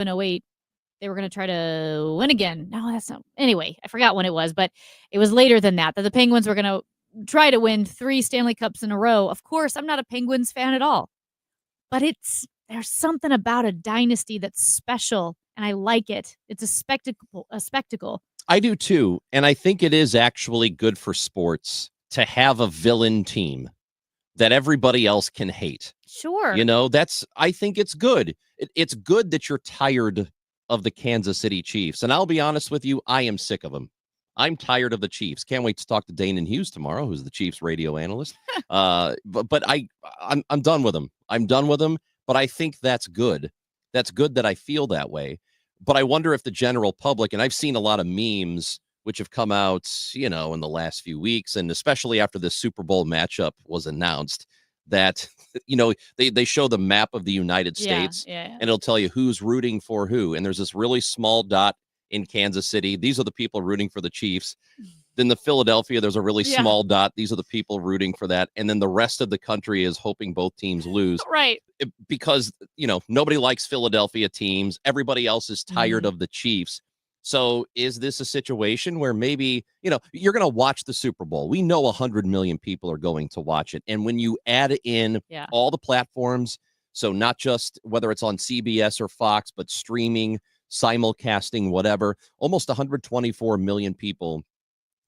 in '08, they were going to try to win again. No, that's not. Anyway, I forgot when it was, but it was later than that the Penguins were going to try to win 3 Stanley Cups in a row. Of course, I'm not a Penguins fan at all, but there's something about a dynasty that's special, and I like it. It's a spectacle. I do too, and I think it is actually good for sports to have a villain team that everybody else can hate. Sure. I think it's good. It's good that you're tired of the Kansas City Chiefs. And I'll be honest with you, I am sick of them. I'm tired of the Chiefs. Can't wait to talk to Danon Hughes tomorrow, who's the Chiefs radio analyst. But I'm done with them. I'm done with them, but I think that's good. That's good that I feel that way. But I wonder if the general public, and I've seen a lot of memes which have come out, in the last few weeks, and especially after this Super Bowl matchup was announced, that, they show the map of the United States, and it'll tell you who's rooting for who. And there's this really small dot in Kansas City. These are the people rooting for the Chiefs. Then the Philadelphia, there's a really small dot. These are the people rooting for that. And then the rest of the country is hoping both teams lose. Right. Because, nobody likes Philadelphia teams. Everybody else is tired of the Chiefs. So is this a situation where maybe, you're going to watch the Super Bowl? We know 100 million people are going to watch it. And when you add in all the platforms, so not just whether it's on CBS or Fox, but streaming, simulcasting, whatever, almost 124 million people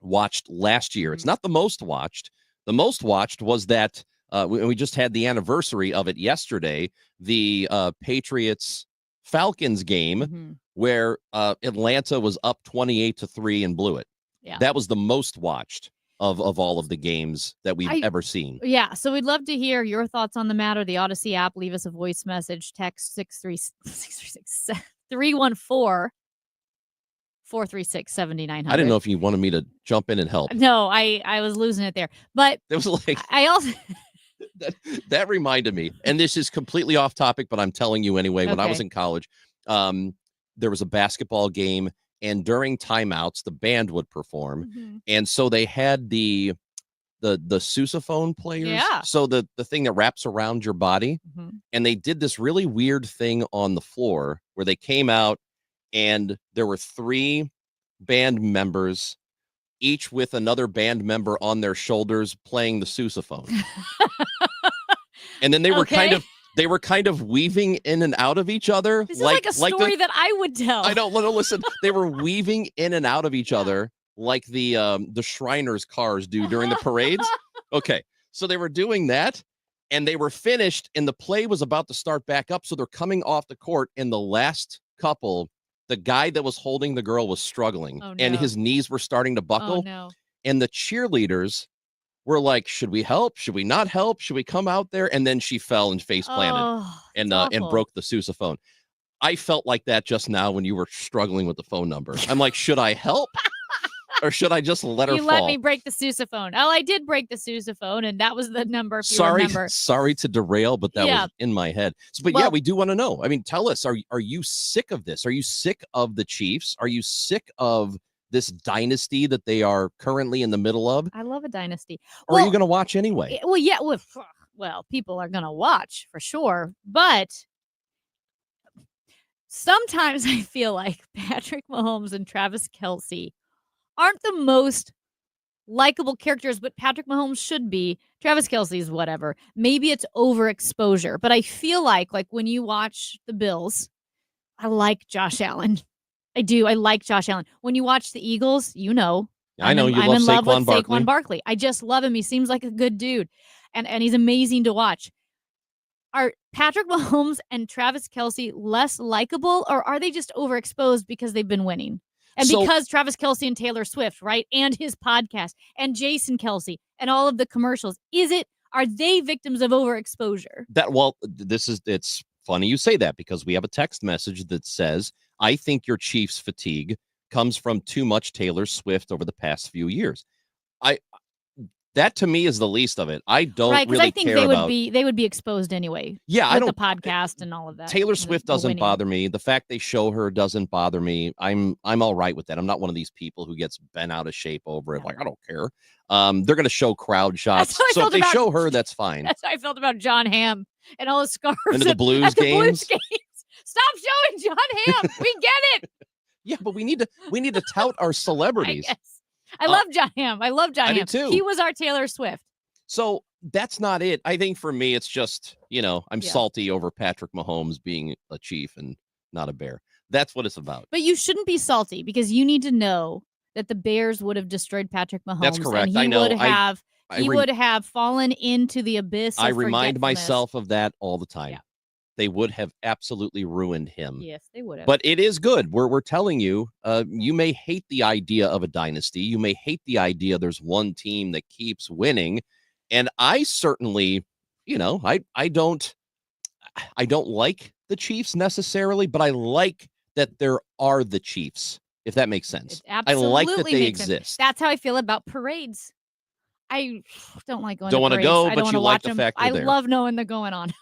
watched last year. It's not the most watched. The most watched was that we just had the anniversary of it yesterday, the Patriots Falcons game where Atlanta was up 28-3 and blew it. Yeah. That was the most watched of all of the games that we've ever seen. Yeah. So we'd love to hear your thoughts on the matter. The Odyssey app, leave us a voice message, text 314-436-7900. I didn't know if you wanted me to jump in and help. No, I was losing it there. But it was like I also that reminded me, and this is completely off topic, but I'm telling you anyway. When I was in college, there was a basketball game, and during timeouts, the band would perform, and so they had the sousaphone players. Yeah. So the thing that wraps around your body, and they did this really weird thing on the floor where they came out, and there were 3 band members, each with another band member on their shoulders playing the sousaphone. And then they were kind of weaving in and out of each other. This is like a story that I would tell. I don't listen. They were weaving in and out of each other like the Shriners cars do during the parades. Okay. So they were doing that, and they were finished, and the play was about to start back up. So they're coming off the court, and the last couple, the guy that was holding the girl was struggling, and his knees were starting to buckle. Oh, no. And the cheerleaders were like, should we help? Should we not help? Should we come out there? And then she fell and face planted and broke the sousaphone. I felt like that just now when you were struggling with the phone number. I'm like, should I help? Or should I just let her fall? You let me break the sousaphone. Oh, I did break the sousaphone, and that was the number, if you remember. Sorry to derail, but that was in my head. So, but we do want to know. I mean, tell us, are you sick of this? Are you sick of the Chiefs? Are you sick of this dynasty that they are currently in the middle of? I love a dynasty. Or are you going to watch anyway? Well, yeah. Well, people are going to watch for sure, but sometimes I feel like Patrick Mahomes and Travis Kelce aren't the most likable characters, but Patrick Mahomes should be. Travis Kelce is whatever. Maybe it's overexposure, but I feel like when you watch the Bills, I like Josh Allen. I do. I like Josh Allen. When you watch the Eagles, I know I'm you in love love with Barkley. Saquon Barkley. I just love him. He seems like a good dude, and he's amazing to watch. Are Patrick Mahomes and Travis Kelce less likable, or are they just overexposed because they've been winning? And because Travis Kelce and Taylor Swift, right? And his podcast, and Jason Kelce, and all of the commercials. Are they victims of overexposure? It's funny you say that, because we have a text message that says, I think your Chiefs fatigue comes from too much Taylor Swift over the past few years. That to me is the least of it. I don't really care about. I think they would be exposed anyway. Yeah, with the podcast and all of that. Taylor Swift doesn't bother me. The fact they show her doesn't bother me. I'm all right with that. I'm not one of these people who gets bent out of shape over it. Like, I don't care. They're going to show crowd shots. So if they show her, that's fine. That's how I felt about John Hamm and all his scarves and the Blues games. Stop showing John Hamm. We get it. Yeah, but we need to tout our celebrities. I love John Hamm. I love John I do Hamm. too. He was our Taylor Swift. So that's not it. I think for me, it's just, I'm salty over Patrick Mahomes being a Chief and not a Bear. That's what it's about. But you shouldn't be salty because you need to know that the Bears would have destroyed Patrick Mahomes. That's correct. And I know. He would have fallen into the abyss. I remind myself of that all the time. Yeah. They would have absolutely ruined him. Yes, they would have. But it is good. We're telling you, you may hate the idea of a dynasty. You may hate the idea there's one team that keeps winning. And I certainly, I don't like the Chiefs necessarily, but I like that there are the Chiefs, if that makes sense. I like that they exist. That's how I feel about parades. I don't like going don't want to go, I but you like the fact I they're there. love knowing they're going on.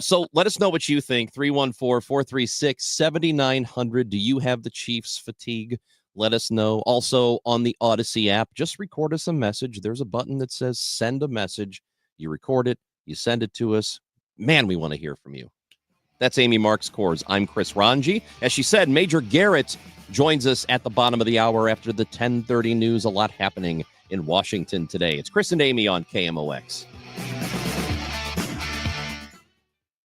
So let us know what you think. 314-436-7900. Do you have the Chiefs fatigue? Let us know. Also on the Odyssey app, just record us a message. There's a button that says send a message. You record it. You send it to us. Man, we want to hear from you. That's Amy Marks Kors. I'm Chris Ranji. As she said, Major Garrett joins us at the bottom of the hour after the 10:30 news. A lot happening in Washington today. It's Chris and Amy on KMOX.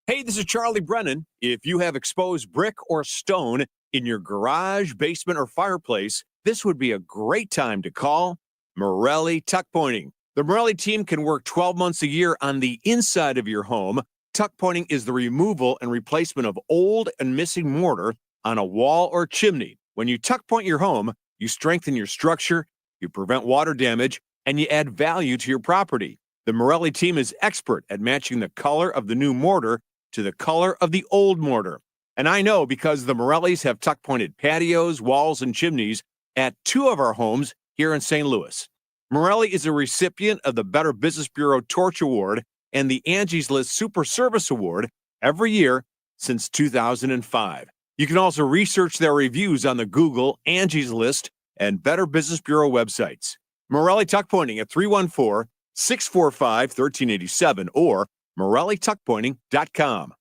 Hey, this is Charlie Brennan. If you have exposed brick or stone in your garage, basement, or fireplace, this would be a great time to call Morelli Tuck Pointing. The Morelli team can work 12 months a year on the inside of your home. Tuck pointing is the removal and replacement of old and missing mortar on a wall or chimney. When you tuck point your home, you strengthen your structure, you prevent water damage, and you add value to your property. The Morelli team is expert at matching the color of the new mortar to the color of the old mortar. And I know because the Morellis have tuck-pointed patios, walls, and chimneys at 2 of our homes here in St. Louis. Morelli is a recipient of the Better Business Bureau Torch Award and the Angie's List Super Service Award every year since 2005. You can also research their reviews on the Google, Angie's List, and Better Business Bureau websites. Morelli Tuck Pointing at 314-645-1387 or MorelliTuckPointing.com.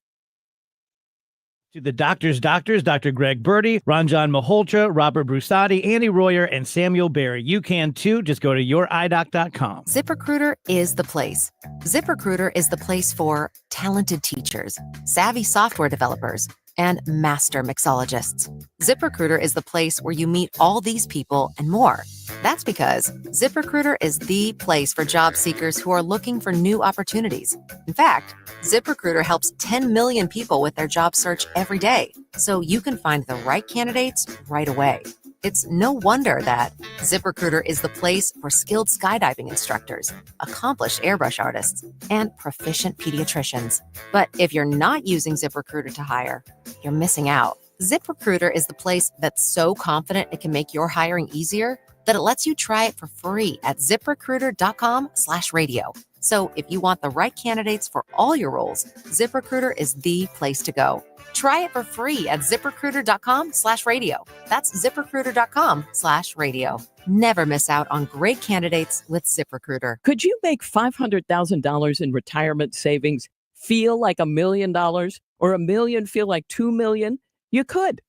To the doctors, Dr. Greg Birdie, Ranjan Malhotra, Robert Brusati, Andy Royer, and Samuel Barry. You can too. Just go to youridoc.com. ZipRecruiter is the place. ZipRecruiter is the place for talented teachers, savvy software developers, and master mixologists. ZipRecruiter is the place where you meet all these people and more. That's because ZipRecruiter is the place for job seekers who are looking for new opportunities. In fact, ZipRecruiter helps 10 million people with their job search every day, so you can find the right candidates right away. It's no wonder that ZipRecruiter is the place for skilled skydiving instructors, accomplished airbrush artists, and proficient pediatricians. But if you're not using ZipRecruiter to hire, you're missing out. ZipRecruiter is the place that's so confident it can make your hiring easier that it lets you try it for free at ZipRecruiter.com/radio. So if you want the right candidates for all your roles, ZipRecruiter is the place to go. Try it for free at ZipRecruiter.com/radio. That's ZipRecruiter.com/radio. Never miss out on great candidates with ZipRecruiter. Could you make $500,000 in retirement savings feel like $1 million or $1 million feel like $2 million? You could.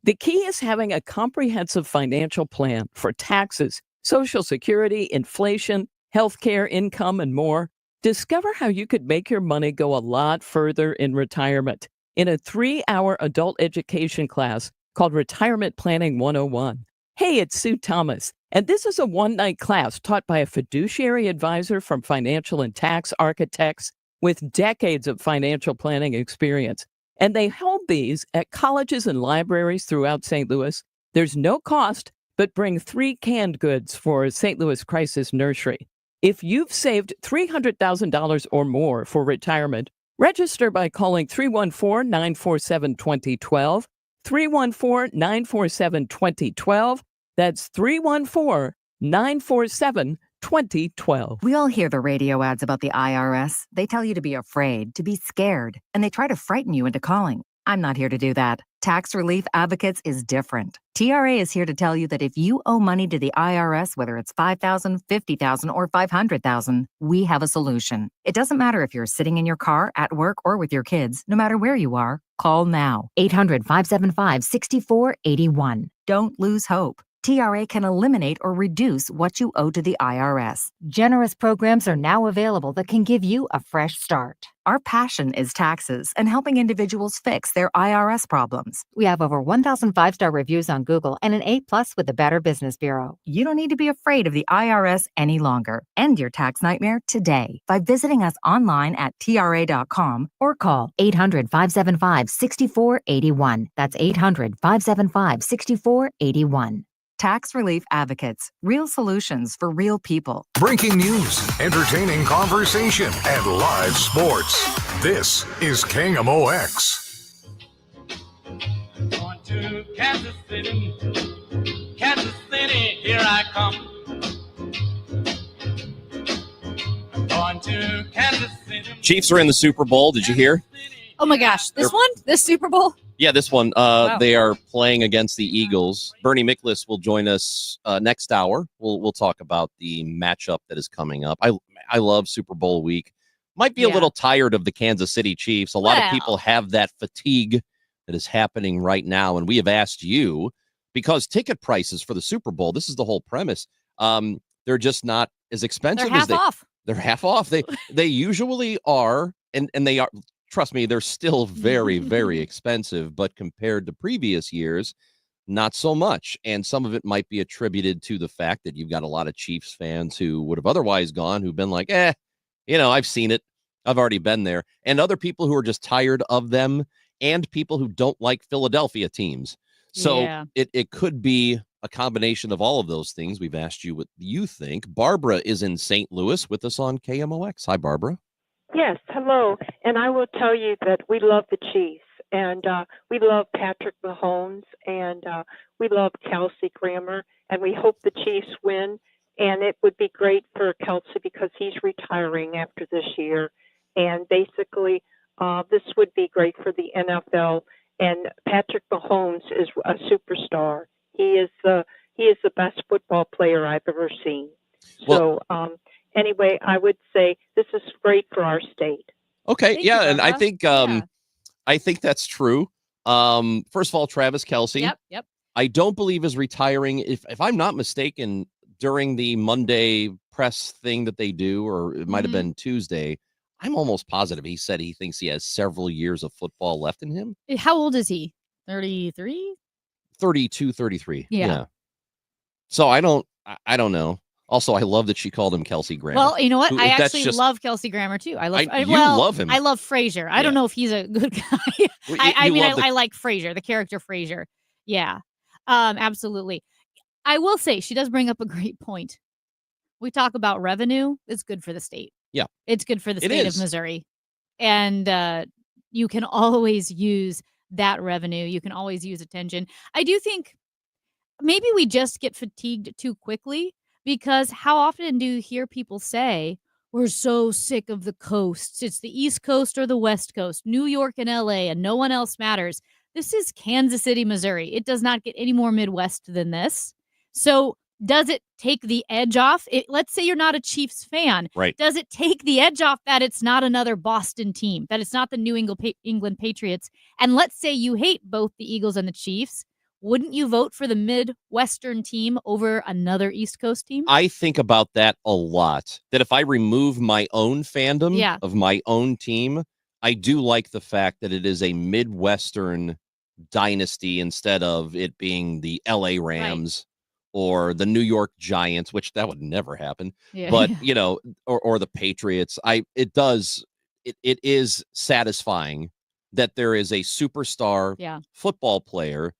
The key is having a comprehensive financial plan for taxes, Social Security, inflation, healthcare, income, and more. Discover how you could make your money go a lot further in retirement in a 3-hour adult education class called Retirement Planning 101. Hey, it's Sue Thomas, and this is a one-night class taught by a fiduciary advisor from Financial and Tax Architects with decades of financial planning experience. And they hold these at colleges and libraries throughout St. Louis. There's no cost, but bring 3 canned goods for St. Louis Crisis Nursery. If you've saved $300,000 or more for retirement, register by calling 314-947-2012, 314-947-2012. That's 314-947-2012. We all hear the radio ads about the IRS. They tell you to be afraid, to be scared, and they try to frighten you into calling. I'm not here to do that. Tax Relief Advocates is different. TRA is here to tell you that if you owe money to the IRS, whether it's $5,000, $50,000, or $500,000, we have a solution. It doesn't matter if you're sitting in your car, at work, or with your kids. No matter where you are, call now. 800-575-6481. Don't lose hope. TRA can eliminate or reduce what you owe to the IRS. Generous programs are now available that can give you a fresh start. Our passion is taxes and helping individuals fix their IRS problems. We have over 1,000 5-star reviews on Google and an A+ with the Better Business Bureau. You don't need to be afraid of the IRS any longer. End your tax nightmare today by visiting us online at TRA.com or call 800-575-6481. That's 800-575-6481. Tax Relief Advocates. Real solutions for real people. Breaking news, entertaining conversation, and live sports. This is KMOX. Going to Kansas City, here I come. Going to Kansas City. Chiefs are in the Super Bowl. Did you hear? Oh my gosh, this Super Bowl? Yeah, this one. Wow. They are playing against the Eagles. Bernie Miklasz will join us next hour. We'll talk about the matchup that is coming up. I love Super Bowl week. Might be a little tired of the Kansas City Chiefs. A lot of people have that fatigue that is happening right now, and we have asked you because ticket prices for the Super Bowl. This is the whole premise. They're just not as expensive They're as half off. They're half off. They usually are, and they are. Trust me, they're still very, very expensive, but compared to previous years, not so much. And some of it might be attributed to the fact that you've got a lot of Chiefs fans who would have otherwise gone, who've been like, I've seen it. I've already been there. And other people who are just tired of them and people who don't like Philadelphia teams. So it could be a combination of all of those things. We've asked you what you think. Barbara is in St. Louis with us on KMOX. Hi, Barbara. Yes, hello. And I will tell you that we love the Chiefs, and we love Patrick Mahomes, and we love Kelsey Grammer, and we hope the Chiefs win. And it would be great for Kelsey because he's retiring after this year. And basically, this would be great for the NFL. And Patrick Mahomes is a superstar. He is the best football player I've ever seen. Anyway, I would say this is great for our state. Okay, Thank you, and I Barbara. think that's true. First of all, Travis Kelce. Yep. I don't believe is retiring. If I'm not mistaken, during the Monday press thing that they do, or it might have been Tuesday, I'm almost positive he said he thinks he has several years of football left in him. How old is he? 33? 32, 33. Yeah. So I don't know. Also, I love that she called him Kelsey Grammer. Well, you know what? I That's actually just- love Kelsey Grammer too. I love. you love him. I love Frasier. I don't know if he's a good guy. Well, I you mean, love the- I like Frasier, the character Frasier. Yeah, absolutely. I will say she does bring up a great point. We talk about revenue. It's good for the state. Yeah. It's good for the It state of is. Missouri, and you can always use that revenue. You can always use attention. I do think maybe we just get fatigued too quickly. Because how often do you hear people say, we're so sick of the coasts. It's the East Coast or the West Coast, New York and LA, and no one else matters. This is Kansas City, Missouri. It does not get any more Midwest than this. So does it take the edge off? Let's say you're not a Chiefs fan. Right. Does it take the edge off that it's not another Boston team, that it's not the New England Patriots? And let's say you hate both the Eagles and the Chiefs. Wouldn't you vote for the Midwestern team over another East Coast team? I think about that a lot. That if I remove my own fandom Yeah. of my own team, I do like the fact that it is a Midwestern dynasty instead of it being the LA Rams or the New York Giants, which that would never happen. Yeah. But, or the Patriots. It is satisfying that there is a superstar football player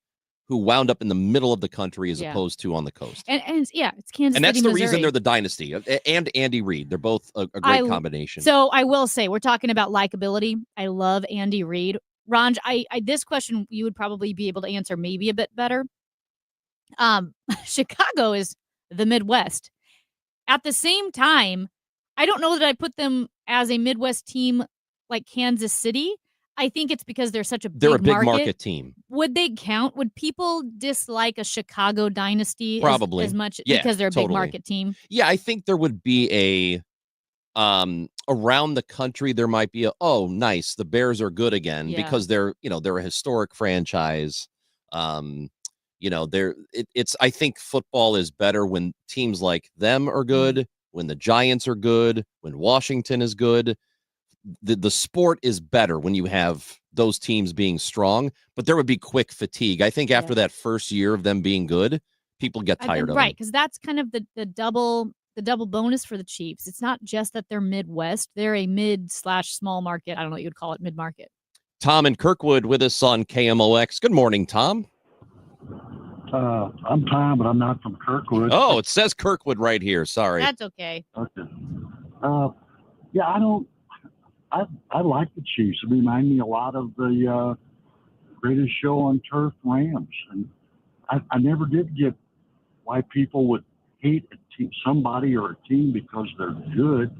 who wound up in the middle of the country as opposed to on the coast. And it's Kansas And that's City, the reason Missouri. they're the dynasty. And Andy Reid. They're both a great combination. So I will say, we're talking about likability. I love Andy Reid. Ranj, I this question you would probably be able to answer maybe a bit better. Chicago is the Midwest. At the same time, I don't know that I put them as a Midwest team like Kansas City. I think it's because they're such a They're a big market. market team. Would they count? Would people dislike a Chicago dynasty Probably. as much Yeah, because they're a big totally. market team? Yeah, I think there would be a around the country there might be oh nice, the Bears are good again because they're a historic franchise. It's I think football is better when teams like them are good, when the Giants are good, when Washington is good. The sport is better when you have those teams being strong, but there would be quick fatigue. I think after that first year of them being good, people get tired of right, them. because that's kind of the double bonus for the Chiefs. It's not just that they're Midwest; they're a mid/small market. I don't know what you would call it, mid market. Tom in Kirkwood with us on KMOX. Good morning, Tom. I'm Tom, but I'm not from Kirkwood. Oh, it says Kirkwood right here. Sorry. That's okay. Okay. I like the Chiefs. It reminds me a lot of the Greatest Show on Turf Rams. And I never did get why people would hate somebody or a team because they're good.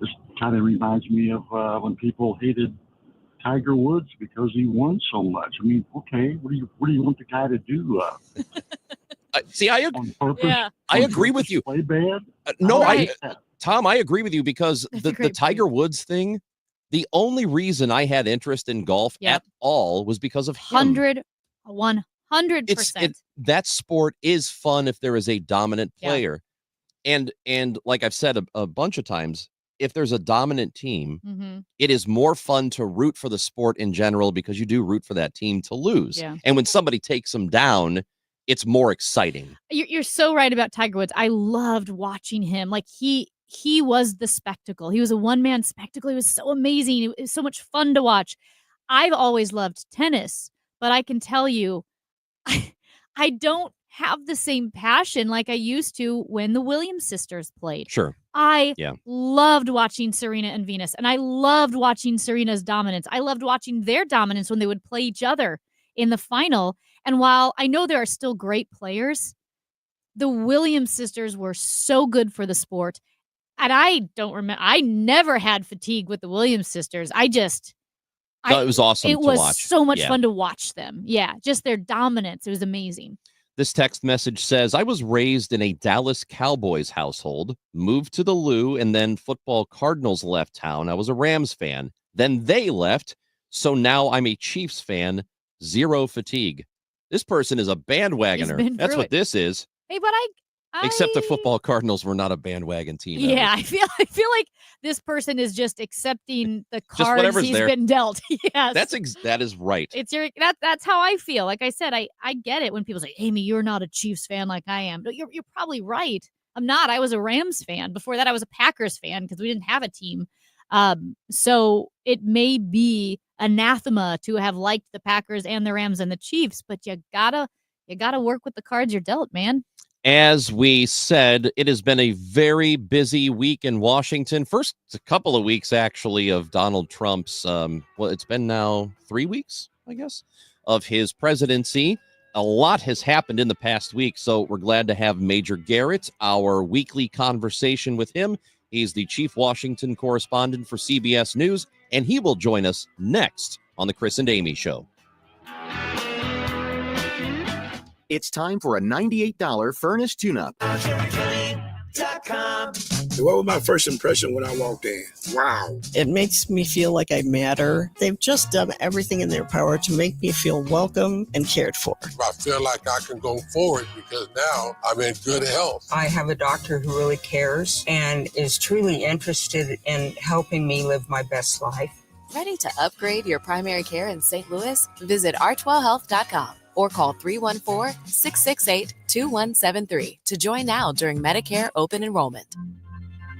This kind of reminds me of when people hated Tiger Woods because he won so much. I mean, okay, what do you want the guy to do? See, I agree with you. Play bad? Tom, I agree with you because the Tiger Woods thing, the only reason I had interest in golf at all was because of him. 100%. That sport is fun if there is a dominant player. And like I've said a bunch of times, if there's a dominant team, it is more fun to root for the sport in general because you do root for that team to lose. Yeah. And when somebody takes them down, it's more exciting. You're so right about Tiger Woods. I loved watching him. Like he was the spectacle. He was a one-man spectacle. He was so amazing. It was so much fun to watch. I've always loved tennis, but I can tell you, I don't have the same passion like I used to when the Williams sisters played. Sure. I loved watching Serena and Venus, and I loved watching Serena's dominance. I loved watching their dominance when they would play each other in the final. And while I know there are still great players, the Williams sisters were so good for the sport. And I don't remember, I never had fatigue with the Williams sisters. It was awesome to was watch. So much fun to watch them. Yeah, just their dominance. It was amazing. This text message says, I was raised in a Dallas Cowboys household, moved to the Lou, and then football Cardinals left town. I was a Rams fan. Then they left, so now I'm a Chiefs fan. Zero fatigue. This person is a bandwagoner. That's what this is. Hey, but Except the football Cardinals were not a bandwagon team. Yeah, I feel like this person is just accepting the cards he's been dealt. Yes, that is right. It's that's how I feel. Like I said, I get it when people say, "Amy, you're not a Chiefs fan like I am." But you're probably right. I'm not. I was a Rams fan. Before that, I was a Packers fan because we didn't have a team. So it may be anathema to have liked the Packers and the Rams and the Chiefs, but you gotta work with the cards you're dealt, man. As we said, it has been a very busy week in Washington. First couple of weeks, actually, of Donald Trump's, it's been now 3 weeks, I guess, of his presidency. A lot has happened in the past week, so we're glad to have Major Garrett, our weekly conversation with him. He's the chief Washington correspondent for CBS News, and he will join us next on the Chris and Amy Show. It's time for a $98 furnace tune-up. What was my first impression when I walked in? Wow. It makes me feel like I matter. They've just done everything in their power to make me feel welcome and cared for. I feel like I can go forward because now I'm in good health. I have a doctor who really cares and is truly interested in helping me live my best life. Ready to upgrade your primary care in St. Louis? Visit archwellhealth.com. or call 314-668-2173 to join now during Medicare open enrollment.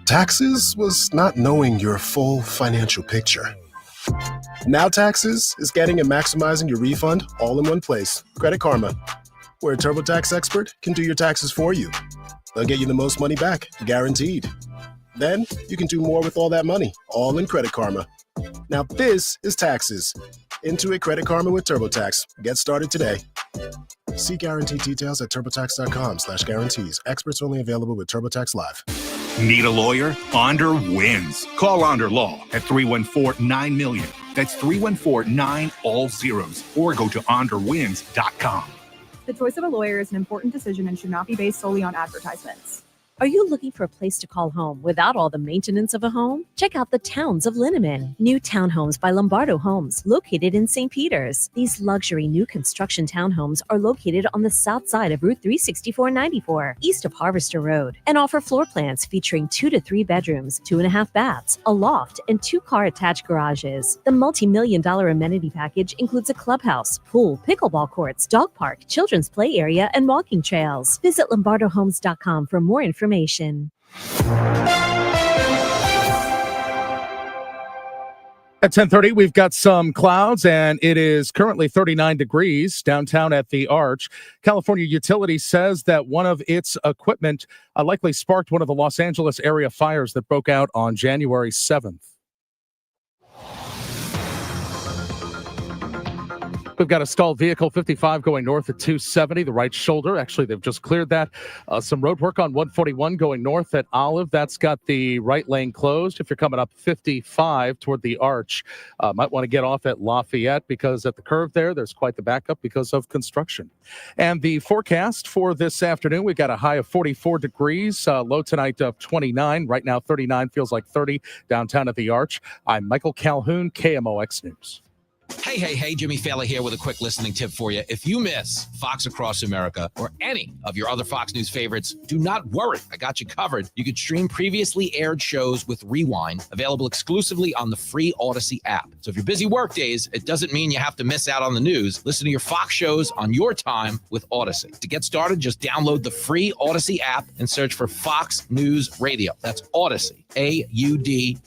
Taxes was not knowing your full financial picture. Now Taxes is getting and maximizing your refund all in one place. Credit Karma, where a TurboTax expert can do your taxes for you. They'll get you the most money back, guaranteed. Then you can do more with all that money, all in Credit Karma. Now this is Taxes. Intuit Credit Karma with TurboTax. Get started today. See guarantee details at turbotax.com/guarantees. Experts only available with TurboTax Live. Need a lawyer? Onder wins. Call Onder Law at 314-9-MILLION. That's 314-9 all zeros. Or go to onderwins.com. The choice of a lawyer is an important decision and should not be based solely on advertisements. Are you looking for a place to call home without all the maintenance of a home? Check out the Towns of Linneman. New townhomes by Lombardo Homes, located in St. Peters. These luxury new construction townhomes are located on the south side of Route 36494, east of Harvester Road, and offer floor plans featuring 2 to 3 bedrooms, 2.5 baths, a loft, and 2-car attached garages. The multi-million-dollar amenity package includes a clubhouse, pool, pickleball courts, dog park, children's play area, and walking trails. Visit lombardohomes.com for more information. At 10:30, we've got some clouds, and it is currently 39 degrees downtown at the Arch. California Utilities says that one of its equipment likely sparked one of the Los Angeles area fires that broke out on January 7th. We've got a stalled vehicle 55 going north at 270, the right shoulder. Actually, they've just cleared that. Some road work on 141 going north at Olive. That's got the right lane closed. If you're coming up 55 toward the Arch, might want to get off at Lafayette because at the curve there's quite the backup because of construction. And the forecast for this afternoon, we've got a high of 44 degrees, low tonight of 29. Right now, 39 feels like 30 downtown at the Arch. I'm Michael Calhoun, KMOX News. Hey, Jimmy Fallon here with a quick listening tip for you. If you miss Fox Across America or any of your other Fox News favorites, do not worry. I got you covered. You can stream previously aired shows with Rewind, available exclusively on the free Odyssey app. So if you're busy work days, it doesn't mean you have to miss out on the news. Listen to your Fox shows on your time with Odyssey. To get started, just download the free Odyssey app and search for Fox News Radio. That's Odyssey, Audacy.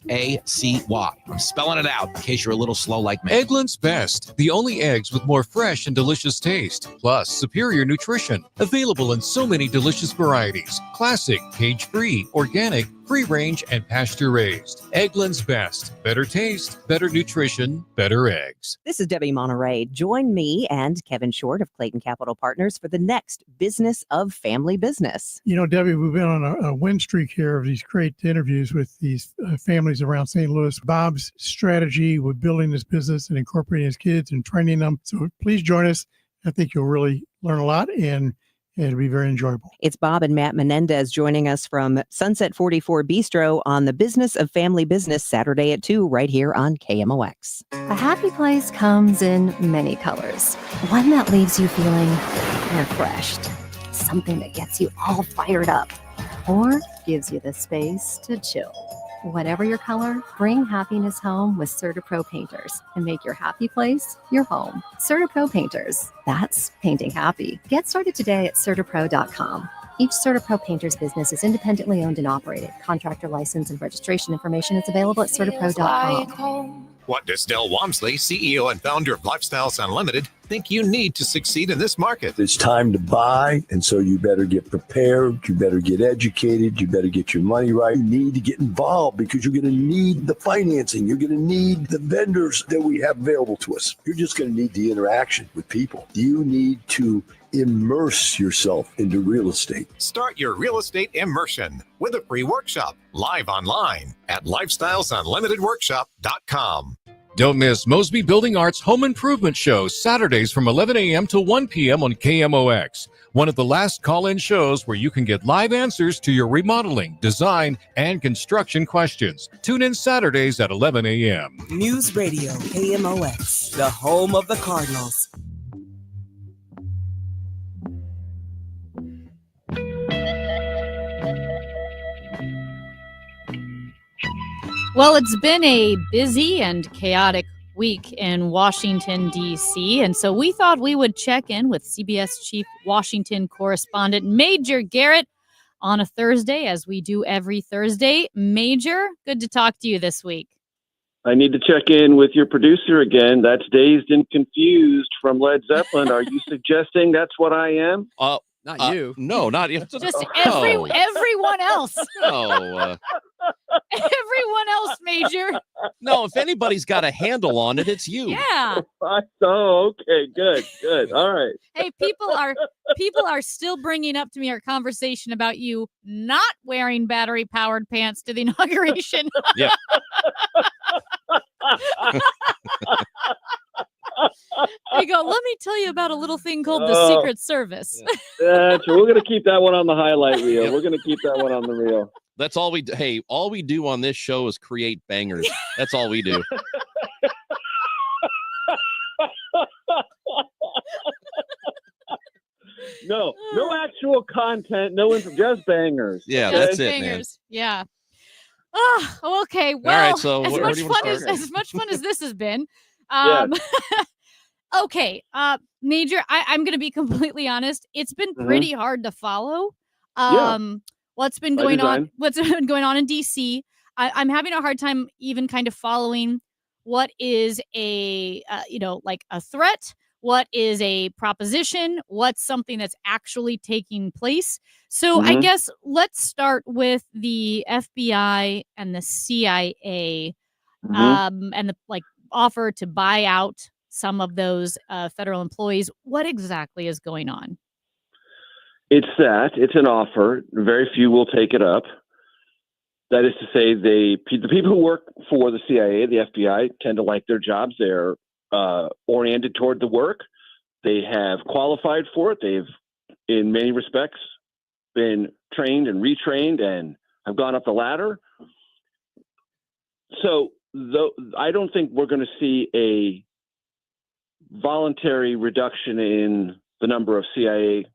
I'm spelling it out in case you're a little slow like me. Eggland's Best, the only eggs with more fresh and delicious taste, plus superior nutrition. Available in so many delicious varieties: classic, cage-free, organic, free-range, and pasture-raised. Eggland's Best. Better taste, better nutrition, better eggs. This is Debbie Monterey. Join me and Kevin Short of Clayton Capital Partners for the next Business of Family Business. You know, Debbie, we've been on a win streak here of these great interviews with these families around St. Louis. Bob's strategy with building this business and incorporating his kids and training them. So please join us. I think you'll really learn a lot and it'll be very enjoyable. It's Bob and Matt Menendez joining us from Sunset 44 Bistro on the Business of Family Business Saturday at 2 right here on KMOX. A happy place comes in many colors. One that leaves you feeling refreshed. Something that gets you all fired up. Or gives you the space to chill. Whatever your color, bring happiness home with CertaPro Painters and make your happy place your home. CertaPro Painters. That's painting happy. Get started today at CertaPro.com. Each CertaPro Painters business is independently owned and operated. Contractor license and registration information is available at CertaPro.com. What does Del Walmsley, CEO and founder of Lifestyles Unlimited, think you need to succeed in this market? It's time to buy, and so you better get prepared, you better get educated, you better get your money right. You need to get involved because you're going to need the financing. You're going to need the vendors that we have available to us. You're just going to need the interaction with people. You need to immerse yourself into real estate. Start your real estate immersion with a free workshop live online at lifestylesunlimitedworkshop.com. Don't miss Mosby Building Arts Home Improvement Shows Saturdays from 11 a.m. to 1 p.m. on KMOX. One of the last call-in shows where you can get live answers to your remodeling, design, and construction questions. Tune in Saturdays at 11 a.m. News Radio KMOX, the home of the Cardinals. Well, it's been a busy and chaotic week in Washington, D.C., and so we thought we would check in with CBS Chief Washington Correspondent Major Garrett on a Thursday, as we do every Thursday. Major, good to talk to you this week. I need to check in with your producer again. That's Dazed and Confused from Led Zeppelin. Are you suggesting that's what I am? Not you. No, not you. Just everyone else. No, Everyone else, Major. no. If anybody's got a handle on it, it's you. Yeah. Oh, okay, good. All right. Hey, people are still bringing up to me our conversation about you not wearing battery-powered pants to the inauguration. Yeah. They go, let me tell you about a little thing called the Secret Service. That's we're going to keep that one on the highlight reel. We're going to keep that one on the reel. That's all we do. Hey, all we do on this show is create bangers. That's all we do. No actual content. No, just bangers. Yeah, okay? that's it, Bangers. Yeah. Oh, okay. Well, right, so as where much do you wanna fun as start? as much fun as this has been. Yes. Okay. Major, I'm going to be completely honest. It's been Mhm. pretty hard to follow. Yeah. What's been By going on? design. What's been going on in DC? I'm having a hard time even kind of following what is a like a threat, what is a proposition, what's something that's actually taking place. So I Mhm. guess let's start with the FBI and the CIA, Mhm. and the offer to buy out some of those federal employees. What exactly is going on? It's an offer. Very few will take it up. That is to say, the people who work for the CIA, the FBI, tend to like their jobs. They're oriented toward the work. They have qualified for it. They've, in many respects, been trained and retrained and have gone up the ladder. So, I don't think we're going to see a voluntary reduction in the number of CIA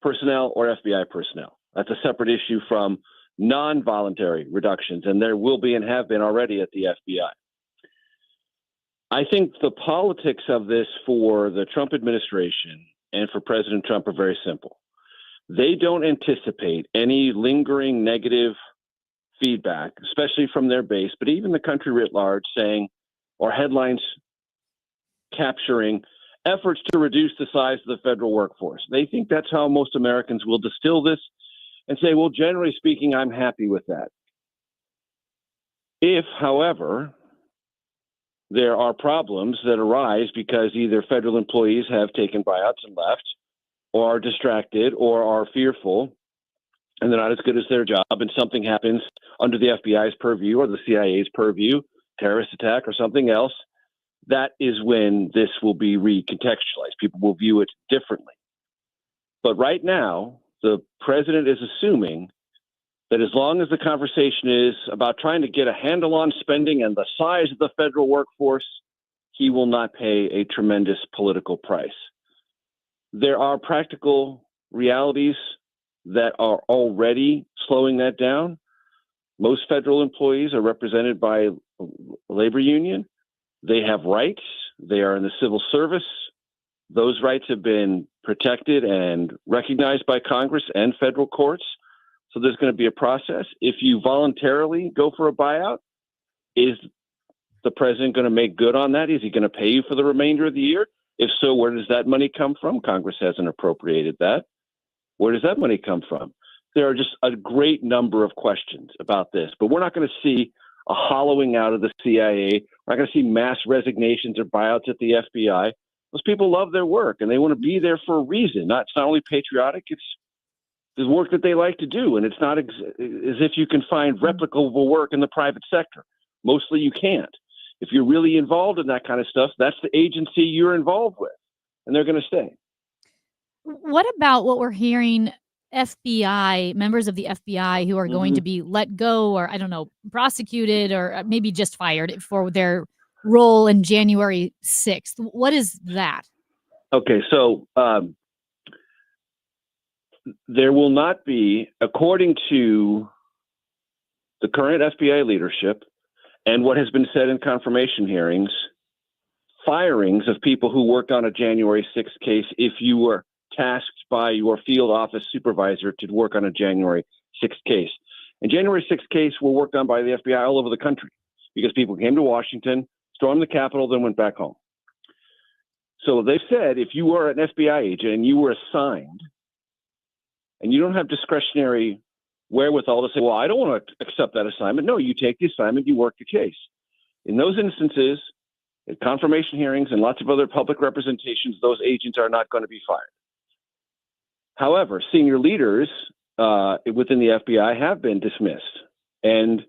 personnel or FBI personnel. That's a separate issue from non-voluntary reductions, and there will be and have been already at the FBI. I think the politics of this for the Trump administration and for President Trump are very simple. They don't anticipate any lingering negative feedback, especially from their base, but even the country writ large, saying, or headlines capturing efforts to reduce the size of the federal workforce. They think that's how most Americans will distill this and say, well, generally speaking, I'm happy with that. If, however, there are problems that arise because either federal employees have taken buyouts and left, or are distracted, or are fearful, and they're not as good as their job, and something happens under the FBI's purview or the CIA's purview, terrorist attack or something else, that is when this will be recontextualized. People will view it differently. But right now, the president is assuming that as long as the conversation is about trying to get a handle on spending and the size of the federal workforce, he will not pay a tremendous political price. There are practical realities that are already slowing that down. Most federal employees are represented by a labor union. They have rights. They are in the civil service. Those rights have been protected and recognized by Congress and federal courts. So there's going to be a process. If you voluntarily go for a buyout, is the president going to make good on that? Is he going to pay you for the remainder of the year? If so, where does that money come from? Congress hasn't appropriated that. Where does that money come from? There are just a great number of questions about this, but we're not going to see a hollowing out of the CIA. We're not going to see mass resignations or buyouts at the FBI. Those people love their work and they want to be there for a reason. It's not only patriotic, it's the work that they like to do. And it's not as if you can find replicable work in the private sector. Mostly you can't. If you're really involved in that kind of stuff, that's the agency you're involved with, and they're going to stay. What about what we're hearing, FBI, members of the FBI who are going to be let go or, I don't know, prosecuted or maybe just fired for their role in January 6th? What is that? Okay, so there will not be, according to the current FBI leadership and what has been said in confirmation hearings, firings of people who worked on a January 6th case if you were tasked by your field office supervisor to work on a January 6th case. And January 6th case were worked on by the FBI all over the country because people came to Washington, stormed the Capitol, then went back home. So they've said if you were an FBI agent and you were assigned and you don't have discretionary wherewithal to say, well, I don't want to accept that assignment. No, you take the assignment, you work the case. In those instances, at confirmation hearings and lots of other public representations, those agents are not going to be fired. However, senior leaders within the FBI have been dismissed, and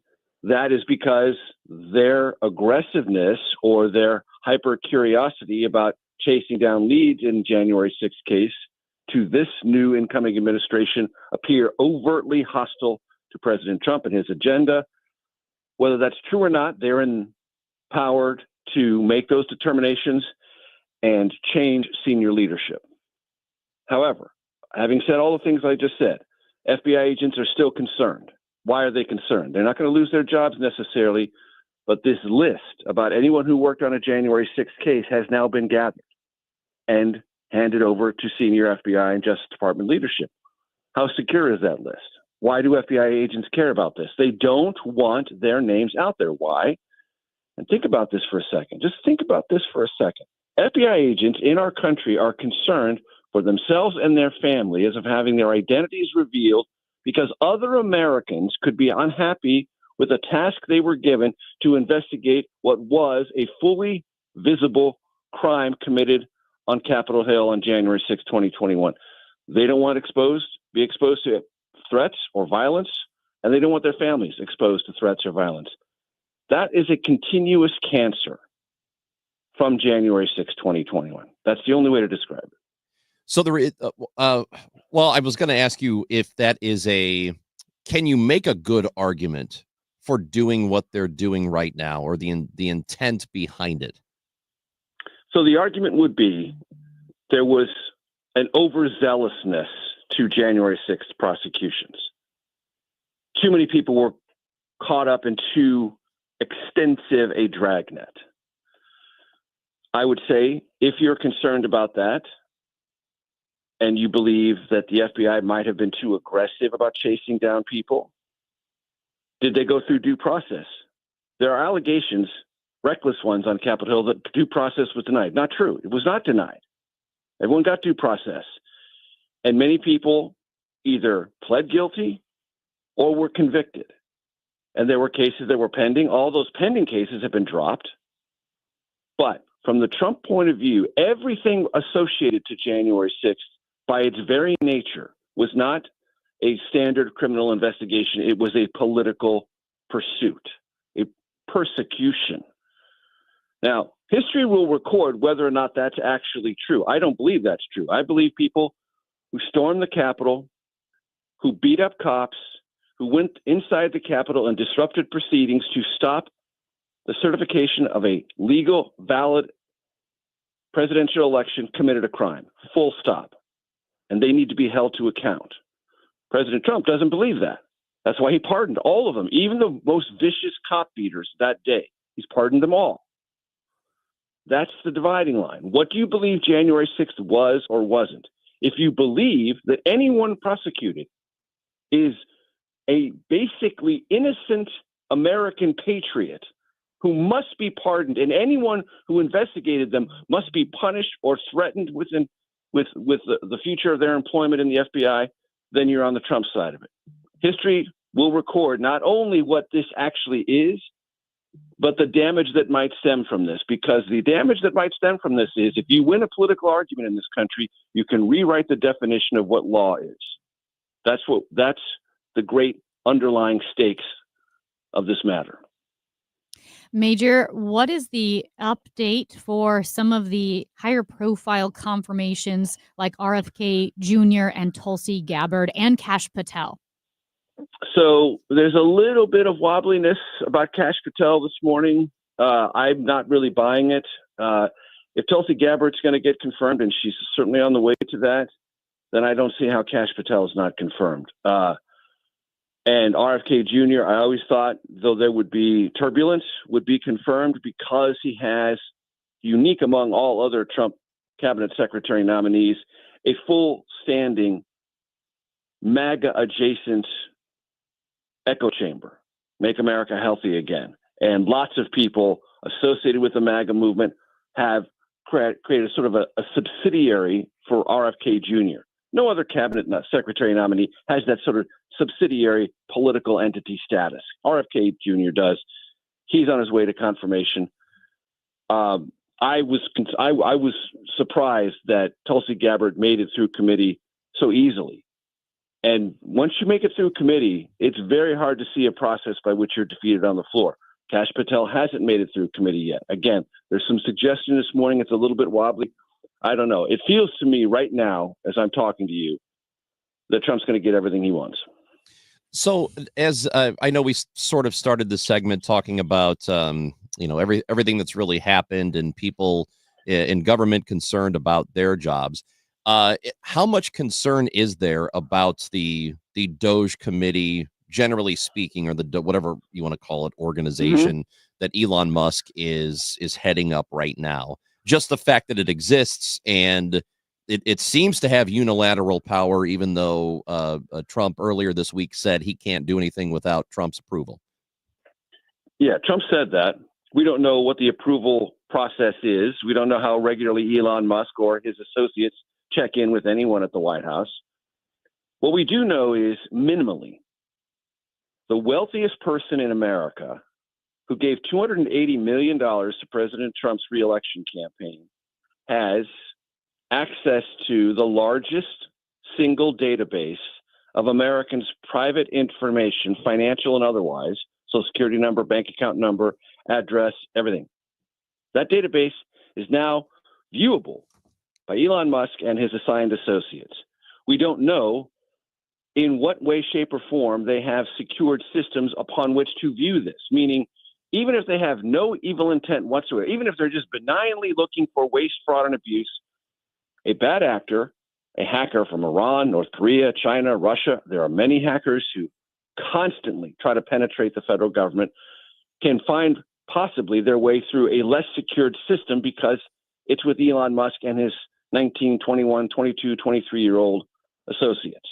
that is because their aggressiveness or their hyper curiosity about chasing down leads in January 6th case to this new incoming administration appear overtly hostile to President Trump and his agenda. Whether that's true or not, they're empowered to make those determinations and change senior leadership. However, having said all the things I just said, FBI agents are still concerned. Why are they concerned? They're not going to lose their jobs necessarily, but this list about anyone who worked on a January 6th case has now been gathered and handed over to senior FBI and Justice Department leadership. How secure is that list? Why do FBI agents care about this? They don't want their names out there. Why? And think about this for a second. Just think about this for a second. FBI agents in our country are concerned for themselves and their families of having their identities revealed because other Americans could be unhappy with a task they were given to investigate what was a fully visible crime committed on Capitol Hill on January 6, 2021. They don't want to be exposed to threats or violence, and they don't want their families exposed to threats or violence. That is a continuous cancer from January 6, 2021. That's the only way to describe it. So well, I was going to ask you if that is can you make a good argument for doing what they're doing right now, or the intent behind it? So the argument would be there was an overzealousness to January 6th prosecutions. Too many people were caught up in too extensive a dragnet. I would say if you're concerned about that and you believe that the FBI might have been too aggressive about chasing down people, did they go through due process? There are allegations, reckless ones on Capitol Hill, that due process was denied. Not true. It was not denied. Everyone got due process. And many people either pled guilty or were convicted. And there were cases that were pending. All those pending cases have been dropped. But from the Trump point of view, everything associated to January 6th, by its very nature, was not a standard criminal investigation. It was a political pursuit, a persecution. Now, history will record whether or not that's actually true. I don't believe that's true. I believe people who stormed the Capitol, who beat up cops, who went inside the Capitol and disrupted proceedings to stop the certification of a legal, valid presidential election committed a crime. Full stop. And they need to be held to account. President Trump doesn't believe that. That's why he pardoned all of them, even the most vicious cop beaters that day. He's pardoned them all. That's the dividing line. What do you believe January 6th was or wasn't? If you believe that anyone prosecuted is a basically innocent American patriot who must be pardoned, and anyone who investigated them must be punished or threatened with the future of their employment in the FBI, then you're on the Trump side of it. History will record not only what this actually is, but the damage that might stem from this, because the damage that might stem from this is if you win a political argument in this country, you can rewrite the definition of what law is. That's the great underlying stakes of this matter. Major, what is the update for some of the higher profile confirmations like RFK Jr. and Tulsi Gabbard and Kash Patel? So there's a little bit of wobbliness about Kash Patel this morning. I'm not really buying it. If Tulsi Gabbard's going to get confirmed, and she's certainly on the way to that, then I don't see how Kash Patel is not confirmed. And RFK Jr., I always thought, though there would be turbulence, would be confirmed because he has, unique among all other Trump cabinet secretary nominees, a full standing MAGA-adjacent echo chamber, Make America Healthy Again. And lots of people associated with the MAGA movement have created sort of a subsidiary for RFK Jr. No other cabinet secretary nominee has that sort of subsidiary political entity status. RFK Jr. does. He's on his way to confirmation. I was surprised that Tulsi Gabbard made it through committee so easily. And once you make it through committee, it's very hard to see a process by which you're defeated on the floor. Kash Patel hasn't made it through committee yet. Again, there's some suggestion this morning. It's a little bit wobbly. I don't know. It feels to me right now, as I'm talking to you, that Trump's going to get everything he wants. So, as I know, we sort of started the segment talking about everything that's really happened and people in government concerned about their jobs. How much concern is there about the DOGE committee, generally speaking, or the whatever you want to call it, organization that Elon Musk is heading up right now? Just the fact that it exists and it seems to have unilateral power, even though Trump earlier this week said he can't do anything without Trump's approval. Yeah, Trump said that. We don't know what the approval process is. We don't know how regularly Elon Musk or his associates check in with anyone at the White House. What we do know is minimally, the wealthiest person in America who gave $280 million to President Trump's reelection campaign has access to the largest single database of Americans' private information, financial and otherwise, Social Security number, bank account number, address, everything. That database is now viewable by Elon Musk and his assigned associates. We don't know in what way, shape, or form they have secured systems upon which to view this, meaning even if they have no evil intent whatsoever, even if they're just benignly looking for waste, fraud, and abuse, a bad actor, a hacker from Iran, North Korea, China, Russia, there are many hackers who constantly try to penetrate the federal government, can find possibly their way through a less secured system because it's with Elon Musk and his 19, 21, 22, 23-year-old associates.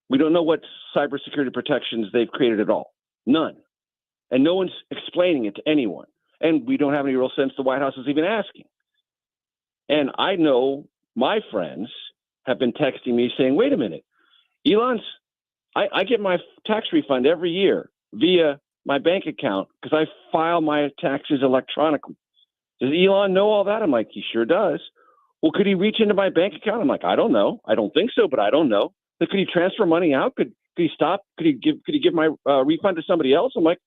We don't know what cybersecurity protections they've created at all. None. And no one's explaining it to anyone. And we don't have any real sense the White House is even asking. And I know my friends have been texting me saying, wait a minute, I get my tax refund every year via my bank account because I file my taxes electronically. Does Elon know all that? I'm like, he sure does. Well, could he reach into my bank account? I'm like, I don't know. I don't think so, but I don't know. But could he transfer money out? Could he stop? Could he give my refund to somebody else? I'm like,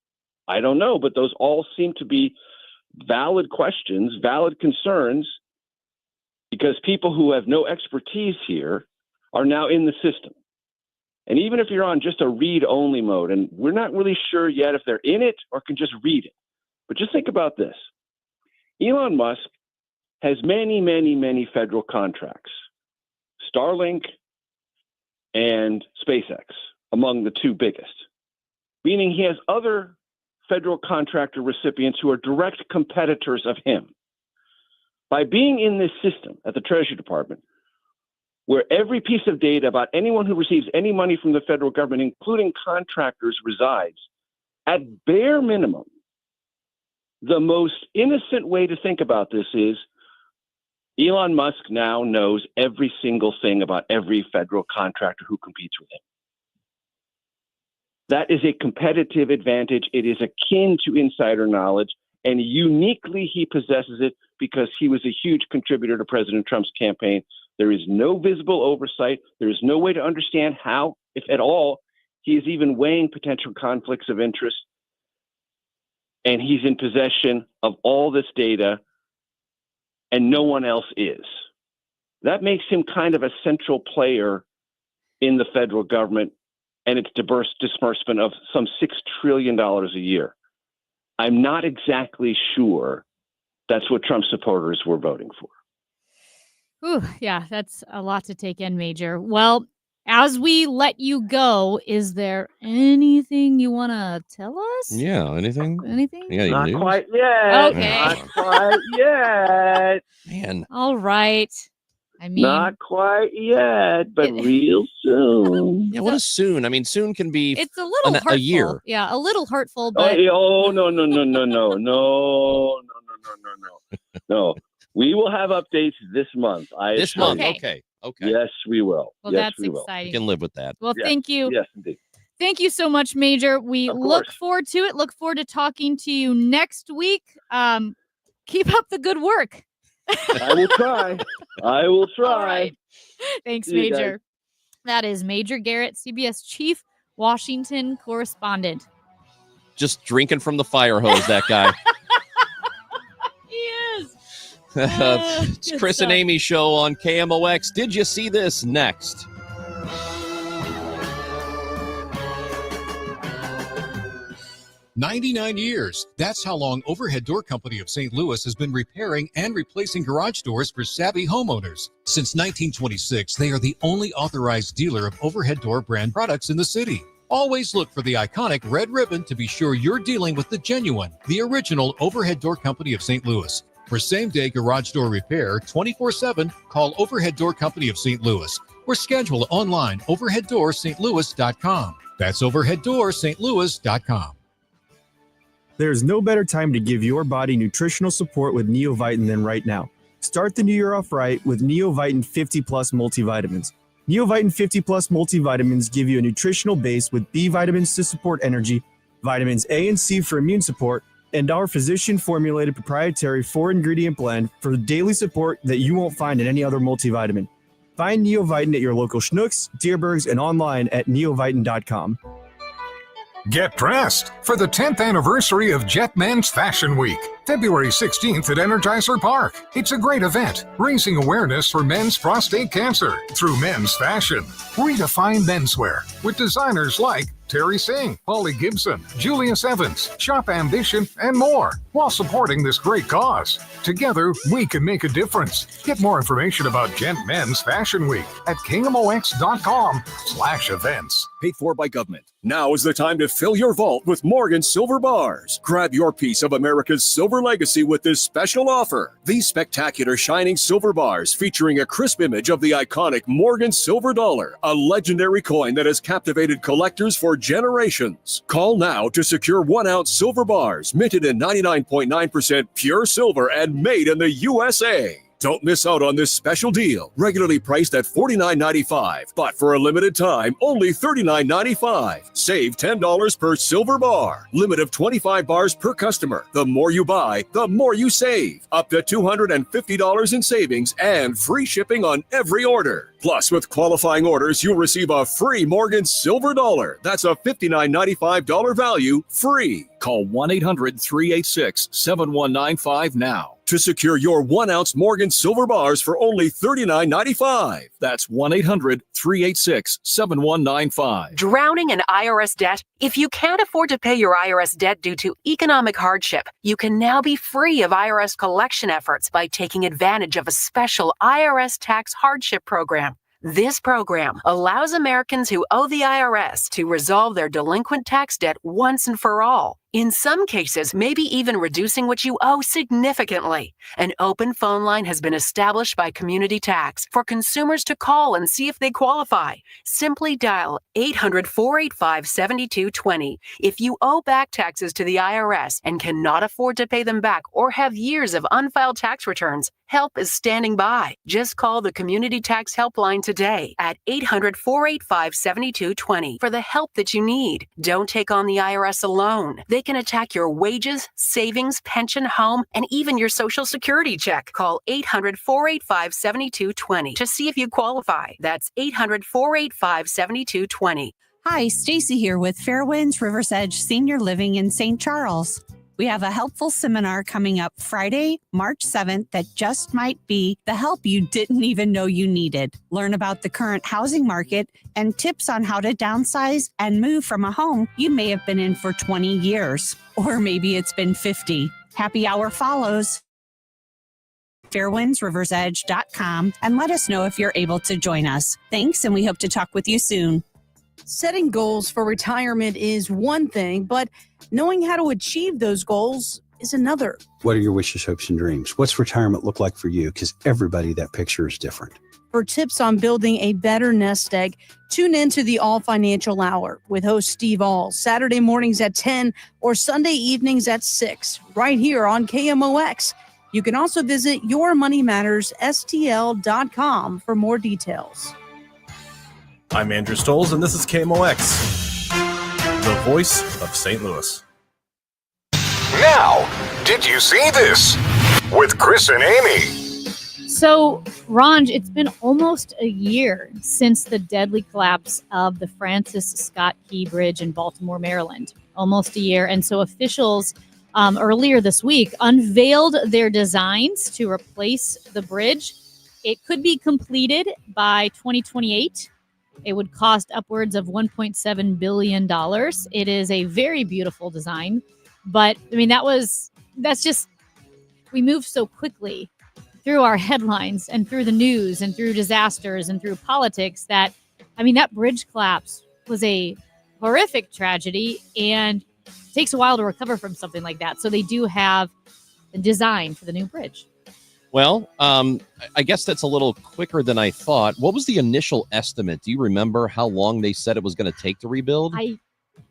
I don't know. But those all seem to be valid questions, valid concerns, because people who have no expertise here are now in the system. And even if you're on just a read-only mode, and we're not really sure yet if they're in it or can just read it, but just think about this. Elon Musk has many, many, many federal contracts, Starlink and SpaceX, among the two biggest, meaning he has other federal contractor recipients who are direct competitors of him. By being in this system at the Treasury Department, where every piece of data about anyone who receives any money from the federal government, including contractors, resides, at bare minimum, the most innocent way to think about this is Elon Musk now knows every single thing about every federal contractor who competes with him. That is a competitive advantage. It is akin to insider knowledge, and uniquely he possesses it because he was a huge contributor to President Trump's campaign. There is no visible oversight. There is no way to understand how, if at all, he is even weighing potential conflicts of interest. And he's in possession of all this data, and no one else is. That makes him kind of a central player in the federal government and its disbursement of some $6 trillion a year. I'm not exactly sure that's what Trump supporters were voting for. Ooh, yeah, that's a lot to take in, Major. Well, as we let you go, is there anything you want to tell us? Yeah, anything? Anything? Yeah, Not news? quite yet. Okay. Not quite yet. Man. All right. I mean, Not quite yet, but real soon. Yeah, what is soon? I mean, soon can be it's a little hurtful. a year. Yeah, a little hurtful, but No. No. We will have updates this month. This month, Okay. okay. Okay. Yes, we will. Well, yes, that's we will. exciting. You can live with that. Well, Yes, thank you. Yes, indeed. Thank you so much, Major. We Of look course. forward to it. Look forward to talking to you next week. Keep up the good work. I will try. I will try. All right. Thanks, See you guys. Major. That is Major Garrett, CBS Chief Washington Correspondent. Just drinking from the fire hose, that guy. He is. It's good Chris and stuff. Amy show on KMOX. Did you see this? Next. "99 years. That's how long Overhead Door Company of St. Louis has been repairing and replacing garage doors for savvy homeowners. Since 1926, they are the only authorized dealer of Overhead Door brand products in the city. Always look for the iconic red ribbon to be sure you're dealing with the genuine, the original Overhead Door Company of St. Louis. For same-day garage door repair 24/7, call Overhead Door Company of St. Louis or schedule online overheaddoorsstlouis.com. That's overheaddoorsstlouis.com. There's no better time to give your body nutritional support with Neovitin than right now. Start the new year off right with Neovitin 50 Plus multivitamins. Neovitin 50 Plus multivitamins give you a nutritional base with B vitamins to support energy, vitamins A and C for immune support, and our physician-formulated proprietary 4-ingredient blend for daily support that you won't find in any other multivitamin. Find Neovitin at your local Schnucks, Deerbergs, and online at neovitin.com. Get dressed for the 10th anniversary of Jet Men's Fashion Week, February 16th at Energizer Park. It's a great event, raising awareness for men's prostate cancer through men's fashion. Redefine menswear with designers like Terry Singh, Holly Gibson, Julius Evans, Shop Ambition, and more, while supporting this great cause. Together, we can make a difference. Get more information about Gent Men's Fashion Week at KMOX.com/events. Paid for by government. Now is the time to fill your vault with Morgan Silver Bars. Grab your piece of America's silver legacy with this special offer. These spectacular shining silver bars featuring a crisp image of the iconic Morgan Silver Dollar, a legendary coin that has captivated collectors for generations. Call now to secure 1-ounce silver bars minted in 99.9% pure silver and made in the USA. Don't miss out on this special deal, regularly priced at $49.95, but for a limited time, only $39.95. Save $10 per silver bar. Limit of 25 bars per customer. The more you buy, the more you save. Up to $250 in savings and free shipping on every order. Plus, with qualifying orders, you'll receive a free Morgan Silver Dollar. That's a $59.95 value, free. Call 1-800-386-7195 now to secure your 1-ounce Morgan Silver Bars for only $39.95. That's 1-800-386-7195. Drowning in IRS debt? If you can't afford to pay your IRS debt due to economic hardship, you can now be free of IRS collection efforts by taking advantage of a special IRS tax hardship program. This program allows Americans who owe the IRS to resolve their delinquent tax debt once and for all. In some cases, maybe even reducing what you owe significantly. An open phone line has been established by Community Tax for consumers to call and see if they qualify. Simply dial 800-485-7220. If you owe back taxes to the IRS and cannot afford to pay them back or have years of unfiled tax returns, help is standing by. Just call the Community Tax Helpline today at 800-485-7220 for the help that you need. Don't take on the IRS alone. They can attack your wages, savings, pension, home, and even your Social Security check. Call 800-485-7220 to see if you qualify. That's 800-485-7220. Hi, Stacy here with Fairwinds Rivers Edge Senior Living in St. Charles. We have a helpful seminar coming up Friday, March 7th that just might be the help you didn't even know you needed. Learn about the current housing market and tips on how to downsize and move from a home you may have been in for 20 years, or maybe it's been 50. Happy hour follows. fairwindsriversedge.com and let us know if you're able to join us. Thanks, and we hope to talk with you soon. Setting goals for retirement is one thing, but knowing how to achieve those goals is another. What are your wishes, hopes, and dreams? What's retirement look like for you? Because everybody, that picture is different. For tips on building a better nest egg, tune into the All Financial Hour with host Steve All, Saturday mornings at 10 or Sunday evenings at 6, right here on KMOX. You can also visit yourmoneymattersstl.com for more details. I'm Andrew Stoles, and this is KMOX, the voice of St. Louis. Now, did you see this? With Chris and Amy. So, Ranj, it's been almost a year since the deadly collapse of the Francis Scott Key Bridge in Baltimore, Maryland. Almost a year. And so officials earlier this week unveiled their designs to replace the bridge. It could be completed by 2028. It would cost upwards of $1.7 billion. It is a very beautiful design. But, I mean, we moved so quickly through our headlines and through the news and through disasters and through politics that, I mean, that bridge collapse was a horrific tragedy, and it takes a while to recover from something like that. So they do have a design for the new bridge. Well, I guess that's a little quicker than I thought. What was the initial estimate? Do you remember how long they said it was going to take to rebuild?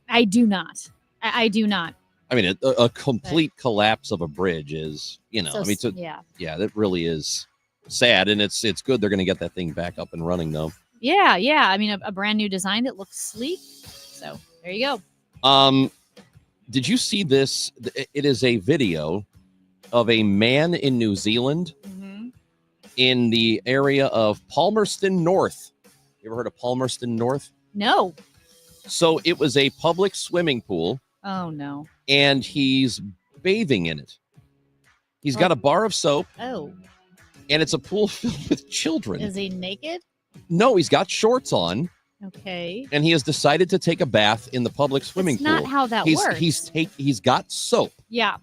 I do not. I do not. I mean, a complete collapse of a bridge is, yeah, that really is sad. And it's good they're going to get that thing back up and running, though. Yeah. I mean, a brand new design that looks sleek. So there you go. Did you see this? It is a video of a man in New Zealand in the area of Palmerston North. You ever heard of Palmerston North? No. So it was a public swimming pool. Oh, no. And he's bathing in it. He's got a bar of soap. Oh. And it's a pool filled with children. Is he naked? No, he's got shorts on. Okay. And he has decided to take a bath in the public swimming pool. That's not how that works. He's got soap. Yeah.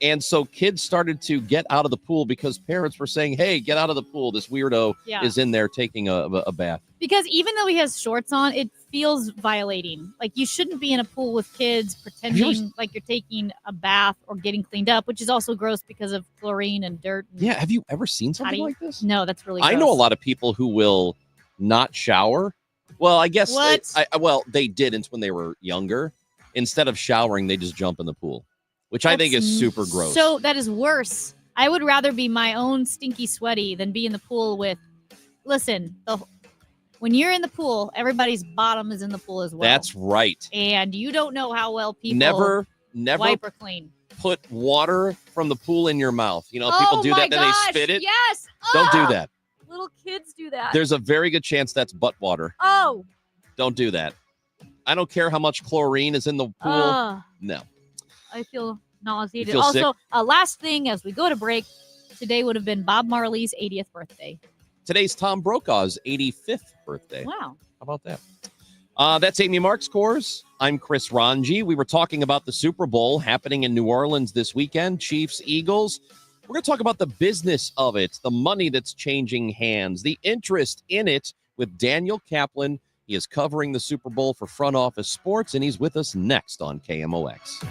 And so kids started to get out of the pool because parents were saying, hey, get out of the pool. This weirdo is in there taking a bath. Because even though he has shorts on, it feels violating. Like, you shouldn't be in a pool with kids pretending like you're taking a bath or getting cleaned up, which is also gross because of chlorine and dirt. Yeah. Have you ever seen something like this? No, that's really gross. I know a lot of people who will not shower. Well, I guess they didn't when they were younger. Instead of showering, they just jump in the pool, which I think is super gross. So that is worse. I would rather be my own stinky sweaty than be in the pool with, when you're in the pool, everybody's bottom is in the pool as well. That's right. And you don't know how well people never wipe or clean. Put water from the pool in your mouth. You know, people do that, then they spit it. Yes. Don't do that. Little kids do that. There's a very good chance that's butt water. Oh. Don't do that. I don't care how much chlorine is in the pool. No. I feel nauseated. You feel Also, last thing as we go to break, today would have been Bob Marley's 80th birthday. Today's Tom Brokaw's 85th birthday. Wow. How about that? That's Amy Mark's Scores. I'm Chris Ranji. We were talking about the Super Bowl happening in New Orleans this weekend. Chiefs, Eagles. We're going to talk about the business of it, the money that's changing hands, the interest in it with Daniel Kaplan. He is covering the Super Bowl for Front Office Sports, and he's with us next on KMOX.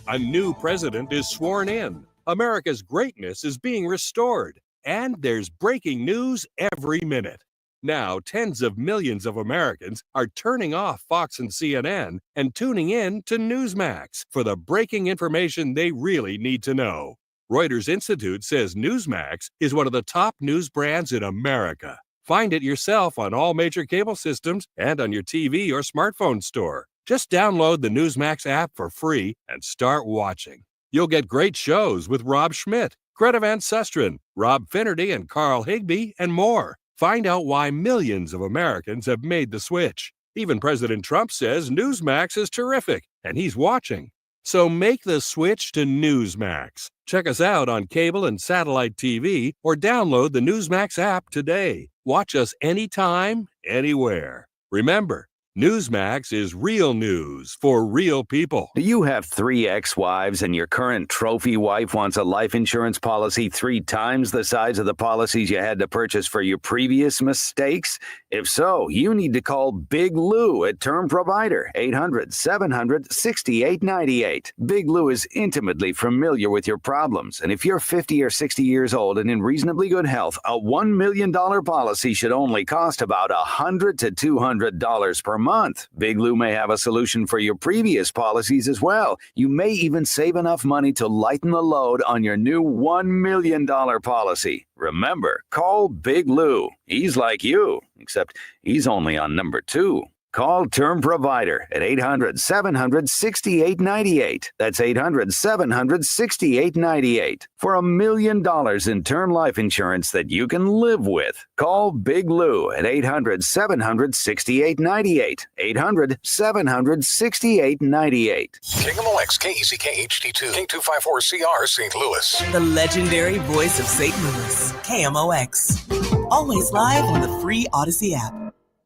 A new president is sworn in. America's greatness is being restored. And there's breaking news every minute. Now, tens of millions of Americans are turning off Fox and CNN and tuning in to Newsmax for the breaking information they really need to know. Reuters Institute says Newsmax is one of the top news brands in America. Find it yourself on all major cable systems and on your TV or smartphone store. Just download the Newsmax app for free and start watching. You'll get great shows with Rob Schmidt, Greta Van Susteren, Rob Finnerty, and Carl Higbie, and more. Find out why millions of Americans have made the switch. Even President Trump says Newsmax is terrific, and he's watching. So make the switch to Newsmax. Check us out on cable and satellite TV or download the Newsmax app today. Watch us anytime, anywhere. Remember, Newsmax is real news for real people. Do you have 3 ex-wives and your current trophy wife wants a life insurance policy 3 times the size of the policies you had to purchase for your previous mistakes? If so, you need to call Big Lou at Term Provider, 800-700-6898. Big Lou is intimately familiar with your problems, and if you're 50 or 60 years old and in reasonably good health, a $1 million policy should only cost about $100 to $200 per month. month. Big Lou may have a solution for your previous policies as well. You may even save enough money to lighten the load on your new $1 million policy. Remember, call Big Lou. He's like you, except he's only on number 2. Call Term Provider at 800-700-6898. That's 800-700-6898 for $1 million in term life insurance that you can live with. Call Big Lou at 800-700-6898. 800-700-6898. KMOX, KECK HD2, K254CR, St. Louis. The legendary voice of St. Louis, KMOX. Always live on the free Odyssey app.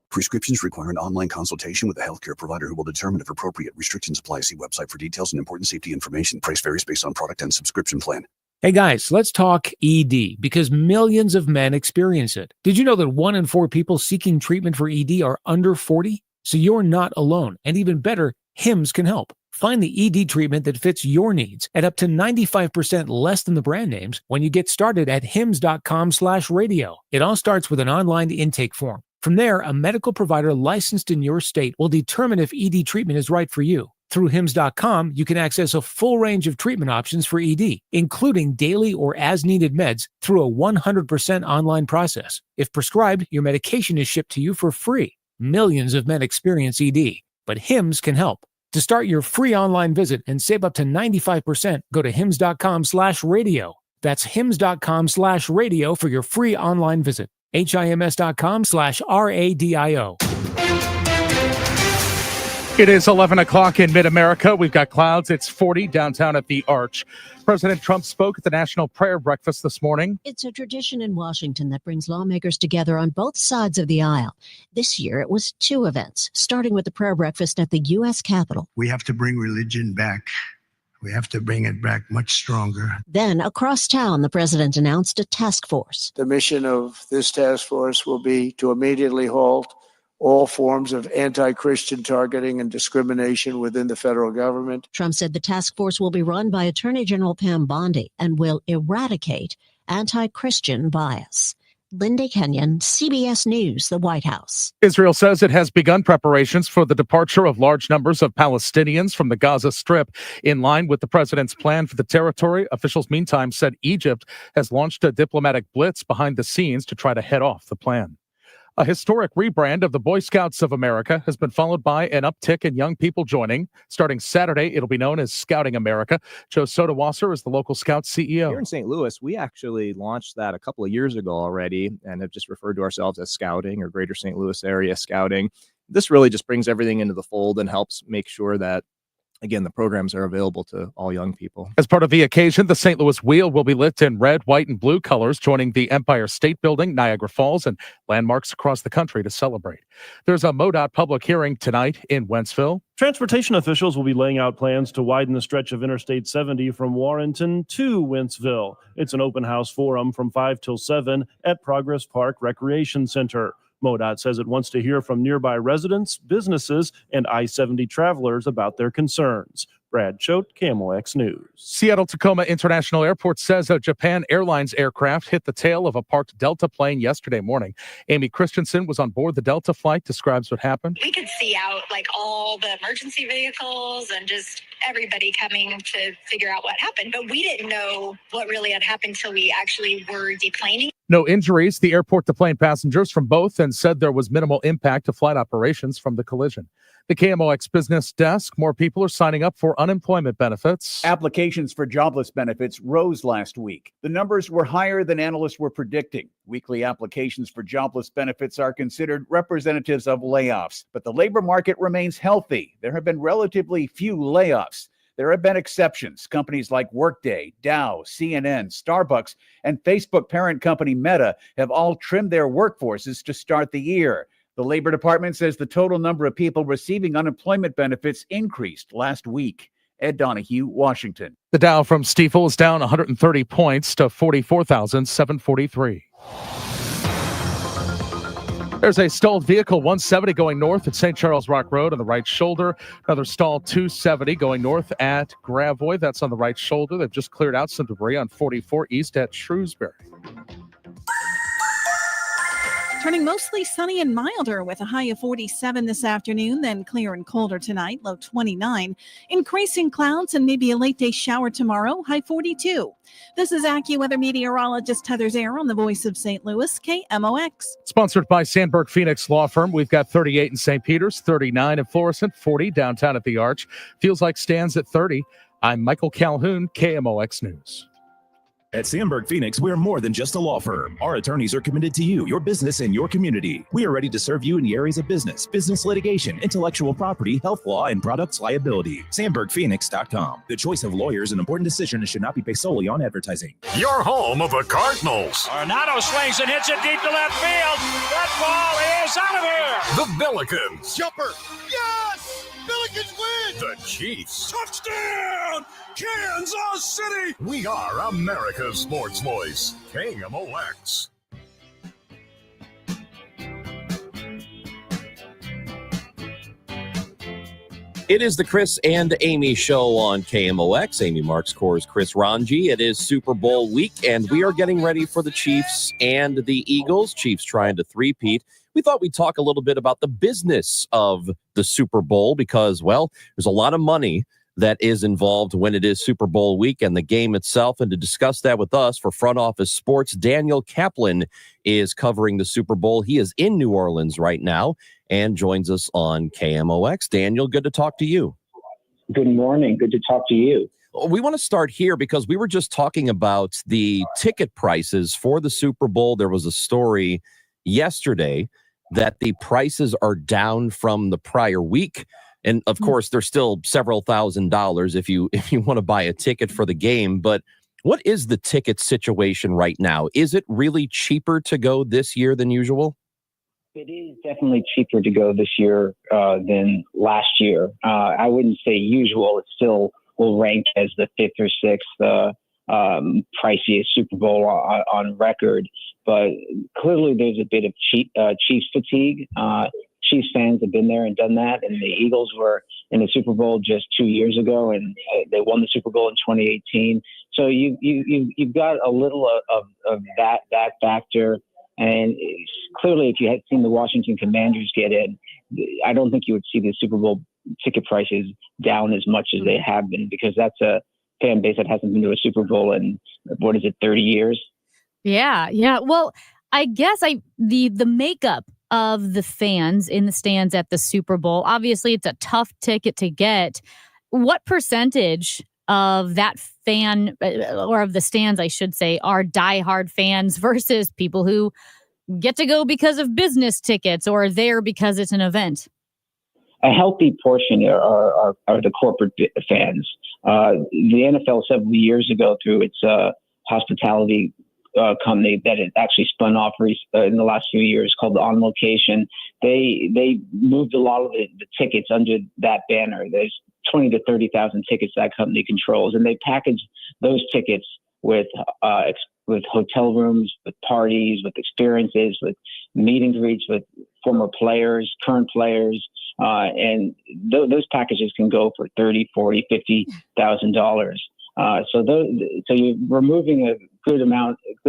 Prescriptions require an online consultation with a healthcare provider who will determine if appropriate. Restrictions apply. See website for details and important safety information. Price varies based on product and subscription plan. Hey guys, let's talk ED because millions of men experience it. Did you know that 1 in 4 people seeking treatment for ED are under 40? So you're not alone. And even better, Hims can help. Find the ED treatment that fits your needs at up to 95% less than the brand names when you get started at hims.com/radio. It all starts with an online intake form. From there, a medical provider licensed in your state will determine if ED treatment is right for you. Through hims.com, you can access a full range of treatment options for ED, including daily or as-needed meds through a 100% online process. If prescribed, your medication is shipped to you for free. Millions of men experience ED, but Hims can help. To start your free online visit and save up to 95%, go to hims.com/radio. That's hims.com/radio for your free online visit. HIMS.com/RADIO. It is 11 o'clock in mid-America. We've got clouds. It's 40 downtown at the Arch. President Trump spoke at the National Prayer Breakfast this morning. It's a tradition in Washington that brings lawmakers together on both sides of the aisle. This year, it was 2 events, starting with the prayer breakfast at the U.S. Capitol. We have to bring religion back. We have to bring it back much stronger. Then, across town, the president announced a task force. The mission of this task force will be to immediately halt all forms of anti-Christian targeting and discrimination within the federal government. Trump said the task force will be run by Attorney General Pam Bondi and will eradicate anti-Christian bias. Linda Kenyon, CBS News, the White House. Israel says it has begun preparations for the departure of large numbers of Palestinians from the Gaza Strip. In line with the president's plan for the territory, officials meantime said Egypt has launched a diplomatic blitz behind the scenes to try to head off the plan. A historic rebrand of the Boy Scouts of America has been followed by an uptick in young people joining. Starting Saturday, it'll be known as Scouting America. Joe Sodawasser is the local Scouts CEO. Here in St. Louis, we actually launched that a couple of years ago already and have just referred to ourselves as Scouting or Greater St. Louis Area Scouting. This really just brings everything into the fold and helps make sure that, again, the programs are available to all young people. As part of the occasion, the St. Louis Wheel will be lit in red, white, and blue colors, joining the Empire State Building, Niagara Falls, and landmarks across the country to celebrate. There's a MoDOT public hearing tonight in Wentzville. Transportation officials will be laying out plans to widen the stretch of Interstate 70 from Warrenton to Wentzville. It's an open house forum from 5 till 7 at Progress Park Recreation Center. MoDOT says it wants to hear from nearby residents, businesses, and I-70 travelers about their concerns. Brad Choate, KMOX News. Seattle-Tacoma International Airport says a Japan Airlines aircraft hit the tail of a parked Delta plane yesterday morning. Amy Christensen was on board the Delta flight, describes what happened. We could see out like all the emergency vehicles and just everybody coming to figure out what happened. But we didn't know what really had happened until we actually were deplaning. No injuries. The airport deplaned passengers from both and said there was minimal impact to flight operations from the collision. The KMOX Business Desk, more people are signing up for unemployment benefits. Applications for jobless benefits rose last week. The numbers were higher than analysts were predicting. Weekly applications for jobless benefits are considered representatives of layoffs, but the labor market remains healthy. There have been relatively few layoffs. There have been exceptions. Companies like Workday, Dow, CNN, Starbucks, and Facebook parent company Meta have all trimmed their workforces to start the year. The Labor Department says the total number of people receiving unemployment benefits increased last week. Ed Donahue, Washington. The Dow from Stifel is down 130 points to 44,743. There's a stalled vehicle 170 going north at St. Charles Rock Road on the right shoulder. Another stalled 270 going north at Gravois. That's on the right shoulder. They've just cleared out some debris on 44 east at Shrewsbury. Turning mostly sunny and milder with a high of 47 this afternoon, then clear and colder tonight, low 29. Increasing clouds and maybe a late day shower tomorrow, high 42. This is AccuWeather meteorologist Heather Zare on the Voice of St. Louis, KMOX. Sponsored by Sandberg Phoenix Law Firm. We've got 38 in St. Peter's, 39 in Florissant, 40 downtown at the Arch. Feels like stands at 30. I'm Michael Calhoun, KMOX News. At Sandberg Phoenix, we're more than just a law firm. Our attorneys are committed to you, your business, and your community. We are ready to serve you in the areas of business litigation, intellectual property, health law, and products liability. SandbergPhoenix.com. The choice of lawyers is an important decision and should not be based solely on advertising. Your home of the Cardinals. Arenado swings and hits it deep to left field. That ball is out of here. The Billikens. Jumper. Yes! Billikens win! The Chiefs. Touchdown! Kansas City! We are America's sports voice, KMOX. It is the Chris and Amy show on KMOX. Amy Marks Core's Chris Ranji. It is Super Bowl week, and we are getting ready for the Chiefs and the Eagles. Chiefs trying to three-peat. We thought we'd talk a little bit about the business of the Super Bowl because, well, there's a lot of money that is involved when it is Super Bowl week and the game itself. And to discuss that with us for Front Office Sports, Daniel Kaplan is covering the Super Bowl. He is in New Orleans right now and joins us on KMOX. Daniel, good to talk to you. Good morning. Good to talk to you. We want to start here because we were just talking about the ticket prices for the Super Bowl. There was a story yesterday that the prices are down from the prior week. And of course, they're still several $1,000s if you want to buy a ticket for the game. But what is the ticket situation right now? Is it really cheaper to go this year than usual? It is definitely cheaper to go this year than last year. I wouldn't say usual. It still will rank as the fifth or sixth priciest Super Bowl on record. But clearly there's a bit of Chiefs fatigue. Chiefs fans have been there and done that, and the Eagles were in the Super Bowl just 2 years ago, and they won the Super Bowl in 2018. So you've got a little of that factor, and clearly, if you had seen the Washington Commanders get in, I don't think you would see the Super Bowl ticket prices down as much as they have been, because that's a fan base that hasn't been to a Super Bowl in 30 years. Yeah. Well, I guess the makeup of the fans in the stands at the Super Bowl, obviously it's a tough ticket to get. What percentage of that fan, or of the stands, I should say, are diehard fans versus people who get to go because of business tickets or there because it's an event? A healthy portion are the corporate fans. The NFL several years ago, through its hospitality company that it actually spun off in the last few years, called On Location, they moved a lot of the tickets under that banner. There's 20 to 30,000 tickets that company controls, and they package those tickets with hotel rooms, with parties, with experiences, with meet and greets with former players, current players, and those packages can go for $30,000, $40,000, $50,000. So you're removing a good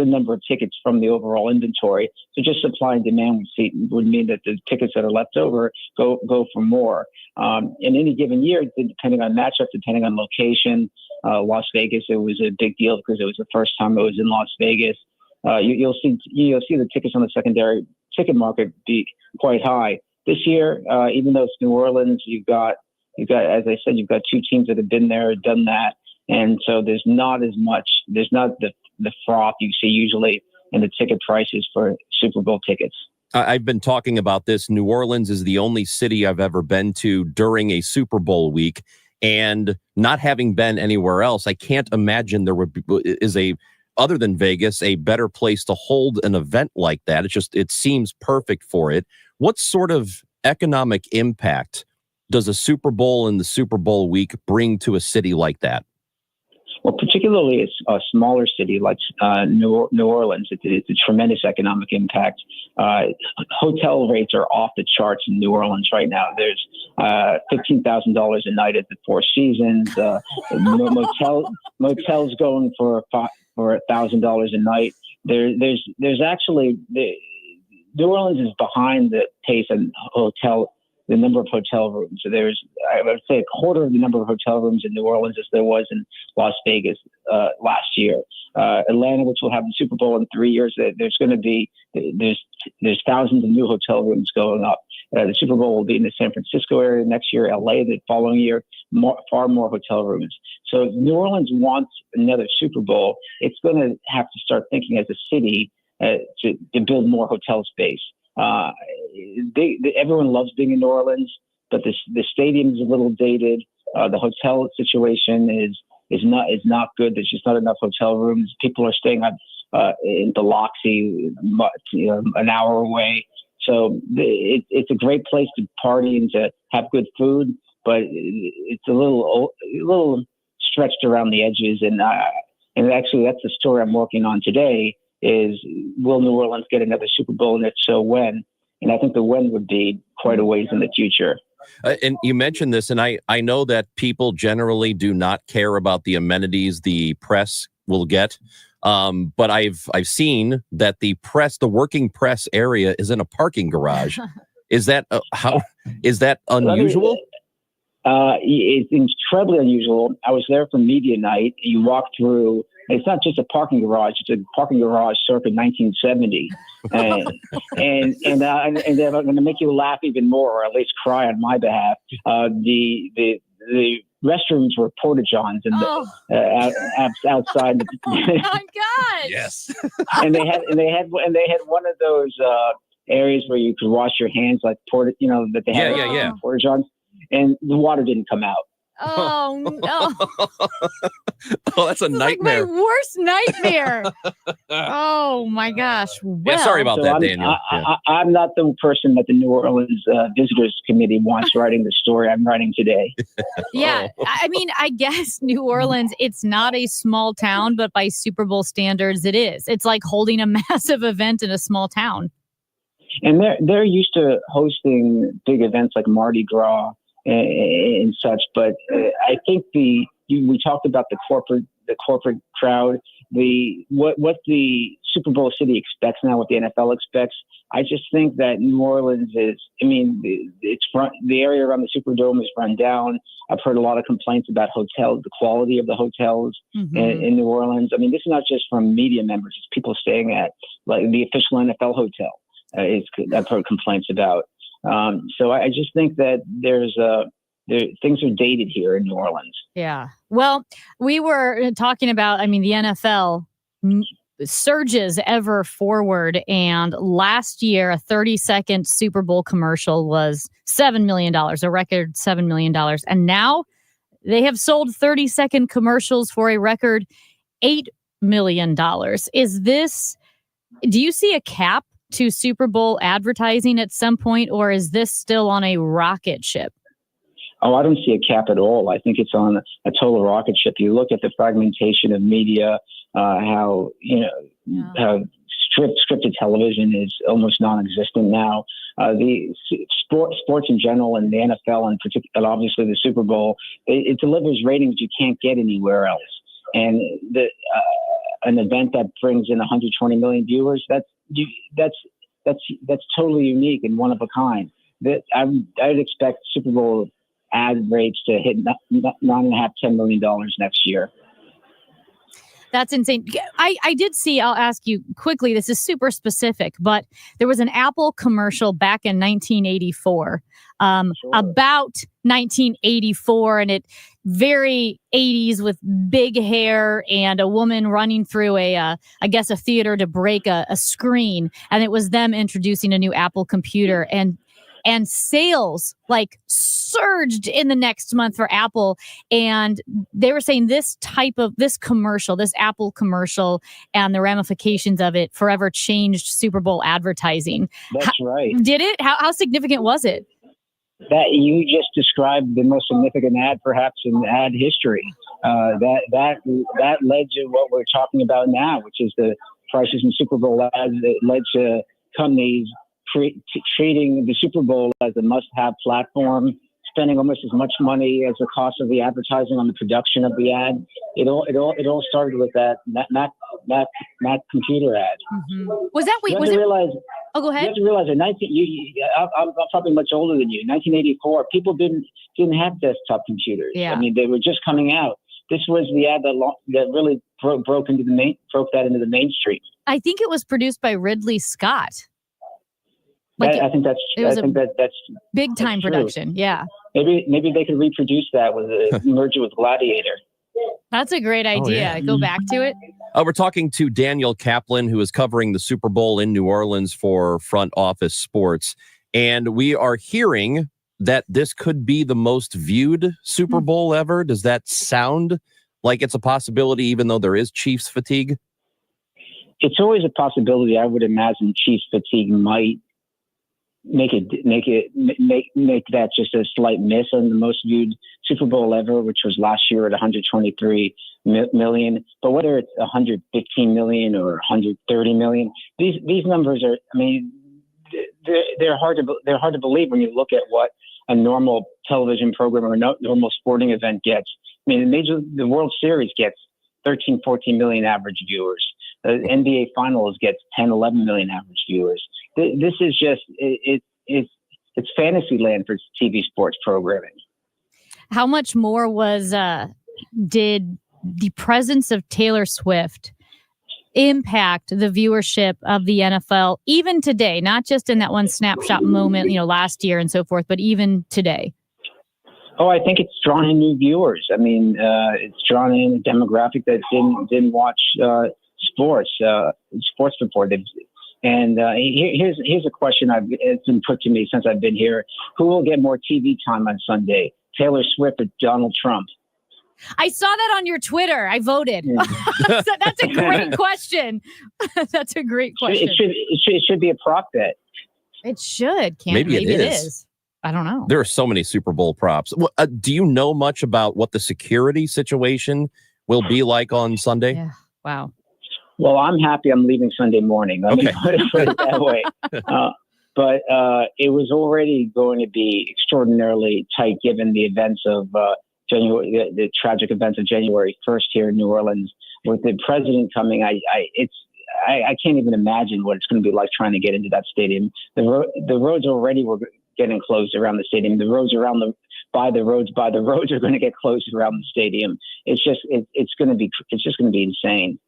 number of tickets from the overall inventory. So just supply and demand would mean that the tickets that are left over go for more. In any given year, depending on matchup, depending on location, Las Vegas, it was a big deal because it was the first time it was in Las Vegas. You'll see the tickets on the secondary ticket market be quite high this year. Even though it's New Orleans, you've got, as I said, you've got two teams that have been there, done that. And so there's not the froth you see usually in the ticket prices for Super Bowl tickets. I've been talking about this. New Orleans is the only city I've ever been to during a Super Bowl week. And not having been anywhere else, I can't imagine there other than Vegas, a better place to hold an event like that. It seems perfect for it. What sort of economic impact does a Super Bowl and the Super Bowl week bring to a city like that? Well, particularly a smaller city like New Orleans, it's a tremendous economic impact. Hotel rates are off the charts in New Orleans right now. There's $15,000 a night at the Four Seasons. Motels going for $1,000 a night. There's actually New Orleans is behind the pace in the number of hotel rooms. So I would say, a quarter of the number of hotel rooms in New Orleans as there was in Las Vegas last year. Atlanta, which will have the Super Bowl in 3 years, there's thousands of new hotel rooms going up. The Super Bowl will be in the San Francisco area next year, LA the following year, far more hotel rooms. So if New Orleans wants another Super Bowl, it's going to have to start thinking as a city to build more hotel space. Everyone loves being in New Orleans, but the stadium is a little dated. The hotel situation is not good. There's just not enough hotel rooms. People are staying in Biloxi, an hour away. So it's a great place to party and to have good food, but it's a little stretched around the edges. And actually, that's the story I'm working on today. Is will New Orleans get another Super Bowl, and if so, when? And I think the when would be quite a ways in the future. And you mentioned this, and I know that people generally do not care about the amenities the press will get. But I've seen that the working press area is in a parking garage. Is that is that unusual? It's incredibly unusual. I was there for media night. You walk through. It's not just a parking garage; it's a parking garage circa 1970, and I'm going to make you laugh even more, or at least cry on my behalf. The restrooms were porta johns and outside. Oh my God! Yes, and they had one of those areas where you could wash your hands, like that they had porta johns, and the water didn't come out. Oh no! Oh, that's a nightmare. Like my worst nightmare. Oh my gosh! Well, yeah, sorry about that, Daniel. I'm not the person that the New Orleans Visitors Committee wants writing the story I'm writing today. Yeah, I mean, I guess New Orleans, it's not a small town, but by Super Bowl standards, it is. It's like holding a massive event in a small town. And they're used to hosting big events like Mardi Gras and such, but I think we talked about the corporate crowd, what the Super Bowl city expects now, what the NFL expects. I just think that New Orleans the area around the Superdome is run down. I've heard a lot of complaints about the quality of the hotels in New Orleans. I mean, this is not just from media members; it's people staying at like the official NFL hotel. I've heard complaints about. So I just think that things are dated here in New Orleans. Yeah. Well, we were talking about, the NFL surges ever forward. And last year, a 30-second Super Bowl commercial was $7 million, a record $7 million. And now they have sold 30-second commercials for a record $8 million. Do you see a cap to Super Bowl advertising at some point, or is this still on a rocket ship? Oh, I don't see a cap at all. I think it's on a total rocket ship. You look at the fragmentation of media, how scripted television is almost non-existent now. The sports in general, and the NFL in particular, obviously the Super Bowl, it delivers ratings you can't get anywhere else. And an event that brings in 120 million viewers, that's totally unique and one of a kind. That I'd expect Super Bowl ad rates to hit $9.5–10 million next year. That's insane. I did see, I'll ask you quickly, this is super specific, but there was an Apple commercial back in 1984, about 1984, and it very 80s with big hair and a woman running through a theater to break a screen. And it was them introducing a new Apple computer, and sales like surged in the next month for Apple. And they were saying this commercial, this Apple commercial and the ramifications of it forever changed Super Bowl advertising. That's right. Did it? How significant was it? That you just described the most significant ad perhaps in ad history. That led to what we're talking about now, which is the prices in Super Bowl ads that led to companies treating the Super Bowl as a must-have platform, spending almost as much money as the cost of the advertising on the production of the ad. It all started with that Mac computer ad. Was that You have was to it? realize, Oh, go you ahead. have to realize that I'm probably much older than you. 1984, people didn't have desktop computers. Yeah. I mean, they were just coming out. This was the ad that really broke that into the mainstream. I think it was produced by Ridley Scott. I think that's Big time true. production. Yeah. Maybe they could reproduce that with a merger with Gladiator. That's a great idea. yeah. Go back to it. We're talking to Daniel Kaplan, who is covering the Super Bowl in New Orleans for Front Office Sports. And we are hearing that this could be the most viewed Super Bowl ever. Does that sound like it's a possibility, even though there is Chiefs fatigue? It's always a possibility. I would imagine Chiefs fatigue might make that just a slight miss on the most viewed Super Bowl ever, which was last year at 123 million. But whether it's 115 million or 130 million, these numbers are, I mean, they're hard to believe when you look at what a normal television program or a normal sporting event gets. I mean, the World Series gets 13, 14 million average viewers. The NBA Finals gets 10, 11 million average viewers. This is just, it's fantasy land for TV sports programming. How much more did the presence of Taylor Swift impact the viewership of the NFL even today? Not just in that one snapshot moment, last year and so forth, but even today. Oh, I think it's drawn in new viewers. I mean, it's drawn in a demographic that didn't watch sports before. Here's a question it's been put to me since I've been here. Who will get more TV time on Sunday, Taylor Swift or Donald Trump? I saw that on your Twitter. I voted. That's a great question. That's a great question. It should be a prop bet. It should. Maybe it is. I don't know. There are so many Super Bowl props. Do you know much about what the security situation will be like on Sunday? Yeah. Wow. Well, I'm happy I'm leaving Sunday morning. Let me put it that way. But it was already going to be extraordinarily tight given the events of the tragic events of January 1st here in New Orleans. With the president coming, I can't even imagine what it's going to be like trying to get into that stadium. The roads already were getting closed around the stadium. The roads by the roads are going to get closed around the stadium. It's just going to be insane.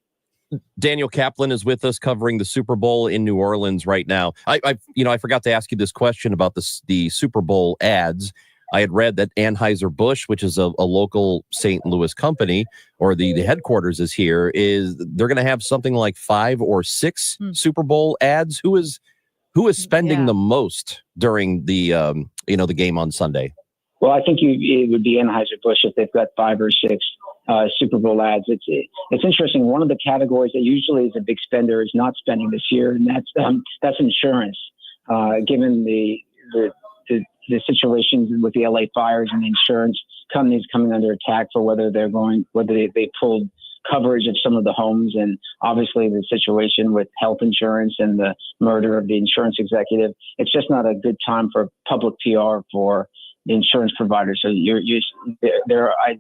Daniel Kaplan is with us covering the Super Bowl in New Orleans right now. I forgot to ask you this question about the Super Bowl ads. I had read that Anheuser-Busch, which is a local St. Louis company, or the headquarters is here, they're going to have something like 5 or 6 Super Bowl ads. Who is spending the most during the the game on Sunday? Well, I think it would be Anheuser-Busch if they've got 5 or 6 Super Bowl ads. It's interesting. One of the categories that usually is a big spender is not spending this year, and that's insurance. Given the situations with the LA fires and the insurance companies coming under attack for whether they pulled coverage of some of the homes, and obviously the situation with health insurance and the murder of the insurance executive. It's just not a good time for public PR for the insurance providers. So I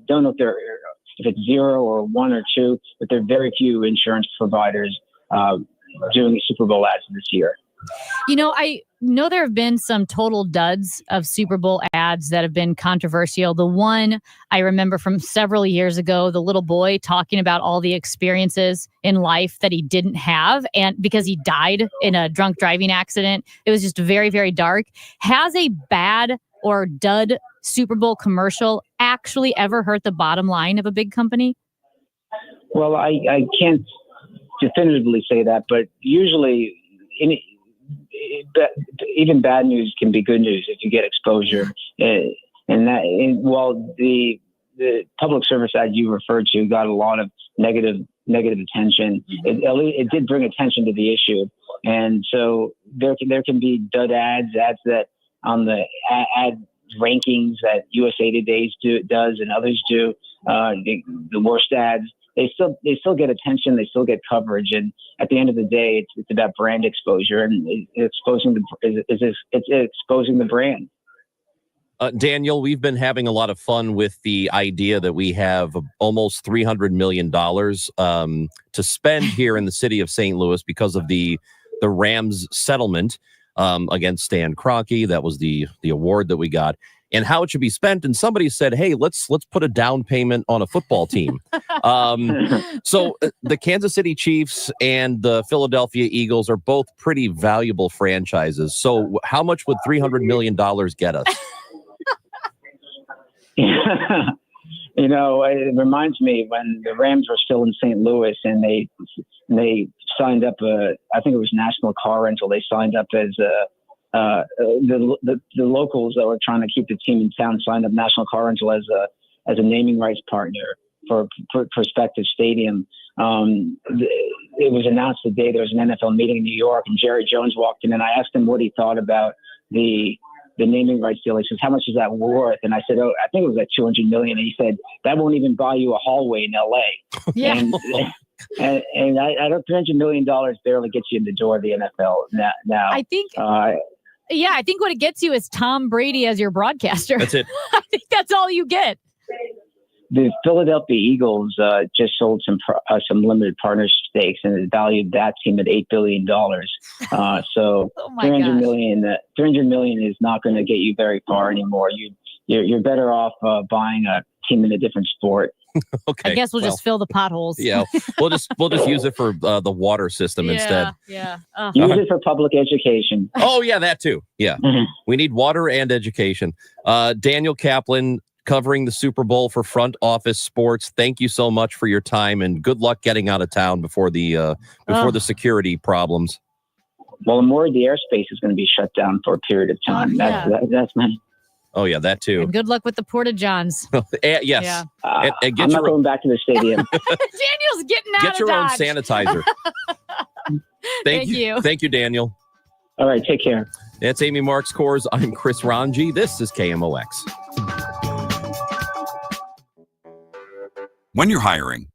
don't know if it's 0 or 1 or 2, but there are very few insurance providers doing Super Bowl ads this year. I know there have been some total duds of Super Bowl ads that have been controversial. The one I remember from several years ago, the little boy talking about all the experiences in life that he didn't have, and because he died in a drunk driving accident. It was just very, very dark. Has a bad or dud Super Bowl commercial actually ever hurt the bottom line of a big company? Well, I can't definitively say that, but usually even bad news can be good news if you get exposure. The public service ad you referred to got a lot of negative attention. It did bring attention to the issue, and so there can be dud ads that on the ad rankings that USA Today does and others do. The worst ads. They still get attention. They still get coverage, and at the end of the day, it's about brand exposure and exposing the brand. Daniel, we've been having a lot of fun with the idea that we have almost $300 million to spend here in the city of St. Louis because of the Rams settlement against Stan Kroenke. That was the award that we got, and how it should be spent. And somebody said, hey, let's put a down payment on a football team. So the Kansas City Chiefs and the Philadelphia Eagles are both pretty valuable franchises. So how much would $300 million get us? You know, it reminds me when the Rams were still in St. Louis and they signed up I think it was National Car Rental. They signed up as the locals that were trying to keep the team in town signed up National Car Rental as a naming rights partner for prospective stadium. It was announced the day there was an NFL meeting in New York, and Jerry Jones walked in, and I asked him what he thought about the naming rights deal. He says, how much is that worth? And I said, oh, I think it was like $200 million. And he said, that won't even buy you a hallway in LA. Yeah. And I don't, $300 million barely gets you in the door of the NFL now. I think, I think what it gets you is Tom Brady as your broadcaster. That's it. I think that's all you get. The Philadelphia Eagles just sold some limited partner stakes and valued that team at $8 billion. So $300 million is not going to get you very far anymore. You're better off buying a team in a different sport. Okay. I guess we'll just fill the potholes. Yeah, we'll just use it for the water system instead. Yeah. Use it for public education. Oh yeah, that too. Yeah, we need water and education. Daniel Kaplan, covering the Super Bowl for Front Office Sports. Thank you so much for your time, and good luck getting out of town before the security problems. Well, more of the airspace is going to be shut down for a period of time. That's my. Oh yeah, that too. And good luck with the Porta Johns. Yes. Yeah. And I'm not going back to the stadium. Daniel's getting out. Get your own Dodge. sanitizer. Thank you. Thank you, Daniel. All right, take care. That's Amy Marks Kors. I'm Chris Ranji. This is KMOX. When you're hiring,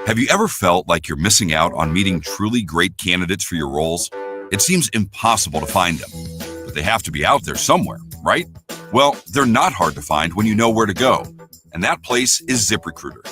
have you ever felt like you're missing out on meeting truly great candidates for your roles? It seems impossible to find them, but they have to be out there somewhere, right? Well, they're not hard to find when you know where to go, and that place is ZipRecruiter.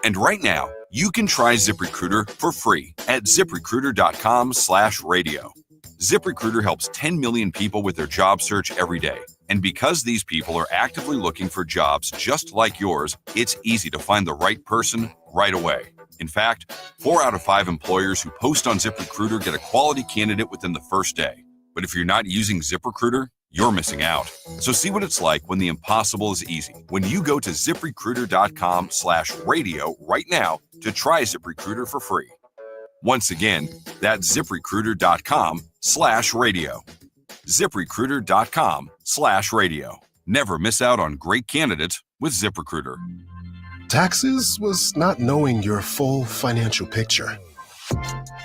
And right now, you can try ZipRecruiter for free at ZipRecruiter.com/radio. ZipRecruiter helps 10 million people with their job search every day. And because these people are actively looking for jobs just like yours, it's easy to find the right person right away. In fact, 4 out of 5 employers who post on ZipRecruiter get a quality candidate within the first day. But if you're not using ZipRecruiter, you're missing out. So see what it's like when the impossible is easy. When you go to ZipRecruiter.com/radio right now to try ZipRecruiter for free. Once again, that's ZipRecruiter.com/radio. ZipRecruiter.com/radio. Never miss out on great candidates with ZipRecruiter. Taxes was not knowing your full financial picture.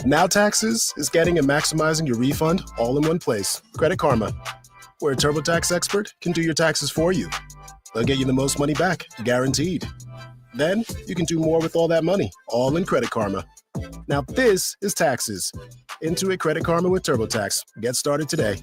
Now Taxes is getting and maximizing your refund all in one place. Credit Karma, where a TurboTax expert can do your taxes for you. They'll get you the most money back, guaranteed. Then you can do more with all that money, all in Credit Karma. Now this is Taxes. Intuit Credit Karma with TurboTax. Get started today.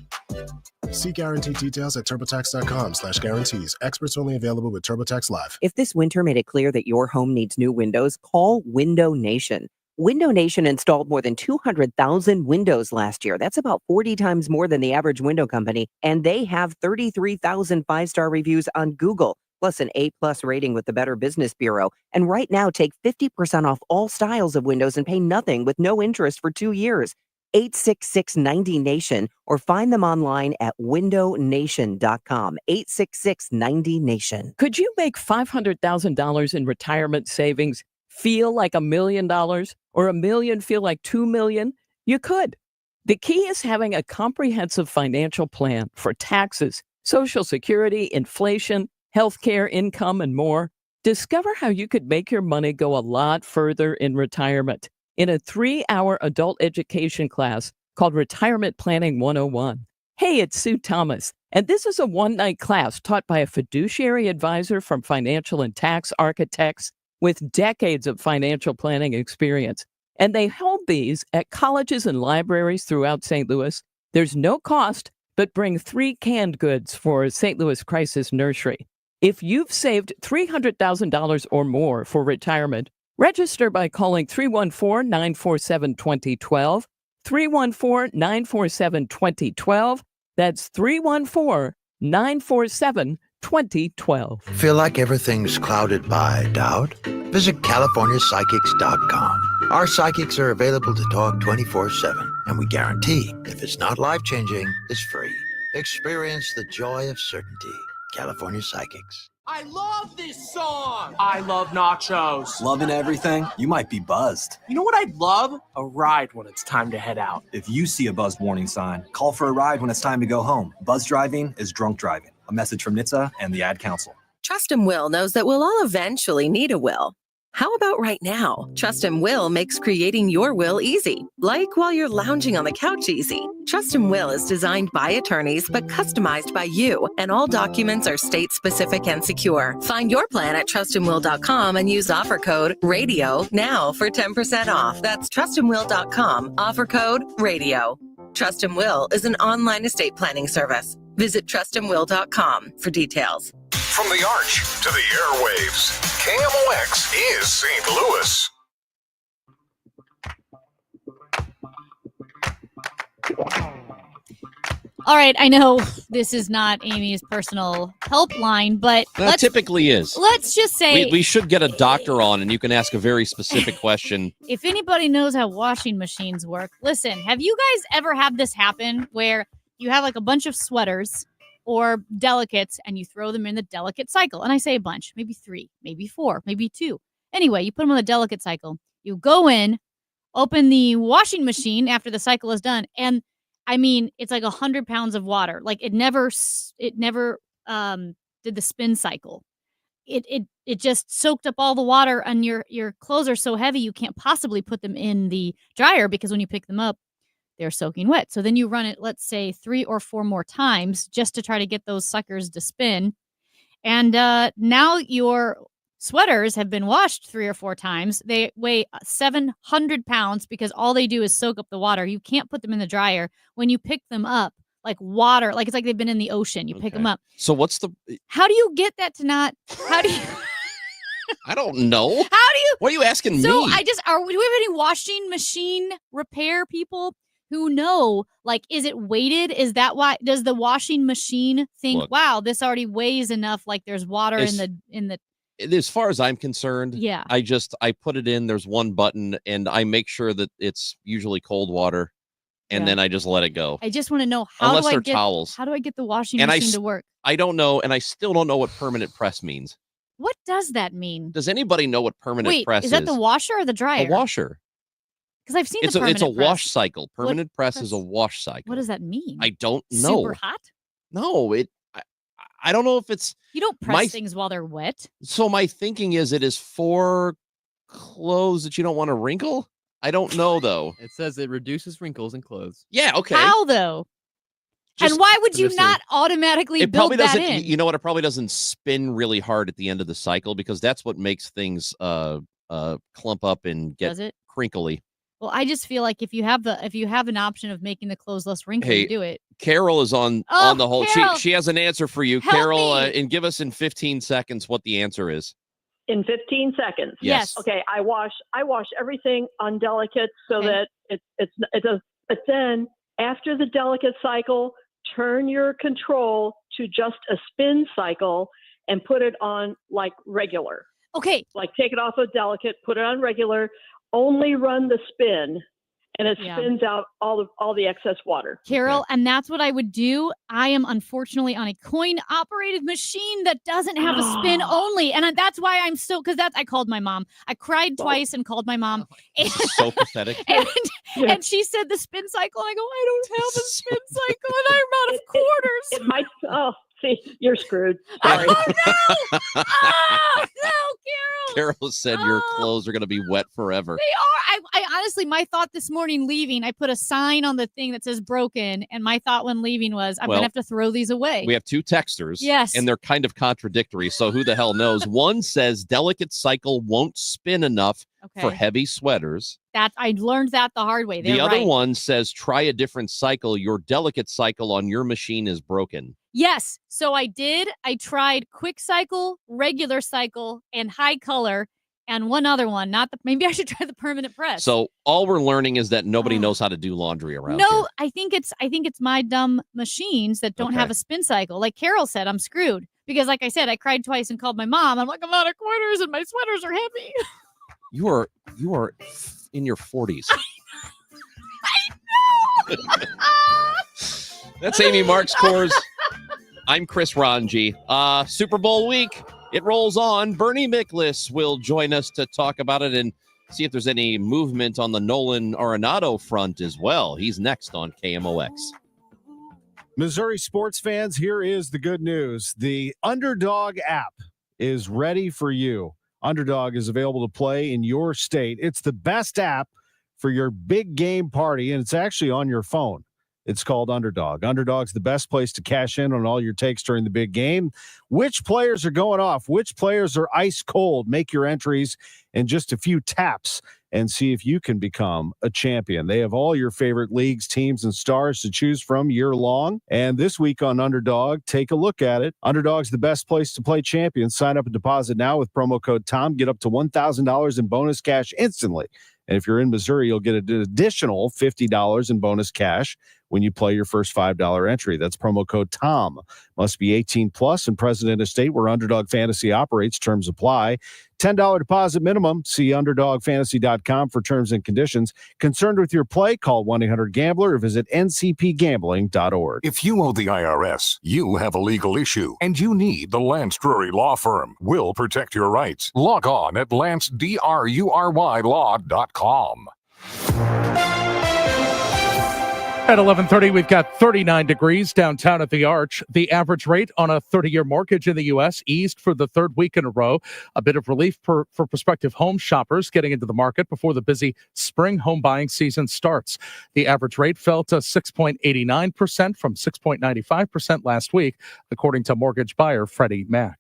See guarantee details at TurboTax.com/guarantees. Experts only available with TurboTax Live. If this winter made it clear that your home needs new windows, call Window Nation. Window Nation installed more than 200,000 windows last year. That's about 40 times more than the average window company. And they have 33,000 5-star reviews on Google, plus an A+ rating with the Better Business Bureau. And right now, take 50% off all styles of windows and pay nothing with no interest for 2 years. 866-90-NATION or find them online at windownation.com. 866-90-NATION. Could you make $500,000 in retirement savings feel like $1 million or $1 million feel like $2 million? You could. The key is having a comprehensive financial plan for taxes, Social Security, inflation, healthcare, income, and more. Discover how you could make your money go a lot further in retirement in a 3-hour adult education class called Retirement Planning 101. Hey, it's Sue Thomas, and this is a one-night class taught by a fiduciary advisor from Financial and Tax Architects with decades of financial planning experience. And they hold these at colleges and libraries throughout St. Louis. There's no cost, but bring 3 canned goods for St. Louis Crisis Nursery. If you've saved $300,000 or more for retirement, register by calling 314-947-2012, 314-947-2012. That's 314-947-2012. Feel like everything's clouded by doubt? Visit CaliforniaPsychics.com. Our psychics are available to talk 24/7, and we guarantee if it's not life-changing, it's free. Experience the joy of certainty. California Psychics. I love this song! I love nachos. Loving everything? You might be buzzed. You know what I'd love? A ride when it's time to head out. If you see a buzzed warning sign, call for a ride when it's time to go home. Buzz driving is drunk driving. A message from NHTSA and the Ad Council. Trustum Will knows that we'll all eventually need a will. How about right now? Trustum Will makes creating your will easy, like while you're lounging on the couch easy. Trustum Will is designed by attorneys but customized by you, and all documents are state-specific and secure. Find your plan at TrustumWill.com and use offer code RADIO now for 10% off. That's TrustumWill.com, offer code RADIO. Trustum Will is an online estate planning service. Visit TrustumWill.com for details. From the arch to the airwaves, KMOX is St. Louis. All right, I know this is not Amy's personal helpline, but That typically is. let's just say We should get a doctor on, and you can ask a very specific question. if anybody knows how washing machines work, listen, have you guys ever had this happen where you have like a bunch of sweaters or delicates and you throw them in the delicate cycle? And I say a bunch, maybe 3, maybe 4, maybe 2. Anyway, you put them on the delicate cycle. You go in, open the washing machine after the cycle is done, and I mean, it's like 100 pounds of water. Like it never did the spin cycle. It just soaked up all the water, and your clothes are so heavy you can't possibly put them in the dryer because when you pick them up, they're soaking wet. So then you run it, let's say 3 or 4 more times just to try to get those suckers to spin. And now your sweaters have been washed 3 or 4 times. They weigh 700 pounds because all they do is soak up the water. You can't put them in the dryer. When you pick them up, like water, like it's like they've been in the ocean. You pick them up. So what's the? How do you get that to not? How do you? I don't know. How do you? What are you asking So me? do we have any washing machine repair people who know? Like, is it weighted? Is that why? Does the washing machine think, Look. wow, this already weighs enough? Like there's water in the. As far as I'm concerned, Yeah. I put it in. There's one button, and I make sure that it's usually cold water, and Yeah. then I just let it go. I just want to know how Unless do I they're get towels. how do I get the washing And machine to work? I don't know, and I still don't know what permanent press means. What does that mean? Does anybody know what permanent Wait, press is that the washer or the dryer? A washer. Because I've seen It's the a permanent wash press. cycle. What Permanent press is a wash cycle. What does that mean? I don't know. Super hot? No, I don't know if it's. You don't press My- things while they're wet. So my thinking is it is for clothes that you don't want to wrinkle. I don't know though. It says it reduces wrinkles in clothes. Yeah. Okay. How though? Just and why would you just not automatically It build probably that doesn't. in? You know what? It probably doesn't spin really hard at the end of the cycle because that's what makes things clump up and get Does it? crinkly. Well, I just feel like if you have an option of making the clothes less wrinkly, Hey, you do it. Carol is on Oh, the whole. Carol. She has an answer for you, Help Carol, me. and give us in 15 seconds what the answer is. In 15 seconds. Yes. Okay. I wash everything on delicates so that it does. But then after the delicate cycle, turn your control to just a spin cycle and put it on like regular. Okay. Like take it off of delicate, put it on regular. Only run the spin, and it Yeah. spins out all the excess water. Carol, and that's what I would do. I am unfortunately on a coin-operated machine that doesn't have a spin only, and that's why I'm so. Because I called my mom. I cried twice and called my mom, and, So pathetic. and she said the spin cycle. I go, I don't have a spin cycle, and I'm out of quarters. It might. Oh, see, you're screwed. Oh Sorry. no! Ah, no, Carol said your clothes are going to be wet forever. They are. I honestly, my thought this morning leaving, I put a sign on the thing that says broken, and my thought when leaving was, I'm going to have to throw these away. We have two texters. Yes. And they're kind of contradictory, so who the hell knows? One says delicate cycle won't spin enough for heavy sweaters. That I learned that the hard way. They're The other right. one says try a different cycle. Your delicate cycle on your machine is broken. Yes. So I did. I tried quick cycle, regular cycle, and high color, and one other one. Maybe I should try the permanent press. So all we're learning is that nobody knows how to do laundry around here. No, I think it's my dumb machines that don't have a spin cycle. Like Carol said, I'm screwed because, like I said, I cried twice and called my mom. I'm like, I'm out of quarters and my sweaters are heavy. You are in your 40s. I know. That's Amy Marks Coors. I'm Chris Ranji. Super Bowl week. It rolls on. Bernie Miklasz will join us to talk about it and see if there's any movement on the Nolan Arenado front as well. He's next on KMOX. Missouri sports fans, here is the good news. The Underdog app is ready for you. Underdog is available to play in your state. It's the best app for your big game party, and it's actually on your phone. It's called Underdog. Underdog's the best place to cash in on all your takes during the big game. Which players are going off? Which players are ice cold? Make your entries in just a few taps and see if you can become a champion. They have all your favorite leagues, teams, and stars to choose from year long. And this week on Underdog, take a look at it. Underdog's the best place to play champions. Sign up and deposit now with promo code TOM. Get up to $1,000 in bonus cash instantly. And if you're in Missouri, you'll get an additional $50 in bonus cash when you play your first $5 entry. That's promo code TOM. Must be 18 plus and present in a state where Underdog Fantasy operates. Terms apply. $10 deposit minimum. See UnderdogFantasy.com for terms and conditions. Concerned with your play? Call 1-800-GAMBLER or visit ncpgambling.org. If you owe the IRS, you have a legal issue, and you need the Lance Drury Law Firm. We'll protect your rights. Log on at LanceDruryLaw.com. At 11:30, we've got 39 degrees downtown at the Arch. The average rate on a 30-year mortgage in the U.S. eased for the third week in a row. A bit of relief for prospective home shoppers getting into the market before the busy spring home buying season starts. The average rate fell to 6.89% from 6.95% last week, according to mortgage buyer Freddie Mac.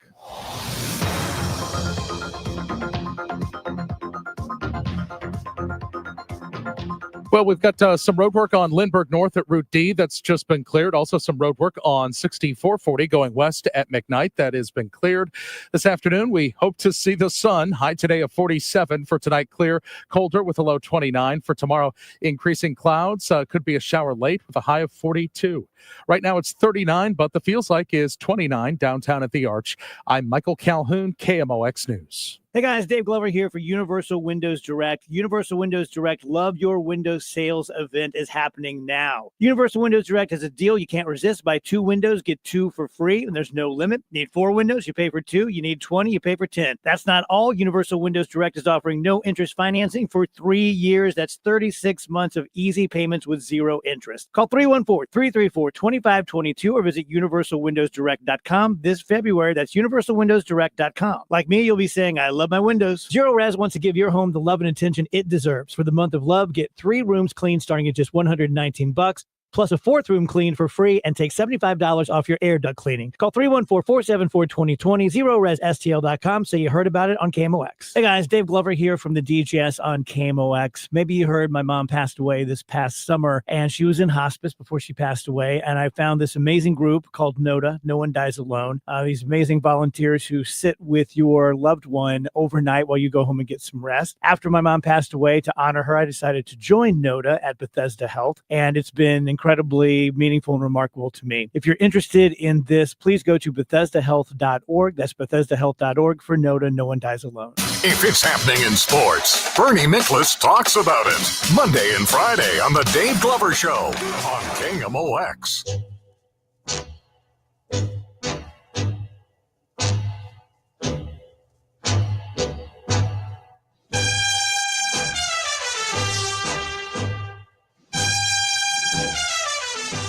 Well, we've got some road work on Lindbergh North at Route D that's just been cleared. Also some road work on 6440 going west at McKnight that has been cleared. This afternoon, we hope to see the sun. High today of 47 for tonight, clear, colder with a low 29. For tomorrow, increasing clouds. Could be a shower late with a high of 42. Right now it's 39, but the feels like is 29 downtown at the Arch. I'm Michael Calhoun, KMOX News. Hey guys, Dave Glover here for Universal Windows Direct. Universal Windows Direct Love Your Windows sales event is happening now. Universal Windows Direct has a deal you can't resist. Buy 2 windows, get 2 for free, and there's no limit. Need 4 windows, you pay for 2. You need 20, you pay for 10. That's not all. Universal Windows Direct is offering no interest financing for 3 years. That's 36 months of easy payments with 0 interest. Call 314-334-2522 or visit universalwindowsdirect.com this February. That's universalwindowsdirect.com. Like me, you'll be saying, I love my windows. Zero Res wants to give your home the love and attention it deserves. For the month of love, get 3 rooms cleaned starting at just $119, plus a 4th room clean for free, and take $75 off your air duct cleaning. Call 314-474-2020, ZeroResSTL.com, so you heard about it on KMOX. Hey guys, Dave Glover here from the DGS on KMOX. Maybe you heard my mom passed away this past summer, and she was in hospice before she passed away, and I found this amazing group called NODA, No One Dies Alone. These amazing volunteers who sit with your loved one overnight while you go home and get some rest. After my mom passed away, to honor her, I decided to join NODA at Bethesda Health, and it's been incredibly meaningful and remarkable to me. If you're interested in this, please go to BethesdaHealth.org. That's BethesdaHealth.org for NODA, No One Dies Alone. If it's happening in sports, Bernie Miklasz talks about it. Monday and Friday on The Dave Glover Show on KMOX.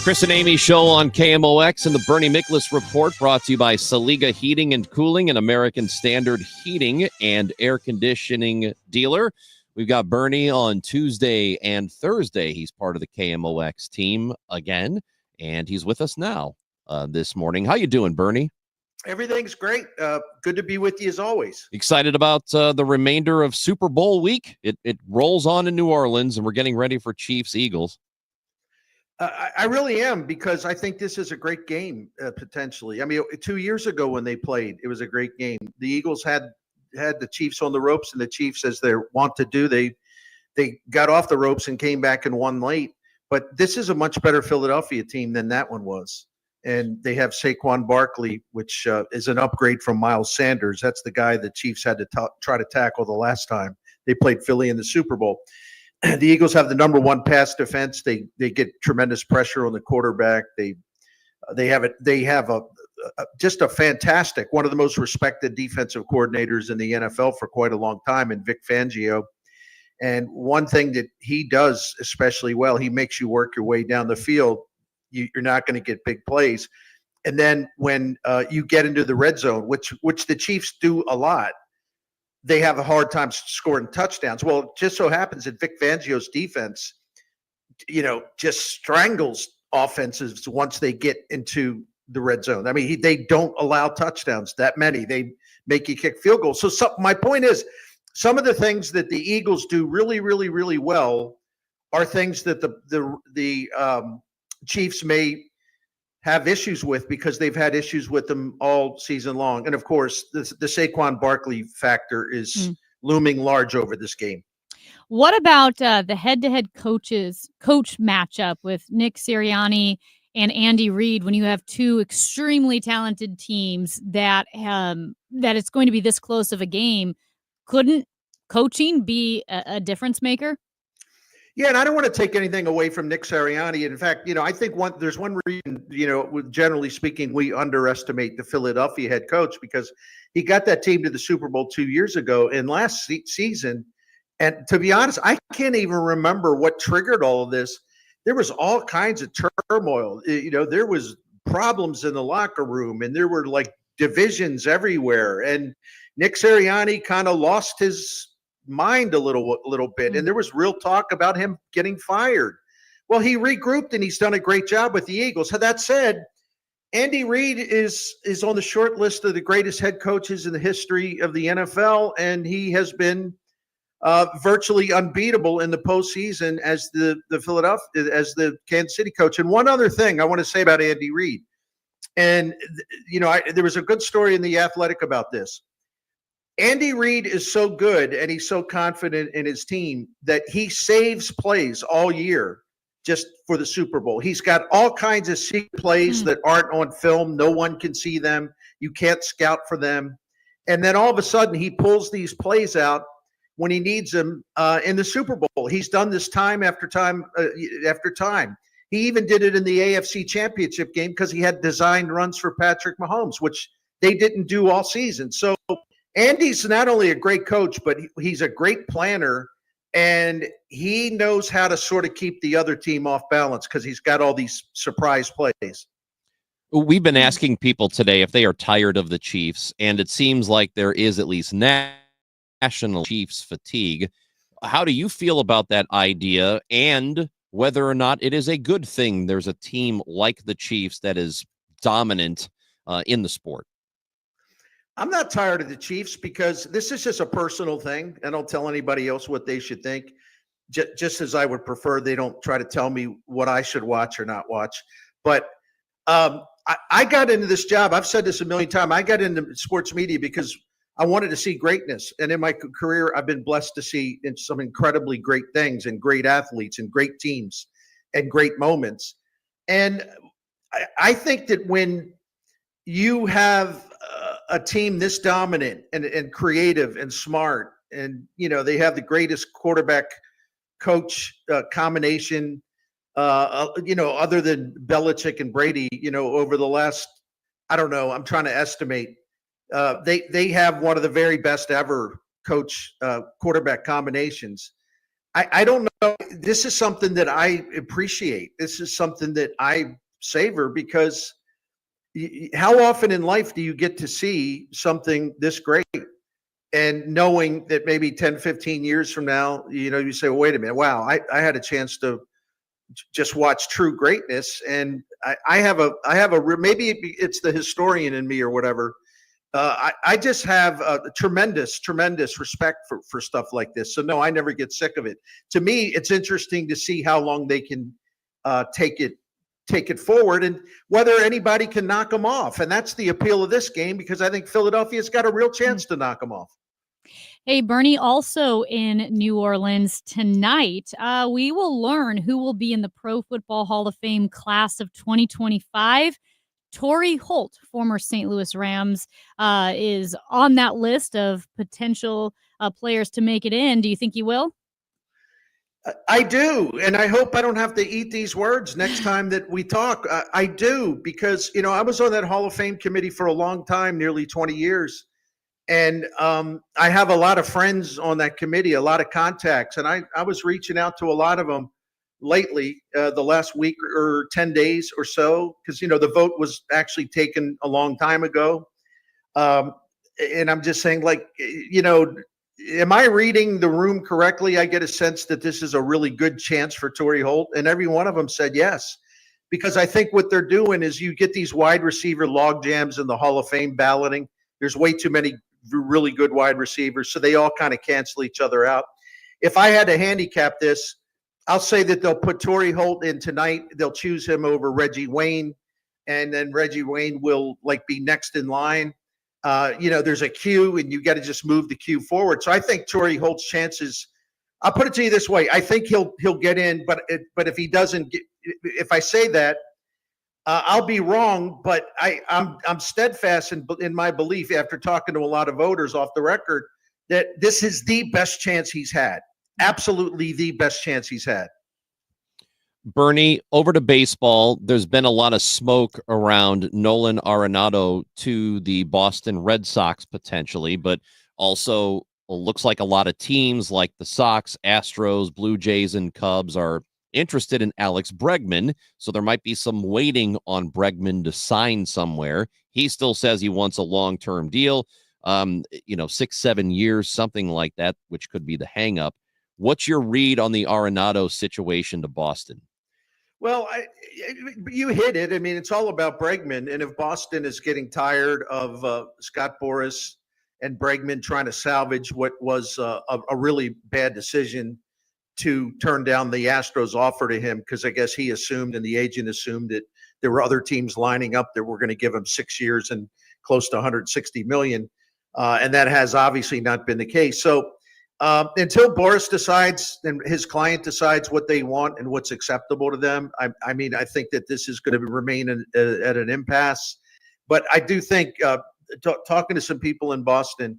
Chris and Amy show on KMOX and the Bernie Miklasz Report, brought to you by Saliga Heating and Cooling, an American Standard heating and air conditioning dealer. We've got Bernie on Tuesday and Thursday. He's part of the KMOX team again, and he's with us now this morning. How you doing, Bernie? Everything's great. Good to be with you as always. Excited about the remainder of Super Bowl week? It rolls on in New Orleans, and we're getting ready for Chiefs-Eagles. I really am, because I think this is a great game, potentially. I mean, 2 years ago when they played, it was a great game. The Eagles had the Chiefs on the ropes, and the Chiefs, as they want to do, they got off the ropes and came back and won late. But this is a much better Philadelphia team than that one was. And they have Saquon Barkley, which is an upgrade from Miles Sanders. That's the guy the Chiefs had to try to tackle the last time they played Philly in the Super Bowl. The Eagles have the number one pass defense. They get tremendous pressure on the quarterback. They have just a fantastic, one of the most respected defensive coordinators in the NFL for quite a long time, in Vic Fangio. And one thing that he does especially well, he makes you work your way down the field. You're not going to get big plays. And then when you get into the red zone, which the Chiefs do a lot, they have a hard time scoring touchdowns. Well, it just so happens that Vic Fangio's defense, just strangles offenses once they get into the red zone. I mean, they don't allow touchdowns that many. They make you kick field goals. So my point is, some of the things that the Eagles do really, really, really well are things that the Chiefs may have issues with, because they've had issues with them all season long. And of course, the Saquon Barkley factor is looming large over this game. What about the head-to-head coach matchup with Nick Sirianni and Andy Reid, when you have two extremely talented teams that it's going to be this close of a game? Couldn't coaching be a difference maker? Yeah, and I don't want to take anything away from Nick Sirianni. In fact, I think there's one reason, generally speaking, we underestimate the Philadelphia head coach, because he got that team to the Super Bowl 2 years ago and last season. And to be honest, I can't even remember what triggered all of this. There was all kinds of turmoil. There was problems in the locker room, and there were like divisions everywhere. And Nick Sirianni kind of lost his mind a little bit, and there was real talk about him getting fired. Well, he regrouped, and he's done a great job with the Eagles. That said, Andy Reid is on the short list of the greatest head coaches in the history of the NFL, and he has been virtually unbeatable in the postseason as the Kansas City coach. And one other thing I want to say about Andy Reid, and there was a good story in The Athletic about this. Andy Reid is so good, and he's so confident in his team, that he saves plays all year just for the Super Bowl. He's got all kinds of secret plays that aren't on film. No one can see them. You can't scout for them. And then all of a sudden, he pulls these plays out when he needs them in the Super Bowl. He's done this time after time after time. He even did it in the AFC Championship game, because he had designed runs for Patrick Mahomes, which they didn't do all season. So Andy's not only a great coach, but he's a great planner, and he knows how to sort of keep the other team off balance, because he's got all these surprise plays. We've been asking people today if they are tired of the Chiefs, and it seems like there is at least national Chiefs fatigue. How do you feel about that idea, and whether or not it is a good thing there's a team like the Chiefs that is dominant in the sport? I'm not tired of the Chiefs, because this is just a personal thing. I don't tell anybody else what they should think, just as I would prefer they don't try to tell me what I should watch or not watch. But I got into this job. I've said this a million times. I got into sports media because I wanted to see greatness. And in my career, I've been blessed to see some incredibly great things, and great athletes, and great teams, and great moments. And I think that when you have a team this dominant and creative and smart, and they have the greatest quarterback coach combination, other than Belichick and Brady, over the last, I don't know, I'm trying to estimate, they have one of the very best ever coach quarterback combinations. I don't know. This is something that I appreciate. This is something that I savor because how often in life do you get to see something this great? And knowing that maybe 10, 15 years from now, you say, well, wait a minute, wow, I had a chance to just watch true greatness. And I have maybe it's the historian in me or whatever. I just have a tremendous respect for stuff like this. So no, I never get sick of it. To me, it's interesting to see how long they can take it forward and whether anybody can knock them off. And that's the appeal of this game, because I think Philadelphia's got a real chance to knock them off. Hey, Bernie, also in New Orleans tonight, we will learn who will be in the Pro Football Hall of Fame class of 2025. Torrey Holt, former St. Louis Rams, is on that list of potential players to make it in. Do you think he will? I do, and I hope I don't have to eat these words next time that we talk. I do, because, I was on that Hall of Fame committee for a long time, nearly 20 years. And I have a lot of friends on that committee, a lot of contacts, and I was reaching out to a lot of them lately, the last week or 10 days or so, because, the vote was actually taken a long time ago. And I'm just saying, am I reading the room correctly? I get a sense that this is a really good chance for Torrey Holt, and every one of them said yes. Because I think what they're doing is you get these wide receiver log jams in the Hall of Fame balloting. There's way too many really good wide receivers, so they all kind of cancel each other out. If I had to handicap this, I'll say that they'll put Torrey Holt in tonight. They'll choose him over Reggie Wayne, and then Reggie Wayne will be next in line. There's a queue, and you got to just move the queue forward. So I think Torrey Holt's chances. I'll put it to you this way: I think he'll get in, but if he doesn't, if I say that, I'll be wrong. But I'm steadfast in my belief, after talking to a lot of voters off the record, that this is the best chance he's had. Absolutely the best chance he's had. Bernie, over to baseball. There's been a lot of smoke around Nolan Arenado to the Boston Red Sox potentially, but also looks like a lot of teams like the Sox, Astros, Blue Jays, and Cubs are interested in Alex Bregman. So there might be some waiting on Bregman to sign somewhere. He still says he wants a long-term deal, 6-7 years, something like that, which could be the hang-up. What's your read on the Arenado situation to Boston? Well, you hit it. I mean, it's all about Bregman. And if Boston is getting tired of Scott Boras and Bregman trying to salvage what was a really bad decision to turn down the Astros offer to him, because I guess he assumed and the agent assumed that there were other teams lining up that were going to give him 6 years and close to $160 million. And that has obviously not been the case. So until Boras decides and his client decides what they want and what's acceptable to them, I think that this is going to remain at an impasse. But I do think talking to some people in Boston,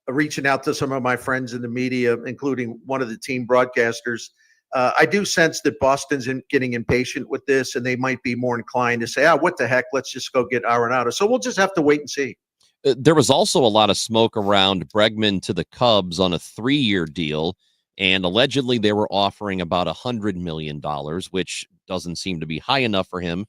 reaching out to some of my friends in the media, including one of the team broadcasters, I do sense that Boston's getting impatient with this, and they might be more inclined to say, what the heck, let's just go get Arenado. So we'll just have to wait and see. There was also a lot of smoke around Bregman to the Cubs on a 3-year deal, and allegedly they were offering about $100 million, which doesn't seem to be high enough for him.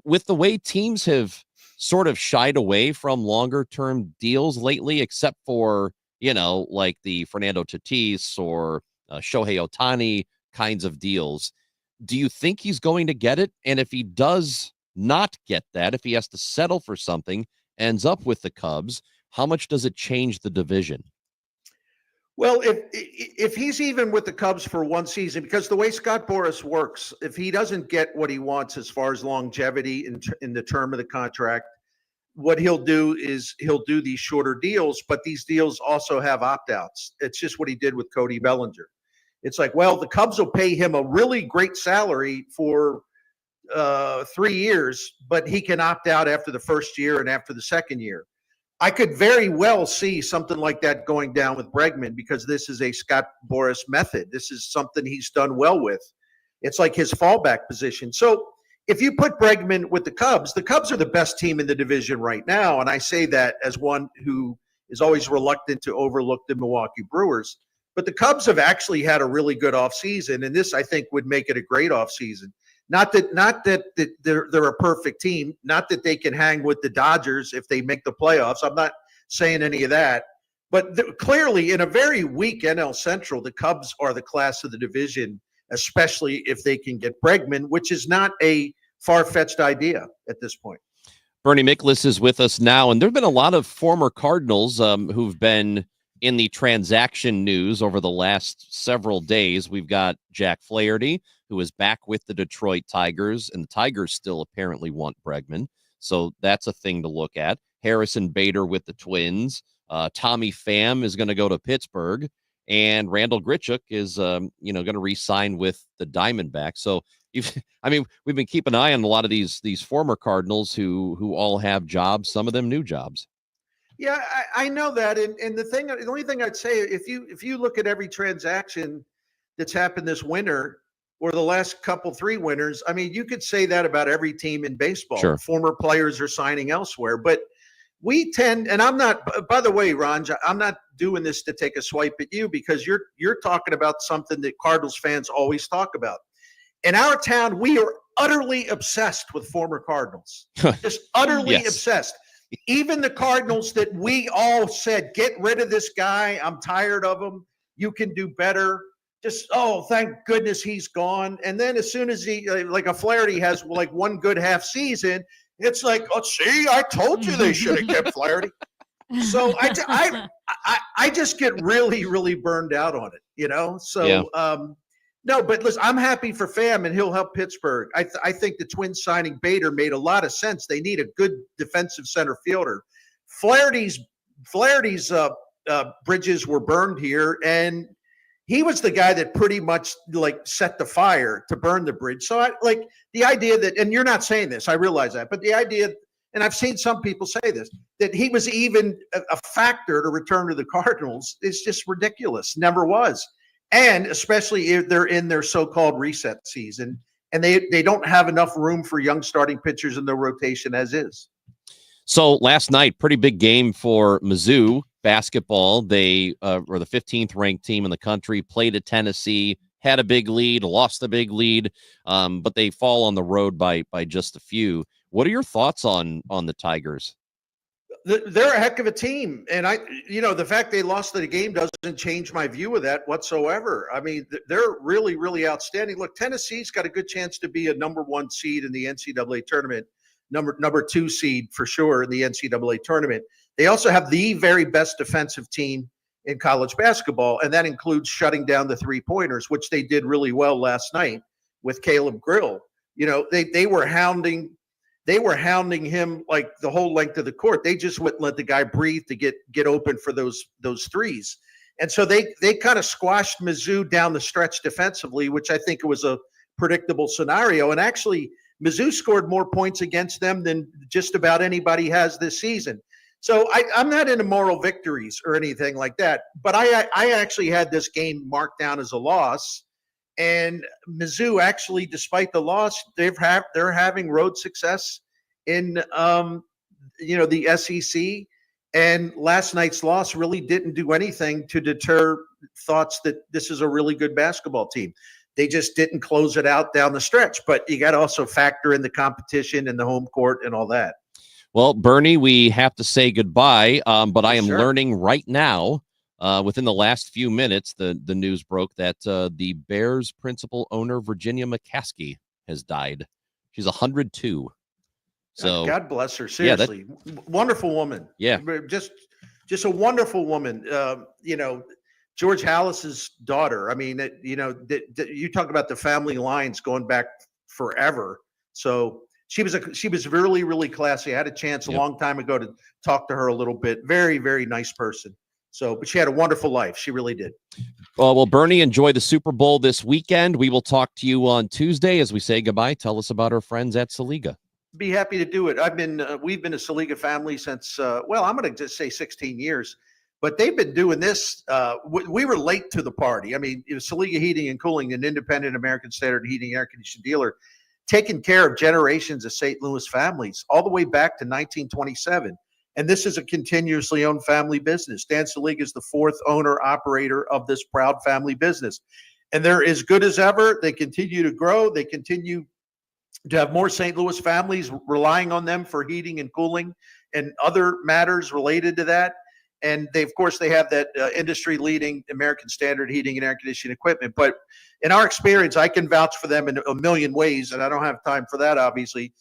With the way teams have sort of shied away from longer-term deals lately, except for, like the Fernando Tatis or Shohei Ohtani kinds of deals, do you think he's going to get it? And if he does not get that, if he has to settle for something, ends up with the Cubs, how much does it change the division? Well, if he's even with the Cubs for one season, because the way Scott Boras works, if he doesn't get what he wants as far as longevity in the term of the contract, what he'll do is he'll do these shorter deals, but these deals also have opt-outs. It's just what he did with Cody Bellinger. It's like, well, the Cubs will pay him a really great salary for 3 years, but he can opt out after the first year and after the second year. I could very well see something like that going down with Bregman, because this is a Scott Boras method. This is something he's done well with. It's like his fallback position. So if you put Bregman with the Cubs are the best team in the division right now. And I say that as one who is always reluctant to overlook the Milwaukee Brewers. But the Cubs have actually had a really good offseason, and this I think would make it a great offseason. Not that they're a perfect team, not that they can hang with the Dodgers if they make the playoffs. I'm not saying any of that. But clearly, in a very weak NL Central, the Cubs are the class of the division, especially if they can get Bregman, which is not a far-fetched idea at this point. Bernie Miklasz is with us now, and there have been a lot of former Cardinals who've been in the transaction news over the last several days. We've got Jack Flaherty, who is back with the Detroit Tigers, and the Tigers still apparently want Bregman, so that's a thing to look at. Harrison Bader with the Twins. Tommy Pham is going to go to Pittsburgh, and Randall Grichuk is, going to re-sign with the Diamondbacks. So, we've been keeping an eye on a lot of these former Cardinals who all have jobs. Some of them new jobs. Yeah, I know that, and the only thing I'd say, if you look at every transaction that's happened this winter or the last three winters, you could say that about every team in baseball. Sure. Former players are signing elsewhere, but we tend, and I'm not, by the way, Ron, I'm not doing this to take a swipe at you because you're talking about something that Cardinals fans always talk about. In our town, we are utterly obsessed with former Cardinals, just utterly obsessed. Even the Cardinals that we all said, get rid of this guy. I'm tired of him. You can do better. Just, thank goodness he's gone. And then as soon as he, like a Flaherty has like one good half season, it's like, see, I told you they should have kept Flaherty. So I just get really, really burned out on it, So, yeah. No, but listen, I'm happy for Pham, and he'll help Pittsburgh. I think the Twins signing Bader made a lot of sense. They need a good defensive center fielder. Flaherty's bridges were burned here, and he was the guy that pretty much set the fire to burn the bridge. So the idea that, and you're not saying this, I realize that, but the idea, and I've seen some people say this, that he was even a factor to return to the Cardinals is just ridiculous. Never was. And especially if they're in their so-called reset season and they don't have enough room for young starting pitchers in their rotation as is. So last night, pretty big game for Mizzou basketball. They were the 15th ranked team in the country, played at Tennessee, had a big lead, lost a big lead, but they fall on the road by just a few. What are your thoughts on the Tigers? They're a heck of a team. And the fact they lost the game doesn't change my view of that whatsoever. They're really, really outstanding. Look, Tennessee's got a good chance to be a number 1 seed in the NCAA tournament, number 2 seed for sure in the NCAA tournament. They also have the very best defensive team in college basketball, and that includes shutting down the three-pointers, which they did really well last night with Caleb Grill. They were hounding him like the whole length of the court. They just wouldn't let the guy breathe to get open for those threes. And so they kind of squashed Mizzou down the stretch defensively, which I think was a predictable scenario. And actually, Mizzou scored more points against them than just about anybody has this season. So I'm not into moral victories or anything like that, but I actually had this game marked down as a loss. And Mizzou actually, despite the loss, they're having road success in the SEC. And last night's loss really didn't do anything to deter thoughts that this is a really good basketball team. They just didn't close it out down the stretch. But you got to also factor in the competition and the home court and all that. Well, Bernie, we have to say goodbye, but I am learning right now. Within the last few minutes, the news broke that the Bears principal owner, Virginia McCaskey, has died. She's 102. So God bless her. Seriously, wonderful woman. Yeah, just a wonderful woman. George Halas's daughter. You talk about the family lines going back forever. So she was really, really classy. I had a chance a long time ago to talk to her a little bit. Very, very nice person. So, but she had a wonderful life. She really did. Well, Bernie, enjoy the Super Bowl this weekend. We will talk to you on Tuesday as we say goodbye. Tell us about our friends at Saliga. Be happy to do it. We've been a Saliga family since, I'm going to just say 16 years, but they've been doing this. We were late to the party. It was Saliga Heating and Cooling, an independent American Standard heating air conditioning dealer, taking care of generations of St. Louis families all the way back to 1927. And this is a continuously owned family business. Dan Saliga is the fourth owner operator of this proud family business. And they're as good as ever. They continue to grow. They continue to have more St. Louis families relying on them for heating and cooling and other matters related to that. And they, of course, they have that industry-leading American Standard heating and air conditioning equipment. But in our experience, I can vouch for them in a million ways, and I don't have time for that, obviously.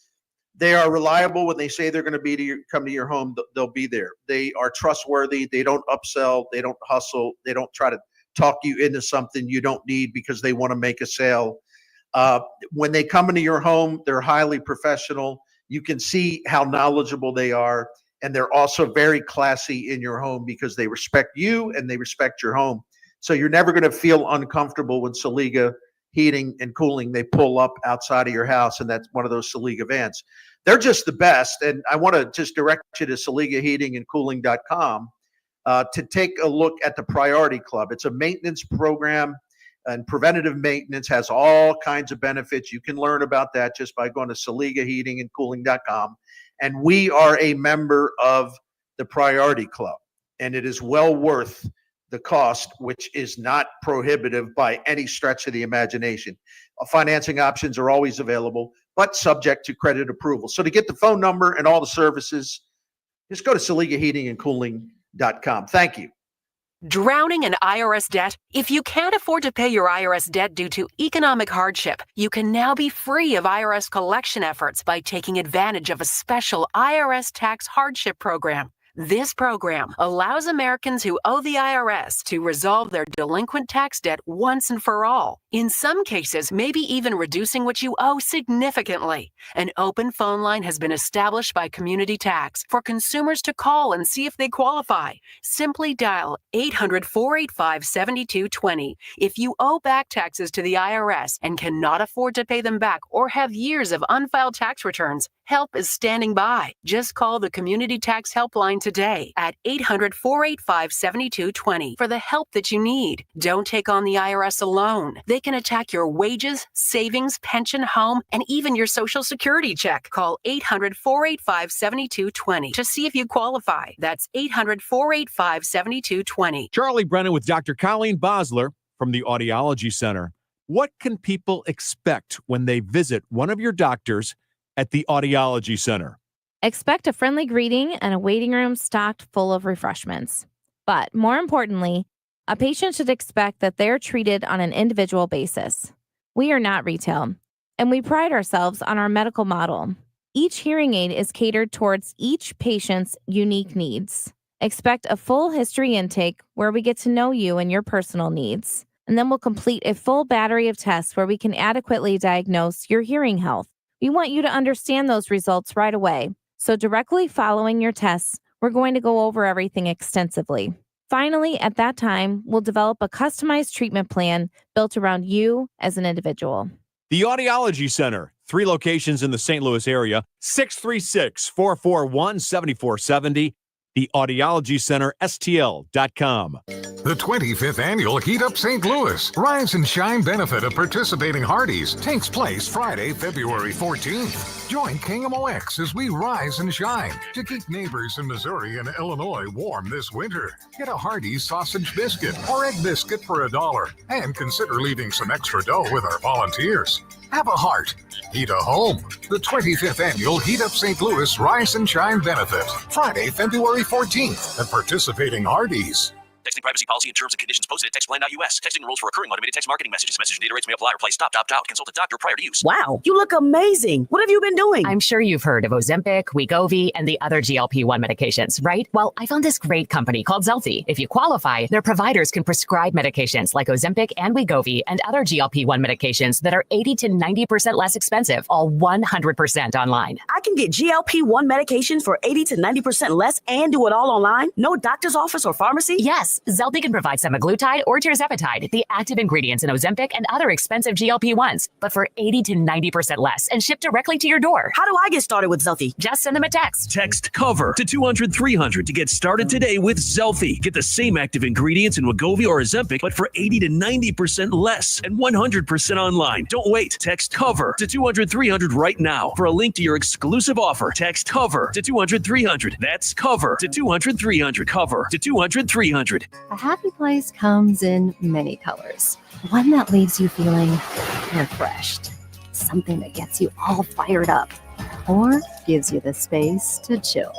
They are reliable. When they say they're going to come to your home, they'll be there. They are trustworthy. They don't upsell. They don't hustle. They don't try to talk you into something you don't need because they want to make a sale. When they come into your home, they're highly professional. You can see how knowledgeable they are. And they're also very classy in your home because they respect you and they respect your home. So you're never going to feel uncomfortable when Saliga Heating and Cooling, they pull up outside of your house, and that's one of those Saliga vans. They're just the best. And I want to just direct you to SaligaHeatingandCooling.com to take a look at the Priority Club. It's a maintenance program, and preventative maintenance has all kinds of benefits. You can learn about that just by going to SaligaHeatingandCooling.com. And we are a member of the Priority Club, and it is well worth the cost, which is not prohibitive by any stretch of the imagination. Financing options are always available, but subject to credit approval. So to get the phone number and all the services, just go to SaligaHeatingandCooling.com. Thank you. Drowning in IRS debt? If you can't afford to pay your IRS debt due to economic hardship, you can now be free of IRS collection efforts by taking advantage of a special IRS tax hardship program. This program allows Americans who owe the IRS to resolve their delinquent tax debt once and for all. In some cases, maybe even reducing what you owe significantly. An open phone line has been established by Community Tax for consumers to call and see if they qualify. Simply dial 800-485-7220. If you owe back taxes to the IRS and cannot afford to pay them back or have years of unfiled tax returns, help is standing by. Just call the Community Tax Helpline today at 800-485-7220 for the help that you need. Don't take on the IRS alone. They can attack your wages, savings, pension, home, and even your Social Security check. Call 800-485-7220 to see if you qualify. That's 800-485-7220. Charlie Brennan with Dr. Colleen Bosler from the Audiology Center. What can people expect when they visit one of your doctors at the Audiology Center? Expect a friendly greeting and a waiting room stocked full of refreshments. But more importantly, a patient should expect that they're treated on an individual basis. We are not retail, and we pride ourselves on our medical model. Each hearing aid is catered towards each patient's unique needs. Expect a full history intake where we get to know you and your personal needs, and then we'll complete a full battery of tests where we can adequately diagnose your hearing health. We want you to understand those results right away. So directly following your tests, we're going to go over everything extensively. Finally, at that time, we'll develop a customized treatment plan built around you as an individual. The Audiology Center, 3 locations in the St. Louis area, 636-441-7470. TheAudiologyCenterSTL.com. The 25th Annual Heat Up St. Louis Rise and Shine benefit of participating Hardee's takes place Friday, February 14th. Join KMOX as we rise and shine to keep neighbors in Missouri and Illinois warm this winter. Get a Hardee's sausage biscuit or egg biscuit for $1 and consider leaving some extra dough with our volunteers. Have a heart. Heat a home. The 25th Annual Heat Up St. Louis Rise and Shine benefit. Friday, February 14th at participating Hardee's. Texting privacy policy and terms and conditions posted at textplan.us. Texting rules for recurring automated text marketing messages. Message and data rates may apply. Reply stop, opt out. Consult a doctor prior to use. Wow, you look amazing. What have you been doing? I'm sure you've heard of Ozempic, Wegovy, and the other GLP-1 medications, right? Well, I found this great company called Zelfie. If you qualify, their providers can prescribe medications like Ozempic and Wegovy and other GLP-1 medications that are 80 to 90% less expensive, all 100% online. I can get GLP-1 medications for 80 to 90% less and do it all online? No doctor's office or pharmacy? Yes. Plus, Zelty can provide semaglutide or tirzepatide, the active ingredients in Ozempic and other expensive GLP-1s, but for 80 to 90% less and shipped directly to your door. How do I get started with Zelty? Just send them a text. Text COVER to 200-300 to get started today with Zelfie. Get the same active ingredients in Wegovy or Ozempic, but for 80 to 90% less and 100% online. Don't wait. Text COVER to 200-300 right now for a link to your exclusive offer. Text COVER to 200-300. That's COVER to 200-300. COVER to 200-300. A happy place comes in many colors. One that leaves you feeling refreshed. Something that gets you all fired up. Or gives you the space to chill.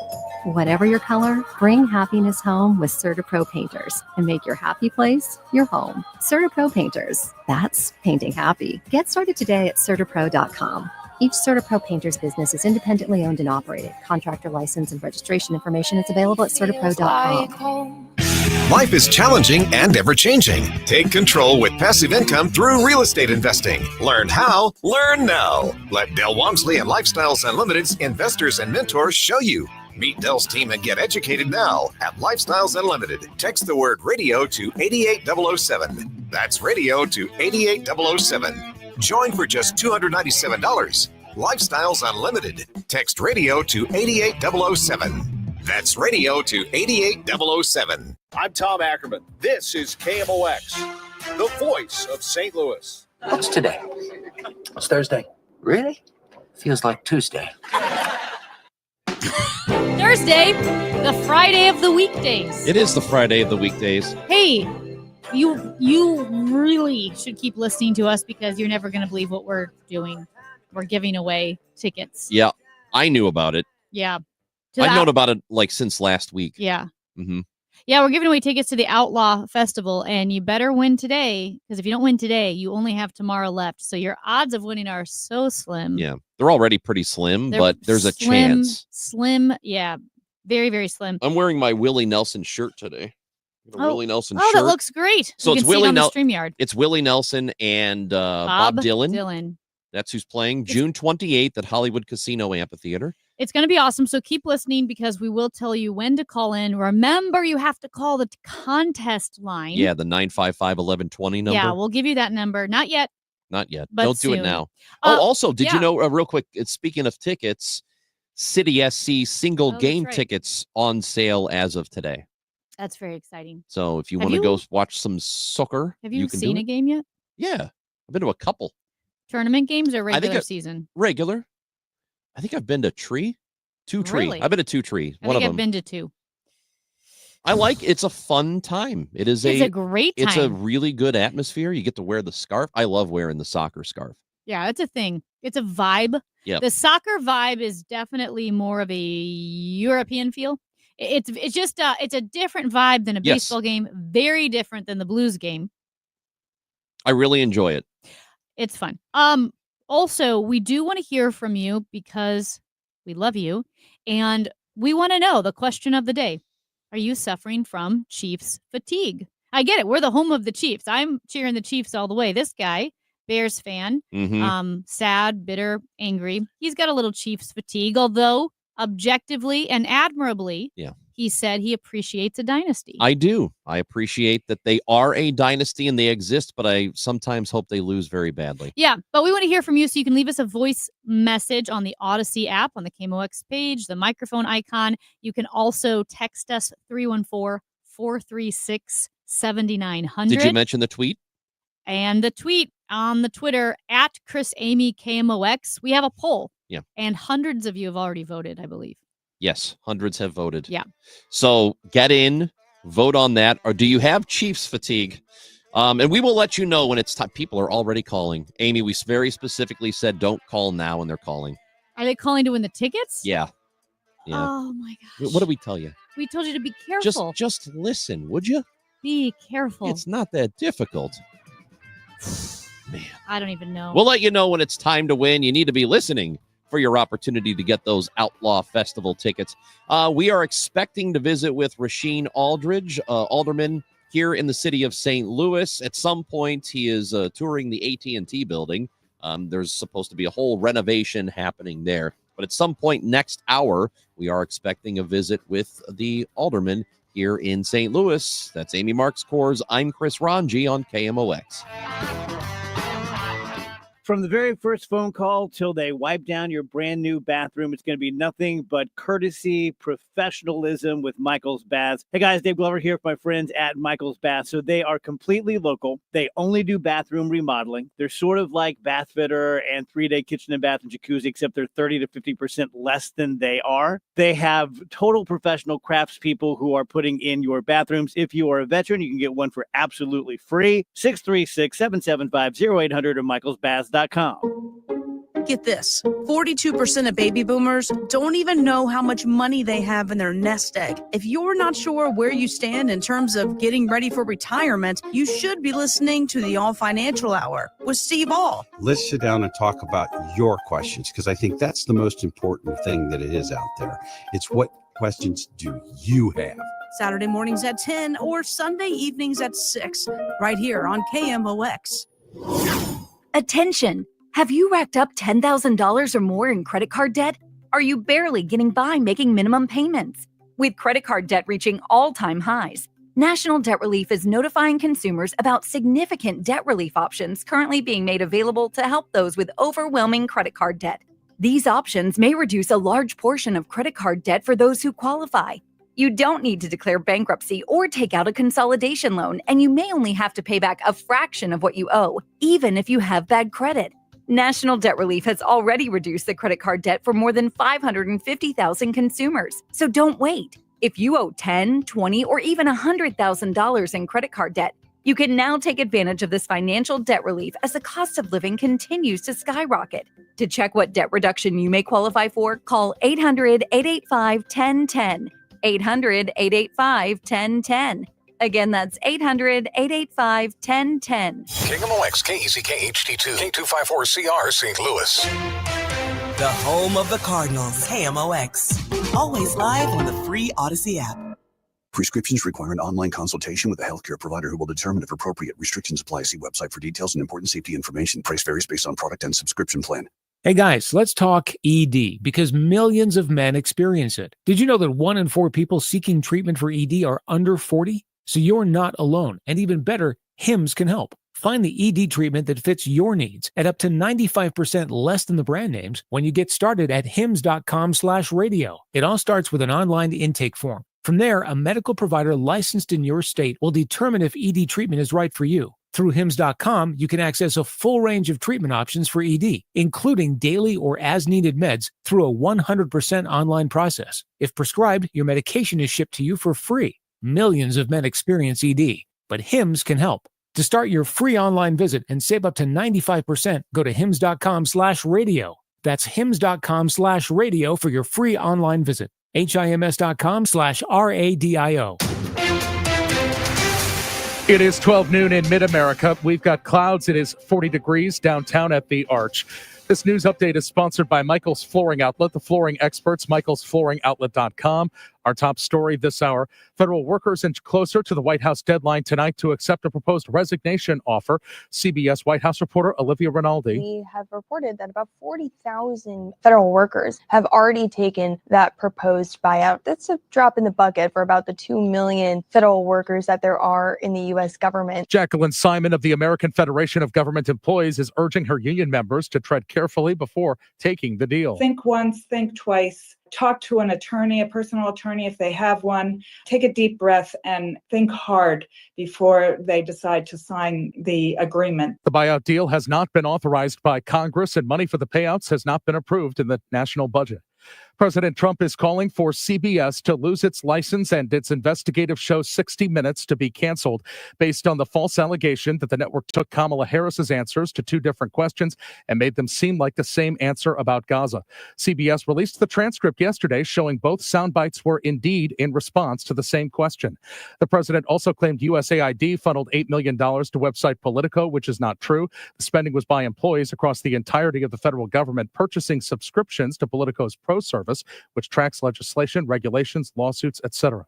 Whatever your color, bring happiness home with CertaPro Painters and make your happy place your home. CertaPro Painters. That's painting happy. Get started today at CertaPro.com. Each CertaPro Painters business is independently owned and operated. Contractor license and registration information is available at CertaPro.com. Life is challenging and ever-changing. Take control with passive income through real estate investing. Learn how, learn now. Let Del Walmsley and Lifestyles Unlimited's investors and mentors show you. Meet Del's team and get educated now at Lifestyles Unlimited. Text the word radio to 88007. That's radio to 88007. Join for just $297. Lifestyles Unlimited. Text radio to 88007. That's radio to 88007. I'm Tom Ackerman. This is KMOX, the voice of St. Louis. What's today? It's Thursday. Really? Feels like Tuesday. Thursday, the Friday of the weekdays. It is the Friday of the weekdays. Hey, you really should keep listening to us because you're never going to believe what we're doing. We're giving away tickets. Yeah, I knew about it. Yeah. I've known about it like since last week. Yeah. Mm-hmm. Yeah, we're giving away tickets to the Outlaw Festival, and you better win today because if you don't win today, you only have tomorrow left. So your odds of winning are so slim. Yeah, they're already pretty slim, They're but there's a slim, chance. Slim, yeah, very, very slim. I'm wearing my Willie Nelson shirt today. Willie Nelson oh, shirt. that looks great. So You it's can see it Willie on the Nelson. StreamYard. It's Willie Nelson and Bob Dylan. That's who's playing June 28th at Hollywood Casino Amphitheater. It's going to be awesome. So keep listening because we will tell you when to call in. Remember, you have to call the contest line. Yeah, the 955-1120 number. Yeah, we'll give you that number. Not yet. Not yet. But Don't do it soon. now. Also, did yeah. you know, real quick, speaking of tickets, City SC single game right. tickets on sale as of today. That's very exciting. So if you Have want to you- go watch some soccer, Have you can seen do a it. game yet? Yeah, I've been to a couple. Tournament games or I think regular season? Regular. I think I've been to two tree. Really? I've been to two tree. I One think of I've them. been to two. I like. It's a fun time. It is It's a great It's a time. really good atmosphere. You get to wear the scarf. I love wearing the soccer scarf. Yeah, it's a thing. It's a vibe. Yep. The soccer vibe is definitely more of a European feel. It's just it's a different vibe than a Yes. baseball game. Very different than the Blues game. I really enjoy it. It's fun. Also, we do want to hear from you because we love you and we want to know the question of the day. Are you suffering from Chiefs fatigue? I get it. We're the home of the Chiefs. I'm cheering the Chiefs all the way. This guy, Bears fan, Mhm. sad, bitter, angry. He's got a little Chiefs fatigue, although objectively and admirably, Yeah. he said he appreciates a dynasty. I do. I appreciate that they are a dynasty and they exist, but I sometimes hope they lose very badly. Yeah, but we want to hear from you, so you can leave us a voice message on the Odyssey app, on the KMOX page, the microphone icon. You can also text us 314-436-7900. Did you mention the tweet? And the tweet on the Twitter, at Chris Amy KMOX. We have a poll. Yeah. And hundreds of you have already voted, I believe. Yes, hundreds have voted. Yeah. So get in, vote on that. Or do you have Chiefs fatigue? And we will let you know when it's time. People are already calling. Amy, we very specifically said don't call now, and they're calling. Are they calling to win the tickets? Yeah. Yeah. Oh my gosh. What did we tell you? We told you to be careful. Just listen, would you? Be careful. It's not that difficult. I don't even know. We'll let you know when it's time to win. You need to be listening for your opportunity to get those Outlaw Festival tickets. We are expecting to visit with Rasheen Aldridge, alderman here in the city of St. Louis. At some point, he is touring the AT&T building. There's supposed to be a whole renovation happening there. But at some point next hour, we are expecting a visit with the alderman here in St. Louis. That's Amy Marks Coors. I'm Chris Ranji on KMOX. From the very first phone call till they wipe down your brand new bathroom, it's going to be nothing but courtesy, professionalism with Michael's Baths. Hey guys, Dave Glover here with my friends at Michael's Baths. So they are completely local. They only do bathroom remodeling. They're sort of like Bath Fitter and 3-Day Kitchen and Bath and Jacuzzi, except they're 30 to 50% less than they are. They have total professional craftspeople who are putting in your bathrooms. If you are a veteran, you can get one for absolutely free. 636-775-0800 or michaelsbaths.com. Get this, 42% of baby boomers don't even know how much money they have in their nest egg. If you're not sure where you stand in terms of getting ready for retirement, you should be listening to the All Financial Hour with Steve All. Let's sit down and talk about your questions, because I think that's the most important thing that it is out there. It's what questions do you have? Saturday mornings at 10 or Sunday evenings at 6, right here on KMOX. Attention! Have you racked up $10,000 or more in credit card debt? Are you barely getting by making minimum payments? With credit card debt reaching all-time highs, National Debt Relief is notifying consumers about significant debt relief options currently being made available to help those with overwhelming credit card debt. These options may reduce a large portion of credit card debt for those who qualify. You don't need to declare bankruptcy or take out a consolidation loan, and you may only have to pay back a fraction of what you owe, even if you have bad credit. National Debt Relief has already reduced the credit card debt for more than 550,000 consumers. So don't wait. If you owe $10,000, $20,000, or even $100,000 in credit card debt, you can now take advantage of this financial debt relief as the cost of living continues to skyrocket. To check what debt reduction you may qualify for, call 800-885-1010. 800-885-1010. Again, that's 800-885-1010. KMOX, KECK HD2, K254CR, St. Louis. The home of the Cardinals, KMOX. Always live on the free Odyssey app. Prescriptions require an online consultation with a healthcare provider who will determine if appropriate. Restrictions apply. See website for details and important safety information. Price varies based on product and subscription plan. Hey guys, let's talk ED because millions of men experience it. Did you know that 1 in 4 people seeking treatment for ED are under 40? So you're not alone. And even better, Hims can help. Find the ED treatment that fits your needs at up to 95% less than the brand names when you get started at hims.com/radio. It all starts with an online intake form. From there, a medical provider licensed in your state will determine if ED treatment is right for you. Through hims.com, you can access a full range of treatment options for ED, including daily or as-needed meds through a 100% online process. If prescribed, your medication is shipped to you for free. Millions of men experience ED, but Hims can help. To start your free online visit and save up to 95%, go to hims.com/radio. That's hims.com/radio for your free online visit. HIMS.com/RADIO. It is 12 noon in mid-America. We've got clouds. It is 40 degrees downtown at the Arch. This news update is sponsored by Michael's Flooring Outlet, the flooring experts, michaelsflooringoutlet.com. Our top story this hour, federal workers inch closer to the White House deadline tonight to accept a proposed resignation offer. CBS White House reporter Olivia Rinaldi. We have reported that about 40,000 federal workers have already taken that proposed buyout. That's a drop in the bucket for about the 2 million federal workers that there are in the U.S. government. Jacqueline Simon of the American Federation of Government Employees is urging her union members to tread carefully before taking the deal. Think once, think twice. Talk to an attorney, a personal attorney, if they have one. Take a deep breath and think hard before they decide to sign the agreement. The buyout deal has not been authorized by Congress, and money for the payouts has not been approved in the national budget. President Trump is calling for CBS to lose its license and its investigative show 60 Minutes to be canceled based on the false allegation that the network took Kamala Harris's answers to 2 different questions and made them seem like the same answer about Gaza. CBS released the transcript yesterday showing both sound bites were indeed in response to the same question. The president also claimed USAID funneled $8 million to website Politico, which is not true. The spending was by employees across the entirety of the federal government purchasing subscriptions to Politico's Pro service, which tracks legislation, regulations, lawsuits, etc.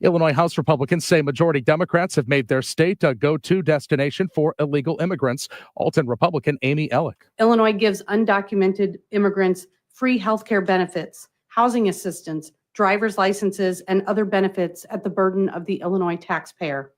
Illinois House Republicans say majority Democrats have made their state a go-to destination for illegal immigrants. Alton Republican Amy Ellick. Illinois gives undocumented immigrants free health care benefits, housing assistance, driver's licenses, and other benefits at the burden of the Illinois taxpayer.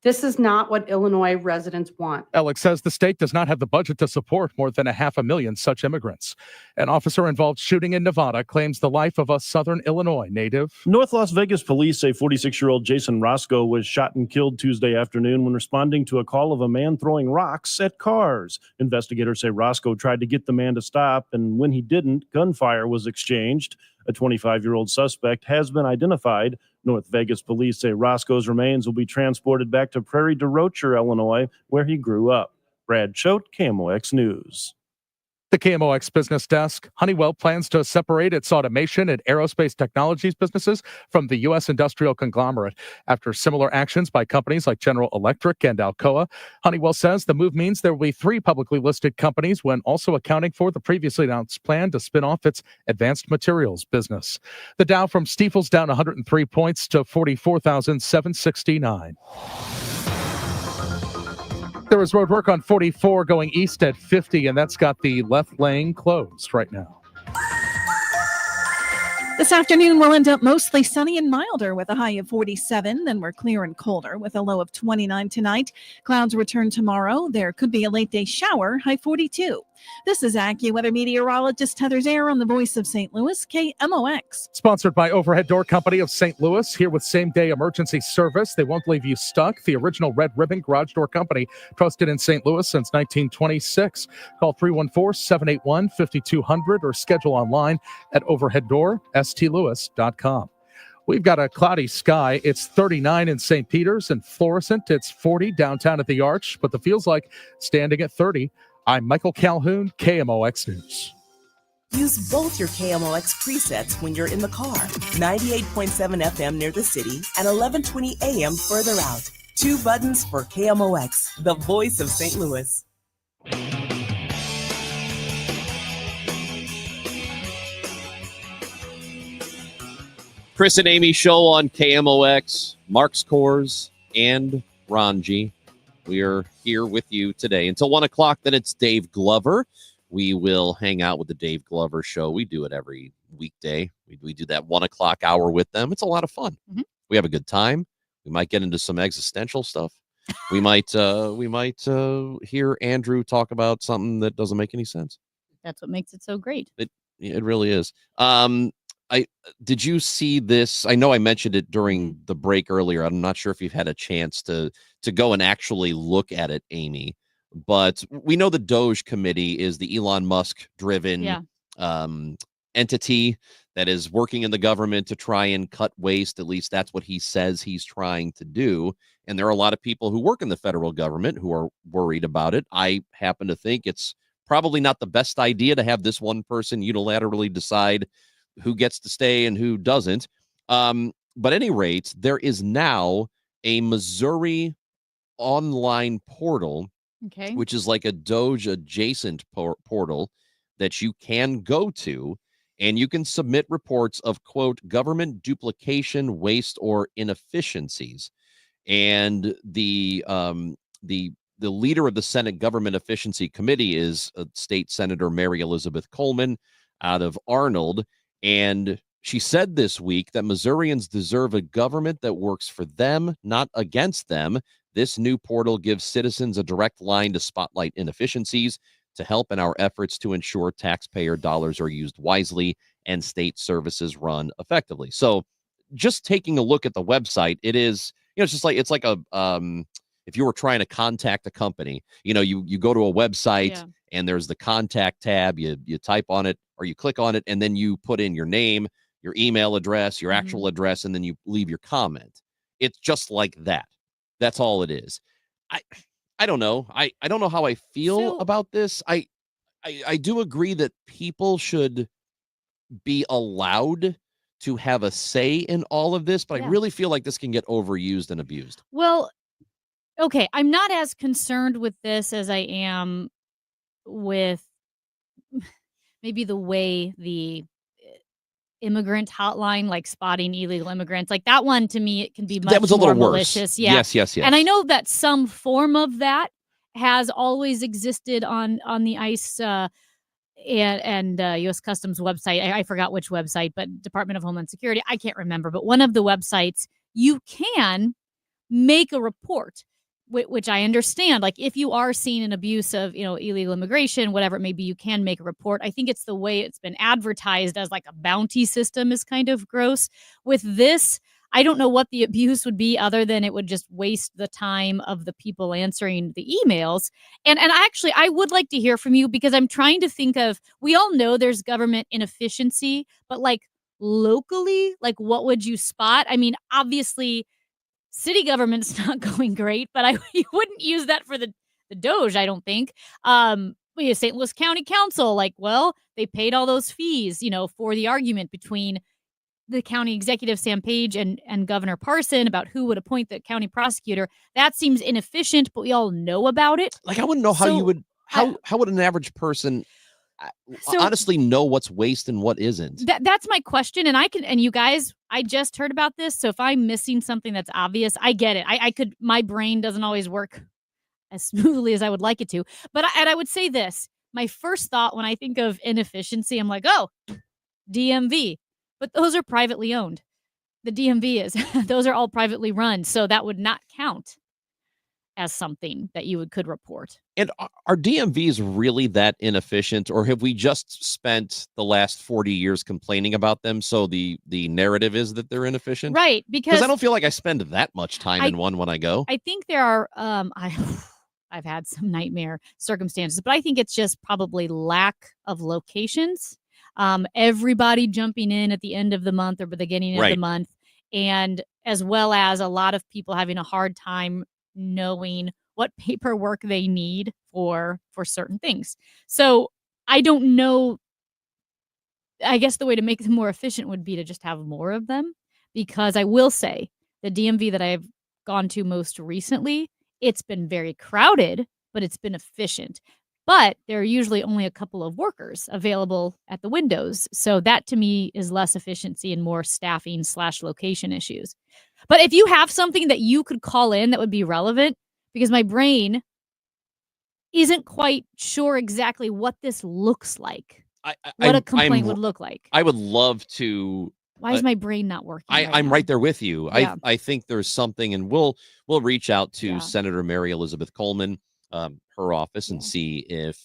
This is not what Illinois residents want. Alex says the state does not have the budget to support more than 500,000 such immigrants. An officer-involved shooting in Nevada claims the life of a Southern Illinois native. North Las Vegas police say 46-year-old Jason Roscoe was shot and killed Tuesday afternoon when responding to a call of a man throwing rocks at cars. Investigators say Roscoe tried to get the man to stop, and when he didn't, gunfire was exchanged. A 25-year-old suspect has been identified. North Vegas police say Roscoe's remains will be transported back to Prairie du Rocher, Illinois, where he grew up. Brad Choate, KMOX News. The KMOX business desk. Honeywell plans to separate its automation and aerospace technologies businesses from the U.S. industrial conglomerate. After similar actions by companies like General Electric and Alcoa, Honeywell says the move means there will be 3 publicly listed companies when also accounting for the previously announced plan to spin off its advanced materials business. The Dow from Stifel's down 103 points to 44,769. There is road work on 44 going east at 50, and that's got the left lane closed right now. This afternoon will end up mostly sunny and milder with a high of 47. Then we're clear and colder with a low of 29 tonight. Clouds return tomorrow. There could be a late day shower, high 42. This is AccuWeather meteorologist Heather Zare on the Voice of St. Louis, KMOX. Sponsored by Overhead Door Company of St. Louis, here with same-day emergency service. They won't leave you stuck. The original Red Ribbon Garage Door Company, trusted in St. Louis since 1926. Call 314-781-5200 or schedule online at overheaddoorstlouis.com. We've got a cloudy sky. It's 39 in St. Peters and Florissant. It's 40 downtown at the Arch, but the feels like standing at 30. I'm Michael Calhoun, KMOX News. Use both your KMOX presets when you're in the car. 98.7 FM near the city and 1120 AM further out. 2 buttons for KMOX, the voice of St. Louis. Chris and Amy show on KMOX, Mark's Kors and Ranji. We are here with you today until 1 o'clock. Then it's Dave Glover. We will hang out with the Dave Glover show. We do it every weekday. We do that 1 o'clock hour with them. It's a lot of fun. Mm-hmm. We have a good time. We might get into some existential stuff. We might hear Andrew talk about something that doesn't make any sense. That's what makes it so great. It really is. Did you see this? I know I mentioned it during the break earlier. I'm not sure if you've had a chance to go and actually look at it, Amy. But we know the Doge Committee is the Elon Musk driven entity that is working in the government to try and cut waste. At least that's what he says he's trying to do. And there are a lot of people who work in the federal government who are worried about it. I happen to think it's probably not the best idea to have this one person unilaterally decide who gets to stay and who doesn't. But at any rate, there is now a Missouri online portal, which is like a Doge adjacent portal that you can go to, and you can submit reports of, quote, government duplication, waste, or inefficiencies. And the leader of the Senate Government Efficiency Committee is State Senator Mary Elizabeth Coleman out of Arnold. And she said this week that Missourians deserve a government that works for them, not against them. This new portal gives citizens a direct line to spotlight inefficiencies to help in our efforts to ensure taxpayer dollars are used wisely and state services run effectively. So just taking a look at the website, it is, it's like a, if you were trying to contact a company, you go to a website and there's the contact tab, you type on it or you click on it, and then you put in your name, your email address, your actual address, and then you leave your comment. It's just like that. That's all it is. I don't know. I don't know how I feel about this. I do agree that people should be allowed to have a say in all of this, but I really feel like this can get overused and abused. Well, okay, I'm not as concerned with this as I am with maybe the way the immigrant hotline, like spotting illegal immigrants, like that one, to me, it can be much that was a more little malicious. Worse. Yes. And I know that some form of that has always existed on the ICE and U.S. Customs website. I forgot which website, but Department of Homeland Security. I can't remember, but one of the websites you can make a report, which I understand. Like if you are seeing an abuse of, illegal immigration, whatever it may be, you can make a report. I think it's the way it's been advertised as like a bounty system is kind of gross. With this, I don't know what the abuse would be other than it would just waste the time of the people answering the emails. And actually, I would like to hear from you because I'm trying to think of, we all know there's government inefficiency, but like locally, like what would you spot? I mean, obviously, city government's not going great, but you wouldn't use that for the Doge, I don't think. St. Louis County Council, like, well, they paid all those fees, for the argument between the county executive, Sam Page, and Governor Parson about who would appoint the county prosecutor. That seems inefficient, but we all know about it. Like, I wouldn't know how you would, how would an average person honestly know what's waste and what isn't? That's my question. And you guys, I just heard about this. So if I'm missing something that's obvious, I get it. My brain doesn't always work as smoothly as I would like it to. But I would say this, my first thought when I think of inefficiency, I'm like, oh, DMV. But those are privately owned. The DMV is. Those are all privately run. So that would not count as something that you could report. And are DMVs really that inefficient, or have we just spent the last 40 years complaining about them? So the narrative is that they're inefficient? Right. Because I don't feel like I spend that much time in one when I go. I think there are, I've had some nightmare circumstances, but I think it's just probably lack of locations. Everybody jumping in at the end of the month or the beginning of the month, and as well as a lot of people having a hard time knowing what paperwork they need for certain things. So I don't know. I guess the way to make them more efficient would be to just have more of them, because I will say the DMV that I've gone to most recently, it's been very crowded, but it's been efficient. But there are usually only a couple of workers available at the windows. So that to me is less efficiency and more staffing / location issues. But if you have something that you could call in that would be relevant, because my brain isn't quite sure exactly what this looks like, what a complaint would look like. I would love to. Why is my brain not working? I'm now? right there with you. Yeah. I think there's something, and we'll reach out to Senator Mary Elizabeth Coleman, her office, and see if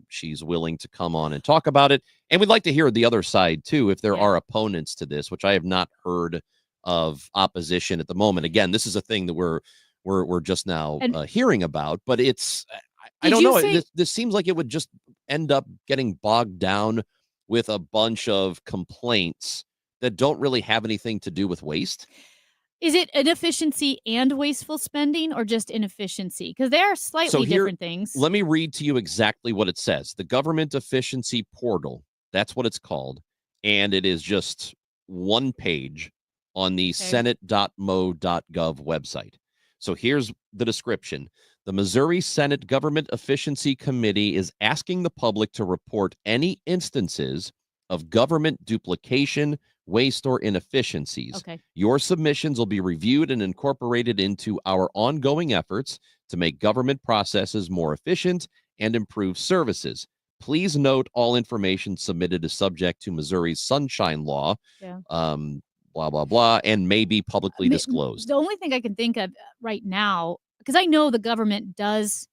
she's willing to come on and talk about it. And we'd like to hear the other side too, if there are opponents to this, which I have not heard of opposition at the moment. Again, this is a thing that we're just now hearing about, but it's I don't know. This seems like it would just end up getting bogged down with a bunch of complaints that don't really have anything to do with waste. Is it inefficiency and wasteful spending, or just inefficiency? Because they are slightly different things. Let me read to you exactly what it says. The Government Efficiency Portal, that's what it's called. And it is just one page on the senate.mo.gov website. So here's the description. The Missouri Senate Government Efficiency Committee is asking the public to report any instances of government duplication, waste, or inefficiencies. Okay. Your submissions will be reviewed and incorporated into our ongoing efforts to make government processes more efficient and improve services. Please note all information submitted is subject to Missouri's Sunshine Law, blah, blah, blah, and may be publicly disclosed. The only thing I can think of right now, because I know the government does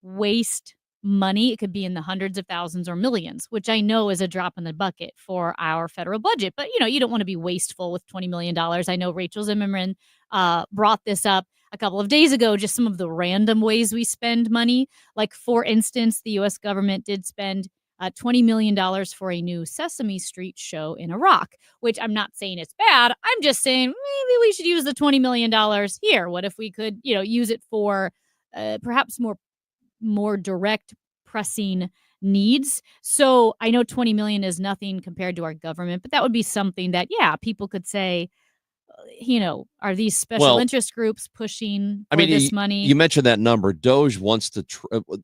waste money. It could be in the hundreds of thousands or millions, which I know is a drop in the bucket for our federal budget. But, you don't want to be wasteful with $20 million. I know Rachel Zimmerman brought this up a couple of days ago, just some of the random ways we spend money. Like, for instance, the U.S. government did spend $20 million for a new Sesame Street show in Iraq, which I'm not saying it's bad. I'm just saying maybe we should use the $20 million here. What if we could, use it for perhaps more direct pressing needs? So I know 20 million is nothing compared to our government, but that would be something that, people could say, are these special interest groups pushing for this money? You mentioned that number. DOGE wants to,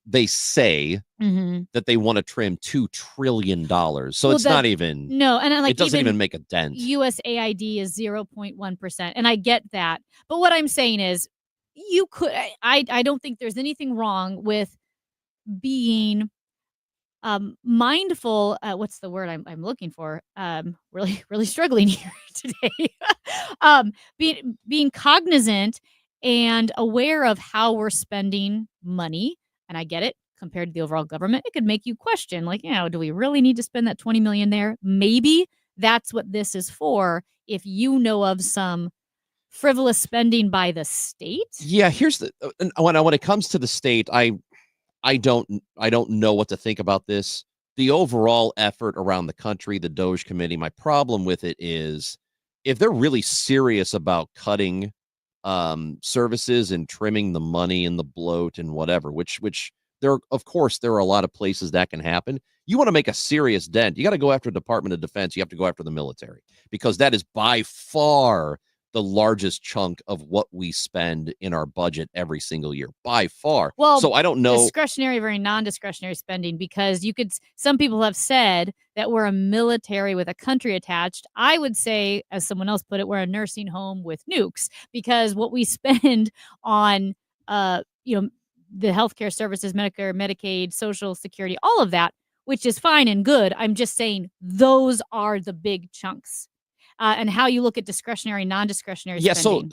they say that they want to trim $2 trillion. So it's not even, it doesn't even make a dent. USAID is 0.1%. And I get that. But what I'm saying is, you could, I don't think there's anything wrong with being mindful. What's the word I'm looking for? Really struggling here today. Being cognizant and aware of how we're spending money. And I get it. Compared to the overall government, it could make you question, like, do we really need to spend that $20 million there? Maybe that's what this is for. If you know of some frivolous spending by the state. Yeah, here's the when it comes to the state, I don't know what to think about this. The overall effort around the country, the DOGE committee, my problem with it is if they're really serious about cutting services and trimming the money and the bloat and whatever, which there are a lot of places that can happen. You want to make a serious dent, you got to go after the Department of Defense, you have to go after the military, because that is by far the largest chunk of what we spend in our budget every single year, by far. Well, so I don't know. Discretionary, very non-discretionary spending, because some people have said that we're a military with a country attached. I would say, as someone else put it, we're a nursing home with nukes, because what we spend on, the healthcare services, Medicare, Medicaid, Social Security, all of that, which is fine and good. I'm just saying those are the big chunks. And how you look at discretionary, non-discretionary spending.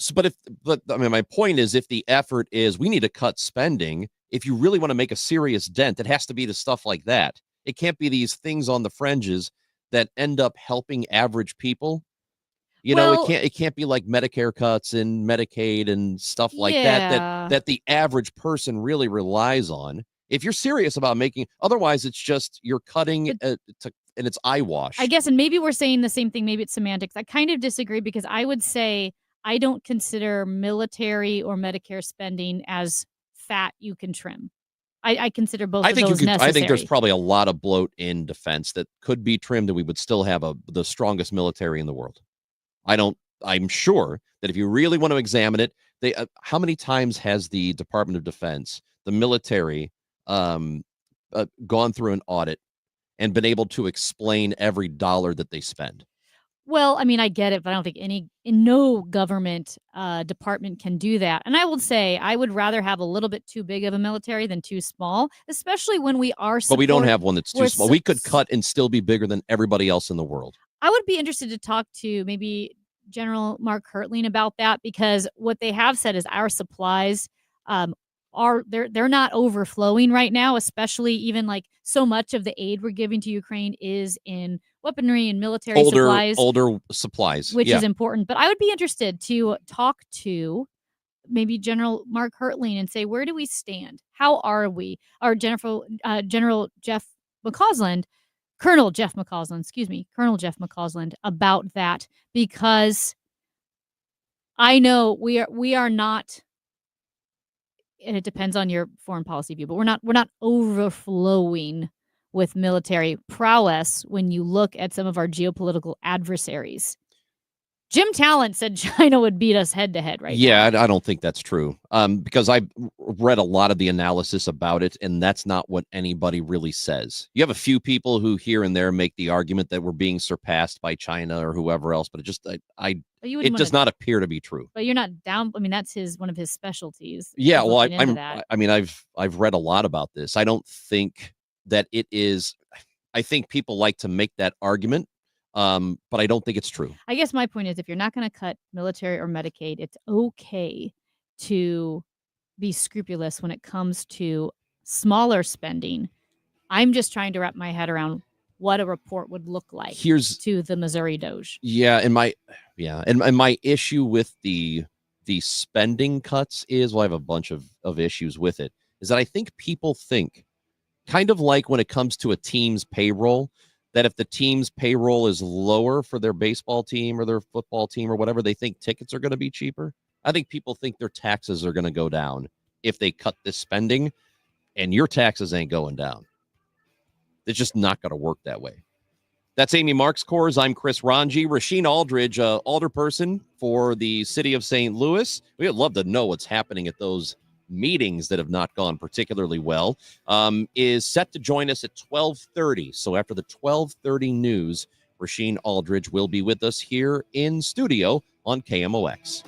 But my point is, if the effort is we need to cut spending, if you really want to make a serious dent, it has to be the stuff like that. It can't be these things on the fringes that end up helping average people. It can't be like Medicare cuts and Medicaid and stuff like that the average person really relies on. If you're serious about otherwise it's just you're cutting and it's eyewash. I guess, and maybe we're saying the same thing. Maybe it's semantics. I kind of disagree, because I would say I don't consider military or Medicare spending as fat you can trim. I consider both of those necessary. I think there's probably a lot of bloat in defense that could be trimmed, and we would still have the strongest military in the world. I'm sure that if you really want to examine it, how many times has the Department of Defense, the military, gone through an audit and been able to explain every dollar that they spend? Well, I mean, I get it, but I don't think no government department can do that. And I will say, I would rather have a little bit too big of a military than too small, especially when we are. But we don't have one that's too small. We could cut and still be bigger than everybody else in the world. I would be interested to talk to maybe General Mark Hertling about that, because what they have said is our supplies they're not overflowing right now, especially even like so much of the aid we're giving to Ukraine is in weaponry and military supplies. Older supplies. Which is important. But I would be interested to talk to maybe General Mark Hertling and say, where do we stand? How are we? Or General Jeff McCausland, Colonel Jeff McCausland about that, because I know we are not, and it depends on your foreign policy view, but we're not overflowing with military prowess when you look at some of our geopolitical adversaries. Jim Talent said China would beat us head to head right now. Yeah, I don't think that's true. Because I've read a lot of the analysis about it, and that's not what anybody really says. You have a few people who here and there make the argument that we're being surpassed by China or whoever else, but it does not appear to be true. But you're not down. I mean, that's one of his specialties. Yeah, well, I've read a lot about this. I don't think that it is. I think people like to make that argument. But I don't think it's true. I guess my point is, if you're not going to cut military or Medicaid, it's okay to be scrupulous when it comes to smaller spending. I'm just trying to wrap my head around what a report would look like to the Missouri Doge. Yeah, and my issue with the spending cuts is, well, I have a bunch of issues with it, is that I think people think, kind of like when it comes to a team's payroll, that if the team's payroll is lower for their baseball team or their football team or whatever, they think tickets are going to be cheaper. I think people think their taxes are going to go down if they cut this spending, and your taxes ain't going down. It's just not going to work that way. That's Amy Marks Coors. I'm Chris Ranji. Rasheen Aldridge, alderperson for the city of St. Louis. We would love to know what's happening at those meetings that have not gone particularly well, is set to join us at 12:30. So after the 12:30 news, Rasheen Aldridge will be with us here in studio on KMOX.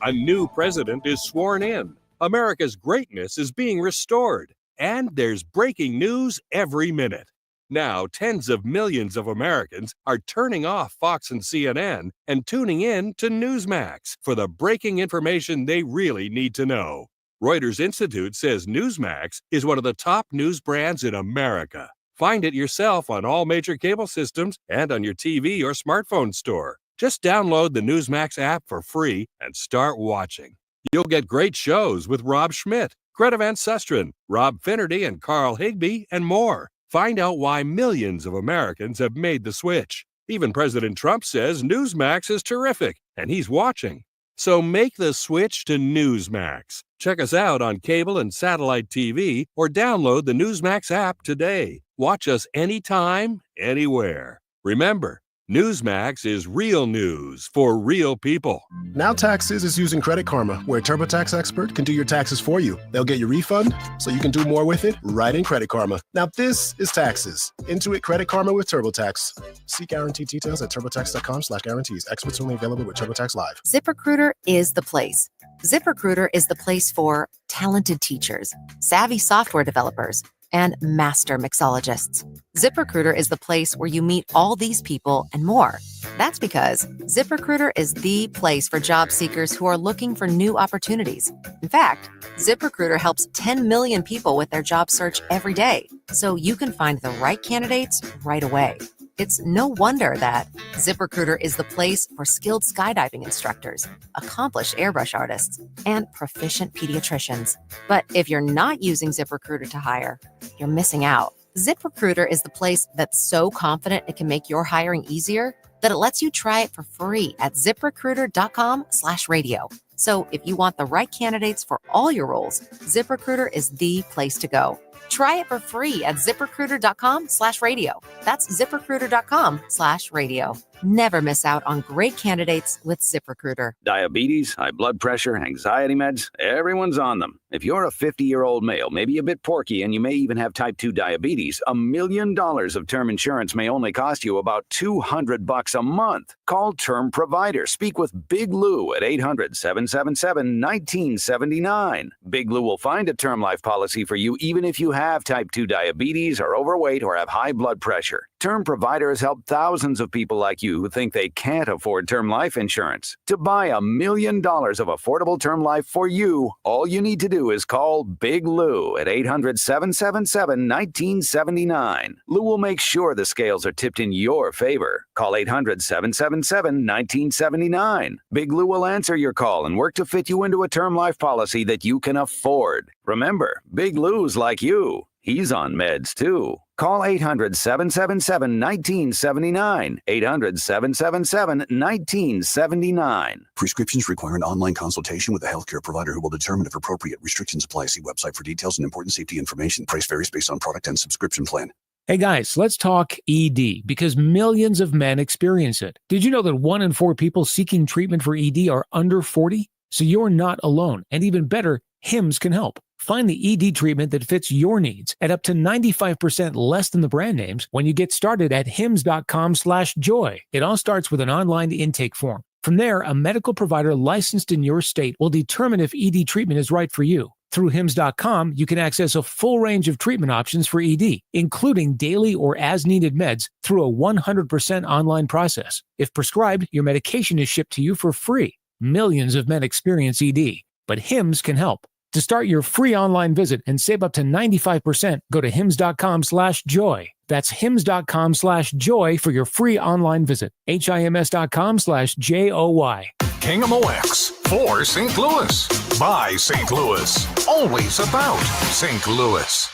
A new president is sworn in. America's greatness is being restored. And there's breaking news every minute. Now, tens of millions of Americans are turning off Fox and CNN and tuning in to Newsmax for the breaking information they really need to know. Reuters Institute says Newsmax is one of the top news brands in America. Find it yourself on all major cable systems and on your TV or smartphone store. Just download the Newsmax app for free and start watching. You'll get great shows with Rob Schmidt, Greta Van Susteren, Rob Finnerty, and Carl Higbie, and more. Find out why millions of Americans have made the switch. Even President Trump says Newsmax is terrific, and he's watching. So make the switch to Newsmax. Check us out on cable and satellite TV or download the Newsmax app today. Watch us anytime, anywhere. Remember, Newsmax is real news for real people. Now Taxes is using Credit Karma, where a TurboTax expert can do your taxes for you. They'll get your refund so you can do more with it right in Credit Karma. Now this is taxes. Intuit Credit Karma with TurboTax. See guarantee details at turbotax.com/guarantees. Experts only available with TurboTax Live. ZipRecruiter is the place. ZipRecruiter is the place for talented teachers, savvy software developers, and master mixologists. ZipRecruiter is the place where you meet all these people and more. That's because ZipRecruiter is the place for job seekers who are looking for new opportunities. In fact, ZipRecruiter helps 10 million people with their job search every day, so you can find the right candidates right away. It's no wonder that ZipRecruiter is the place for skilled skydiving instructors, accomplished airbrush artists, and proficient pediatricians. But if you're not using ZipRecruiter to hire, you're missing out. ZipRecruiter is the place that's so confident it can make your hiring easier that it lets you try it for free at ZipRecruiter.com/radio. So if you want the right candidates for all your roles, ZipRecruiter is the place to go. Try it for free at ZipRecruiter.com/radio. That's ZipRecruiter.com/radio. Never miss out on great candidates with ZipRecruiter. Diabetes, high blood pressure, anxiety meds, everyone's on them. If you're a 50-year-old male, maybe a bit porky, and you may even have type 2 diabetes, $1 million of term insurance may only cost you about $200 a month. Call Term Provider. Speak with Big Lou at 800-777-1979. Big Lou will find a term life policy for you even if you have type 2 diabetes, are overweight, or have high blood pressure. Term Provider has helped thousands of people like you who think they can't afford term life insurance. To buy $1 million of affordable term life for you, all you need to do is call Big Lou at 800-777-1979. Lou will make sure the scales are tipped in your favor. Call 800-777-1979. Big Lou will answer your call and work to fit you into a term life policy that you can afford. Remember, Big Lou's like you. He's on meds too. Call 800-777-1979. 800-777-1979. Prescriptions require an online consultation with a healthcare provider who will determine if appropriate. Restrictions apply. See website for details and important safety information. Price varies based on product and subscription plan. Hey guys, let's talk ED because millions of men experience it. Did you know that 1 in 4 people seeking treatment for ED are under 40? So you're not alone. And even better, Hims can help. Find the ED treatment that fits your needs at up to 95% less than the brand names when you get started at hims.com/joy. It all starts with an online intake form. From there, a medical provider licensed in your state will determine if ED treatment is right for you. Through hims.com, you can access a full range of treatment options for ED, including daily or as-needed meds through a 100% online process. If prescribed, your medication is shipped to you for free. Millions of men experience ED, but Hims can help. To start your free online visit and save up to 95%, go to hims.com/joy. That's hims.com/joy for your free online visit. HIMS.com/JOY. KMOX for St. Louis. By St. Louis. Always about St. Louis.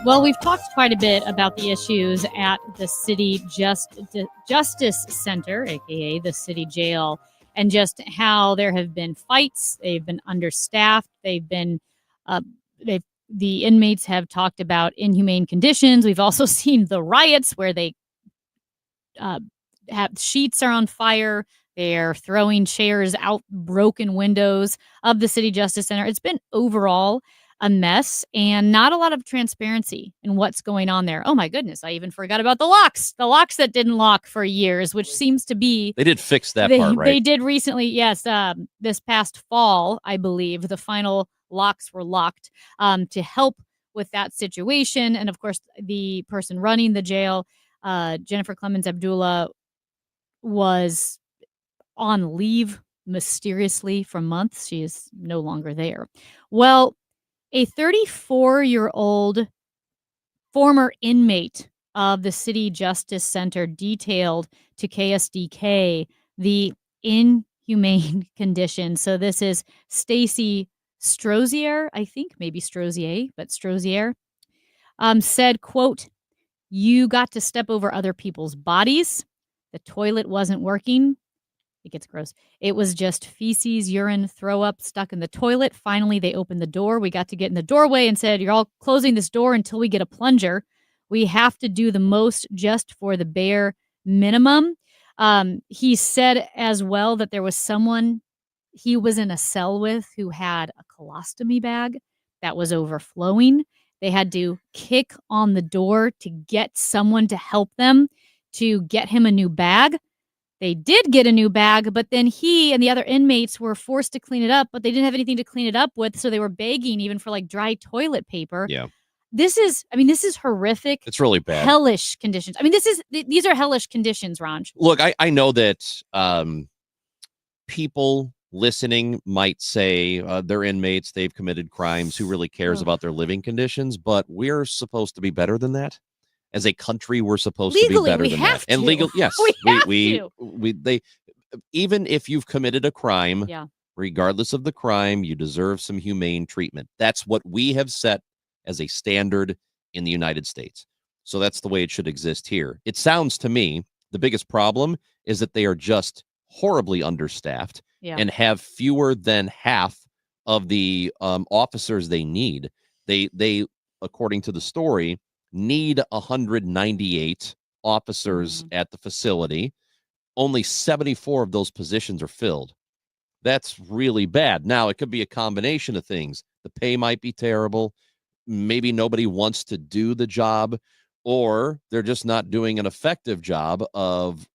Well, we've talked quite a bit about the issues at the City Justice Center, aka the city jail, and just how there have been fights. They've been understaffed. The inmates have talked about inhumane conditions. We've also seen the riots where they have sheets are on fire. They're throwing chairs out broken windows of the City Justice Center. It's been overall a mess and not a lot of transparency in what's going on there. Oh my goodness, I even forgot about the locks that didn't lock for years, which seems to be They did fix that they, part, right? they did recently, yes. This past fall, I believe, the final locks were locked to help with that situation. And of course, the person running the jail, Jennifer Clemens Abdullah, was on leave mysteriously for months. She is no longer there. Well, a 34-year-old former inmate of the City Justice Center detailed to KSDK the inhumane conditions. So this is Stacy Strozier, I think, maybe Strozier, but Strozier, said, quote, "You got to step over other people's bodies. The toilet wasn't working." It gets gross. "It was just feces, urine, throw up stuck in the toilet. Finally, they opened the door. We got to get in the doorway and said, 'You're all closing this door until we get a plunger. We have to do the most just for the bare minimum.'" He said as well that there was someone he was in a cell with who had a colostomy bag that was overflowing. They had to kick on the door to get someone to help them to get him a new bag. They did get a new bag, but then he and the other inmates were forced to clean it up, but they didn't have anything to clean it up with, so they were begging even for like dry toilet paper. Yeah. This is horrific. It's really bad. Hellish conditions. I mean, these are hellish conditions, Ranj. Look, I know that people listening might say they're inmates, they've committed crimes, who really cares about their living conditions, but we're supposed to be better than that. As a country, we're supposed to be Legally, better we than have that. And to. legal, yes. We have to. They even if you've committed a crime, Yeah. regardless of the crime, you deserve some humane treatment. That's what we have set as a standard in the United States. So that's the way it should exist here. It sounds to me the biggest problem is that they are just horribly understaffed Yeah. and have fewer than half of the officers they need. They, according to the story, need 198 officers at the facility. Only 74 of those positions are filled. That's really bad. Now, it could be a combination of things. The pay might be terrible. Maybe nobody wants to do the job, or they're just not doing an effective job of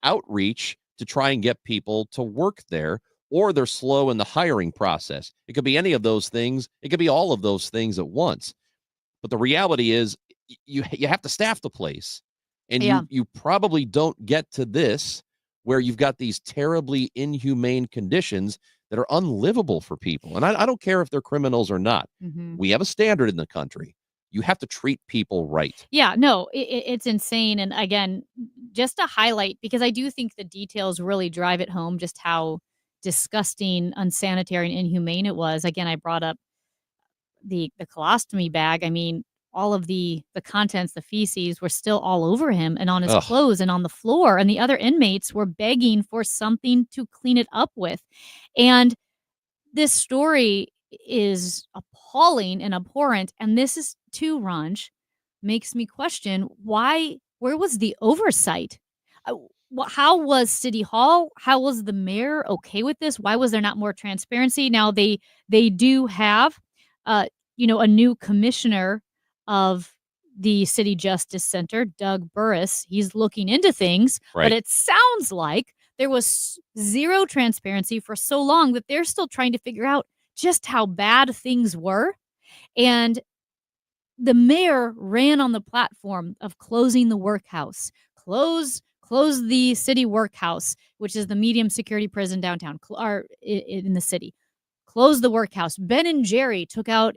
outreach to try and get people to work there, or they're slow in the hiring process. It could be any of those things. It could be all of those things at once. But the reality is you have to staff the place. And Yeah. you probably don't get to this where you've got these terribly inhumane conditions that are unlivable for people. And I don't care if they're criminals or not. Mhm. We have a standard in the country. You have to treat people right. Yeah, no, it's insane. And again, just to highlight, because I do think the details really drive it home just how disgusting, unsanitary, and inhumane it was. Again, I brought up the colostomy bag. I mean, all of the contents, the feces, were still all over him and on his Ugh. clothes and on the floor. And the other inmates were begging for something to clean it up with. And this story is appalling and abhorrent. And this is too, Ranj, makes me question where was the oversight? How was City Hall? How was the mayor okay with this? Why was there not more transparency? Now they do have, a new commissioner of the City Justice Center, Doug Burris. He's looking into things, Right. but it sounds like there was zero transparency for so long that they're still trying to figure out just how bad things were. And the mayor ran on the platform of closing the workhouse, close the city workhouse, which is the medium security prison downtown in the city. Close the workhouse. Ben and Jerry took out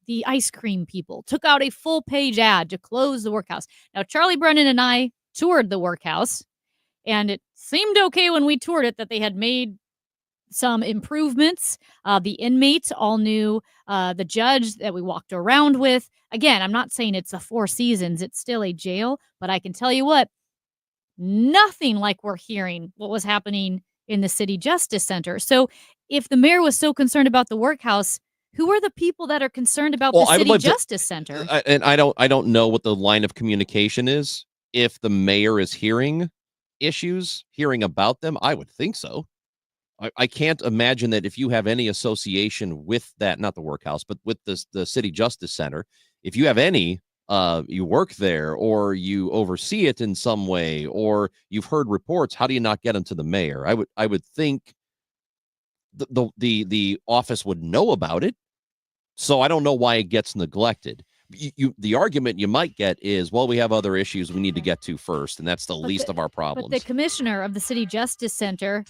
the ice cream people, took out a full page ad to close the workhouse. Now, Charlie Brennan and I toured the workhouse, and it seemed okay when we toured it that they had made some improvements. The inmates all knew the judge that we walked around with. Again, I'm not saying it's the Four Seasons. It's still a jail, but I can tell you what, nothing like we're hearing what was happening in the City Justice Center. So if the mayor was so concerned about the workhouse, who are the people that are concerned about Well, the I would City like to- Justice Center? And I don't know what the line of communication is. If the mayor is hearing issues, hearing about them, I would think so. I can't imagine that if you have any association with that, not the workhouse, but with the City Justice Center, if you have any, you work there or you oversee it in some way, or you've heard reports, how do you not get them to the mayor? I would think the office would know about it. So I don't know why it gets neglected. The argument you might get is, well, we have other issues we need to get to first, and that's the least of our problems. But the commissioner of the City Justice Center,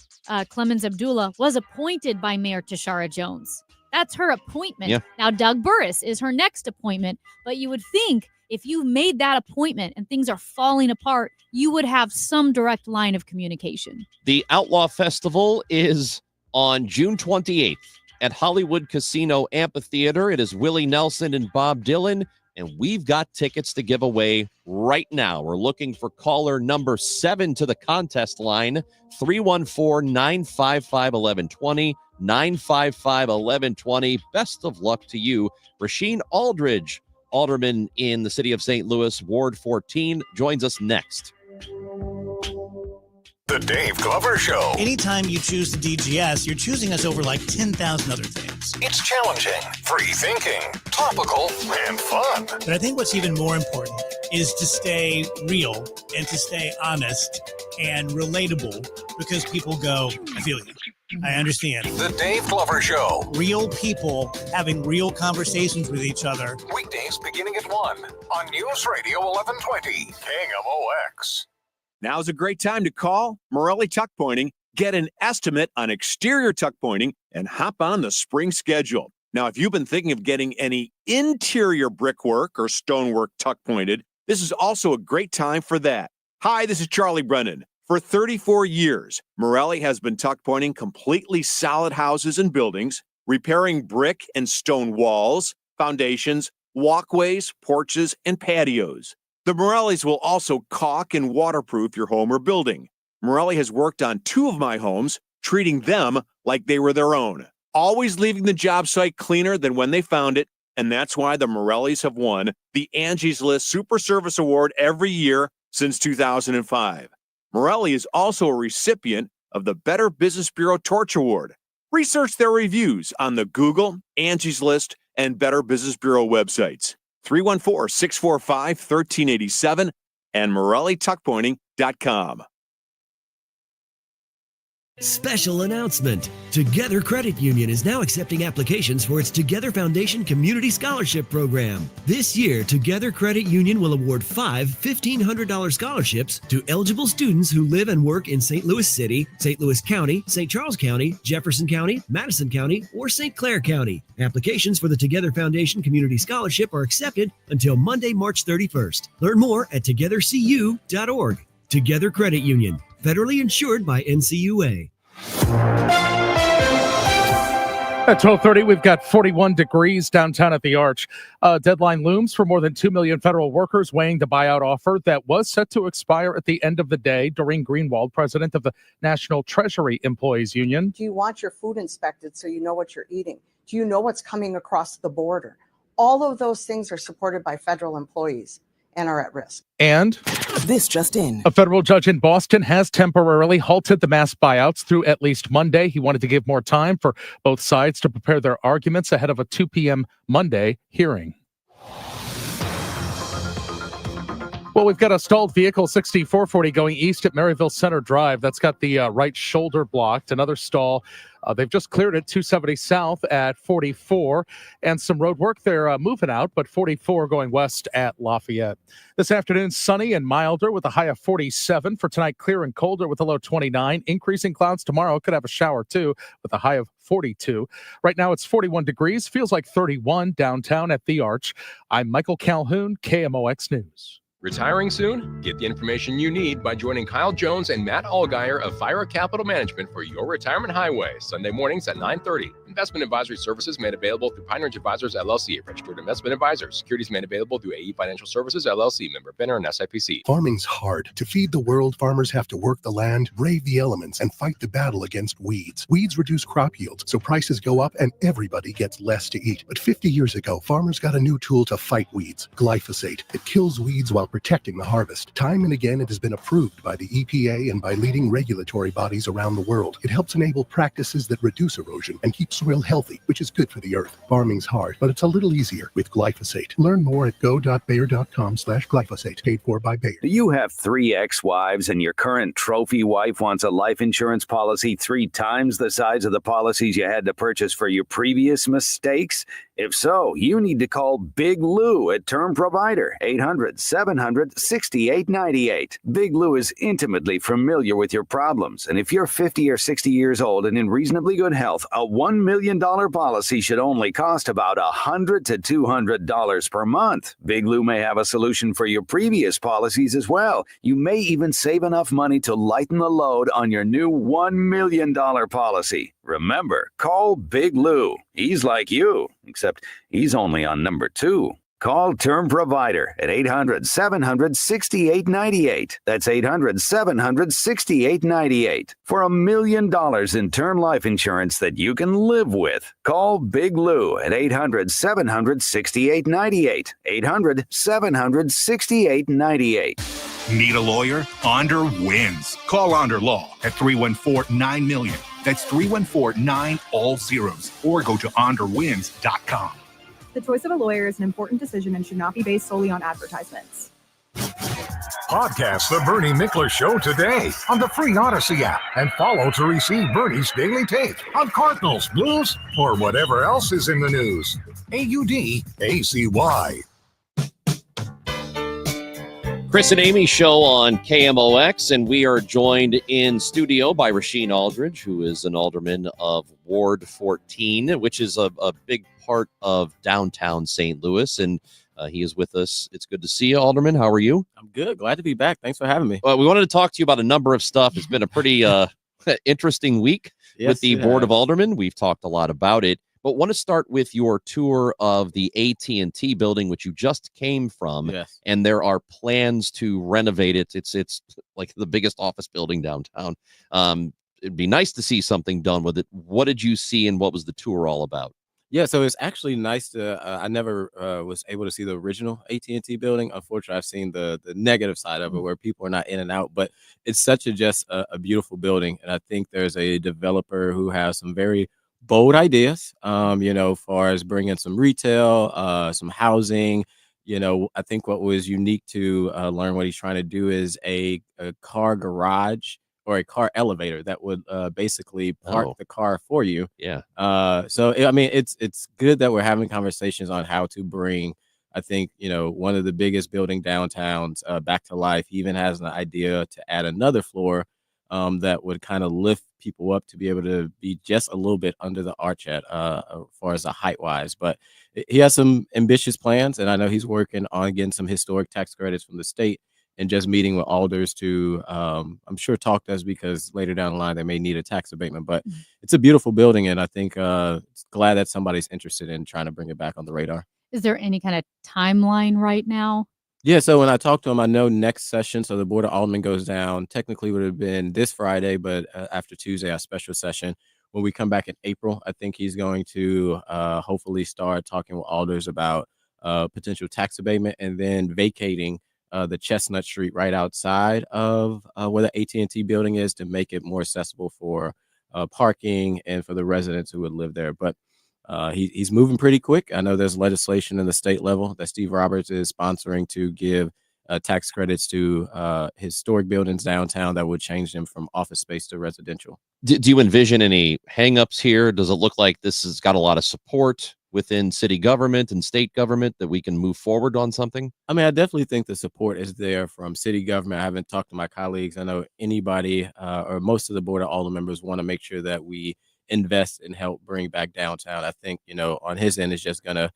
Clemens Abdullah, was appointed by Mayor Tashara Jones. That's her appointment. Yeah. Now, Doug Burris is her next appointment, but you would think if you made that appointment and things are falling apart, you would have some direct line of communication. The Outlaw Festival is on June 28th. At Hollywood Casino Amphitheater. It is Willie Nelson and Bob Dylan, and we've got tickets to give away right now. We're looking for caller number 7 to the contest line, 314-955-1120, 955-1120. Best of luck to you. Rasheen Aldridge, alderman in the city of St. Louis, Ward 14, joins us next. The Dave Glover Show. Anytime you choose the DGS, you're choosing us over like 10,000 other things. It's challenging, free thinking, topical, and fun. But I think what's even more important is to stay real and to stay honest and relatable, because people go, I feel you. I understand. The Dave Glover Show. Real people having real conversations with each other. Weekdays beginning at 1 on News Radio 1120 KMOX. Now's a great time to call Morelli Tuck Pointing, get an estimate on exterior tuck pointing, and hop on the spring schedule. Now, if you've been thinking of getting any interior brickwork or stonework tuck pointed, this is also a great time for that. Hi, this is Charlie Brennan. For 34 years, Morelli has been tuck pointing completely solid houses and buildings, repairing brick and stone walls, foundations, walkways, porches, and patios. The Morellis will also caulk and waterproof your home or building. Morelli has worked on 2 of my homes, treating them like they were their own, always leaving the job site cleaner than when they found it, and that's why the Morellis have won the Angie's List Super Service Award every year since 2005. Morelli is also a recipient of the Better Business Bureau Torch Award. Research their reviews on the Google, Angie's List, and Better Business Bureau websites. 314-645-1387 and MorelliTuckPointing.com. Special announcement. Together Credit Union is now accepting applications for its Together Foundation Community Scholarship Program. This year, Together Credit Union will award 5 $1,500 scholarships to eligible students who live and work in St. Louis City, St. Louis County, St. Charles County, Jefferson County, Madison County, or St. Clair County. Applications for the Together Foundation Community Scholarship are accepted until Monday, March 31st. Learn more at togethercu.org. Together Credit Union, federally insured by NCUA. At 12:30, we've got 41 degrees downtown at the Arch. Deadline looms for more than 2 million federal workers weighing the buyout offer that was set to expire at the end of the day. Doreen Greenwald, president of the National Treasury Employees Union. Do you want your food inspected so you know what you're eating? Do you know what's coming across the border? All of those things are supported by federal employees and are at risk. And this just in. A federal judge in Boston has temporarily halted the mass buyouts through at least Monday. He wanted to give more time for both sides to prepare their arguments ahead of a 2 p.m. Monday hearing. Well, we've got a stalled vehicle, 6440, going east at Maryville Center Drive. That's got the right shoulder blocked. Another stall. They've just cleared it, 270 south at 44. And some road work there moving out, but 44 going west at Lafayette. This afternoon, sunny and milder with a high of 47. For tonight, clear and colder with a low 29. Increasing clouds tomorrow. Could have a shower, too, with a high of 42. Right now, it's 41 degrees. Feels like 31 downtown at the Arch. I'm Michael Calhoun, KMOX News. Retiring soon? Get the information you need by joining Kyle Jones and Matt Allgeier of Fira Capital Management for your retirement highway, Sunday mornings at 9:30. Investment advisory services made available through Pine Ridge Advisors, LLC, a registered investment advisor. Securities made available through AE Financial Services, LLC, member FINRA and SIPC. Farming's hard. To feed the world, farmers have to work the land, brave the elements, and fight the battle against weeds. Weeds reduce crop yields, so prices go up and everybody gets less to eat. But 50 years ago, farmers got a new tool to fight weeds, glyphosate. It kills weeds while about protecting the harvest. Time and again, it has been approved by the EPA and by leading regulatory bodies around the world. It helps enable practices that reduce erosion and keep soil healthy, which is good for the earth. Farming's hard, but it's a little easier with glyphosate. Learn more at go.bayer.com/glyphosate. Paid for by Bayer. Do you have 3 ex-wives and your current trophy wife wants a life insurance policy 3 times the size of the policies you had to purchase for your previous mistakes? If so, you need to call Big Lou at Term Provider, 800-700-6898. Big Lou is intimately familiar with your problems, and if you're 50 or 60 years old and in reasonably good health, a $1 million policy should only cost about $100 to $200 per month. Big Lou may have a solution for your previous policies as well. You may even save enough money to lighten the load on your new $1 million policy. Remember, call Big Lou. He's like you, except he's only on number 2. Call Term Provider at 800-700-6898. That's 800-700-6898 for $1 million in term life insurance that you can live with. Call Big Lou at 800-700-6898. 800-700-6898. Need a lawyer? Onder wins. Call Onder Law at 314-9-million. That's 314-9 all zeros. Or go to onderwins.com. The choice of a lawyer is an important decision and should not be based solely on advertisements. Podcast The Bernie Mickler Show today on the free Odyssey app and follow to receive Bernie's daily take on Cardinals, Blues, or whatever else is in the news. AUDACY. Chris and Amy show on KMOX, and we are joined in studio by Rasheen Aldridge, who is an alderman of Ward 14, which is a big part of downtown St. Louis, and he is with us. It's good to see you, Alderman. How are you? I'm good. Glad to be back. Thanks for having me. Well, we wanted to talk to you about a number of stuff. It's been a pretty interesting week with the Board of Aldermen. We've talked a lot about it, but want to start with your tour of the AT&T building, which you just came from. Yes. And there are plans to renovate it. It's like the biggest office building downtown. It'd be nice to see something done with it. What did you see, and what was the tour all about? Yeah, so it's actually nice to. I never was able to see the original AT&T building. Unfortunately, I've seen the negative side of it, where people are not in and out. But it's such a beautiful building, and I think there's a developer who has some very bold ideas. Far as bringing some retail, some housing. I think what was unique to learn what he's trying to do is a car garage or a car elevator that would basically park the car for you. Yeah. It's good that we're having conversations on how to bring, I think, one of the biggest building downtowns back to life. He even has an idea to add another floor that would kind of lift people up to be able to be just a little bit under the arch as far as the height wise. But he has some ambitious plans, and I know he's working on getting some historic tax credits from the state. And just meeting with alders to, I'm sure, talk to us, because later down the line they may need a tax abatement. But it's a beautiful building, and I think it's glad that somebody's interested in trying to bring it back on the radar. Is there any kind of timeline right now? Yeah, so when I talked to him, I know next session, so the Board of Aldermen goes down, technically would have been this Friday, but after Tuesday, our special session. When we come back in April, I think he's going to hopefully start talking with alders about potential tax abatement, and then vacating the Chestnut Street right outside of where the AT&T building is, to make it more accessible for parking and for the residents who would live there. But he's moving pretty quick. I know there's legislation in the state level that Steve Roberts is sponsoring to give tax credits to historic buildings downtown that would change them from office space to residential. Do you envision any hangups here? Does it look like this has got a lot of support within city government and state government that we can move forward on something? I mean, I definitely think the support is there from city government. I haven't talked to my colleagues. I know anybody or most of the Board of Aldermen members want to make sure that we invest and help bring back downtown. I think, on his end, it's just going to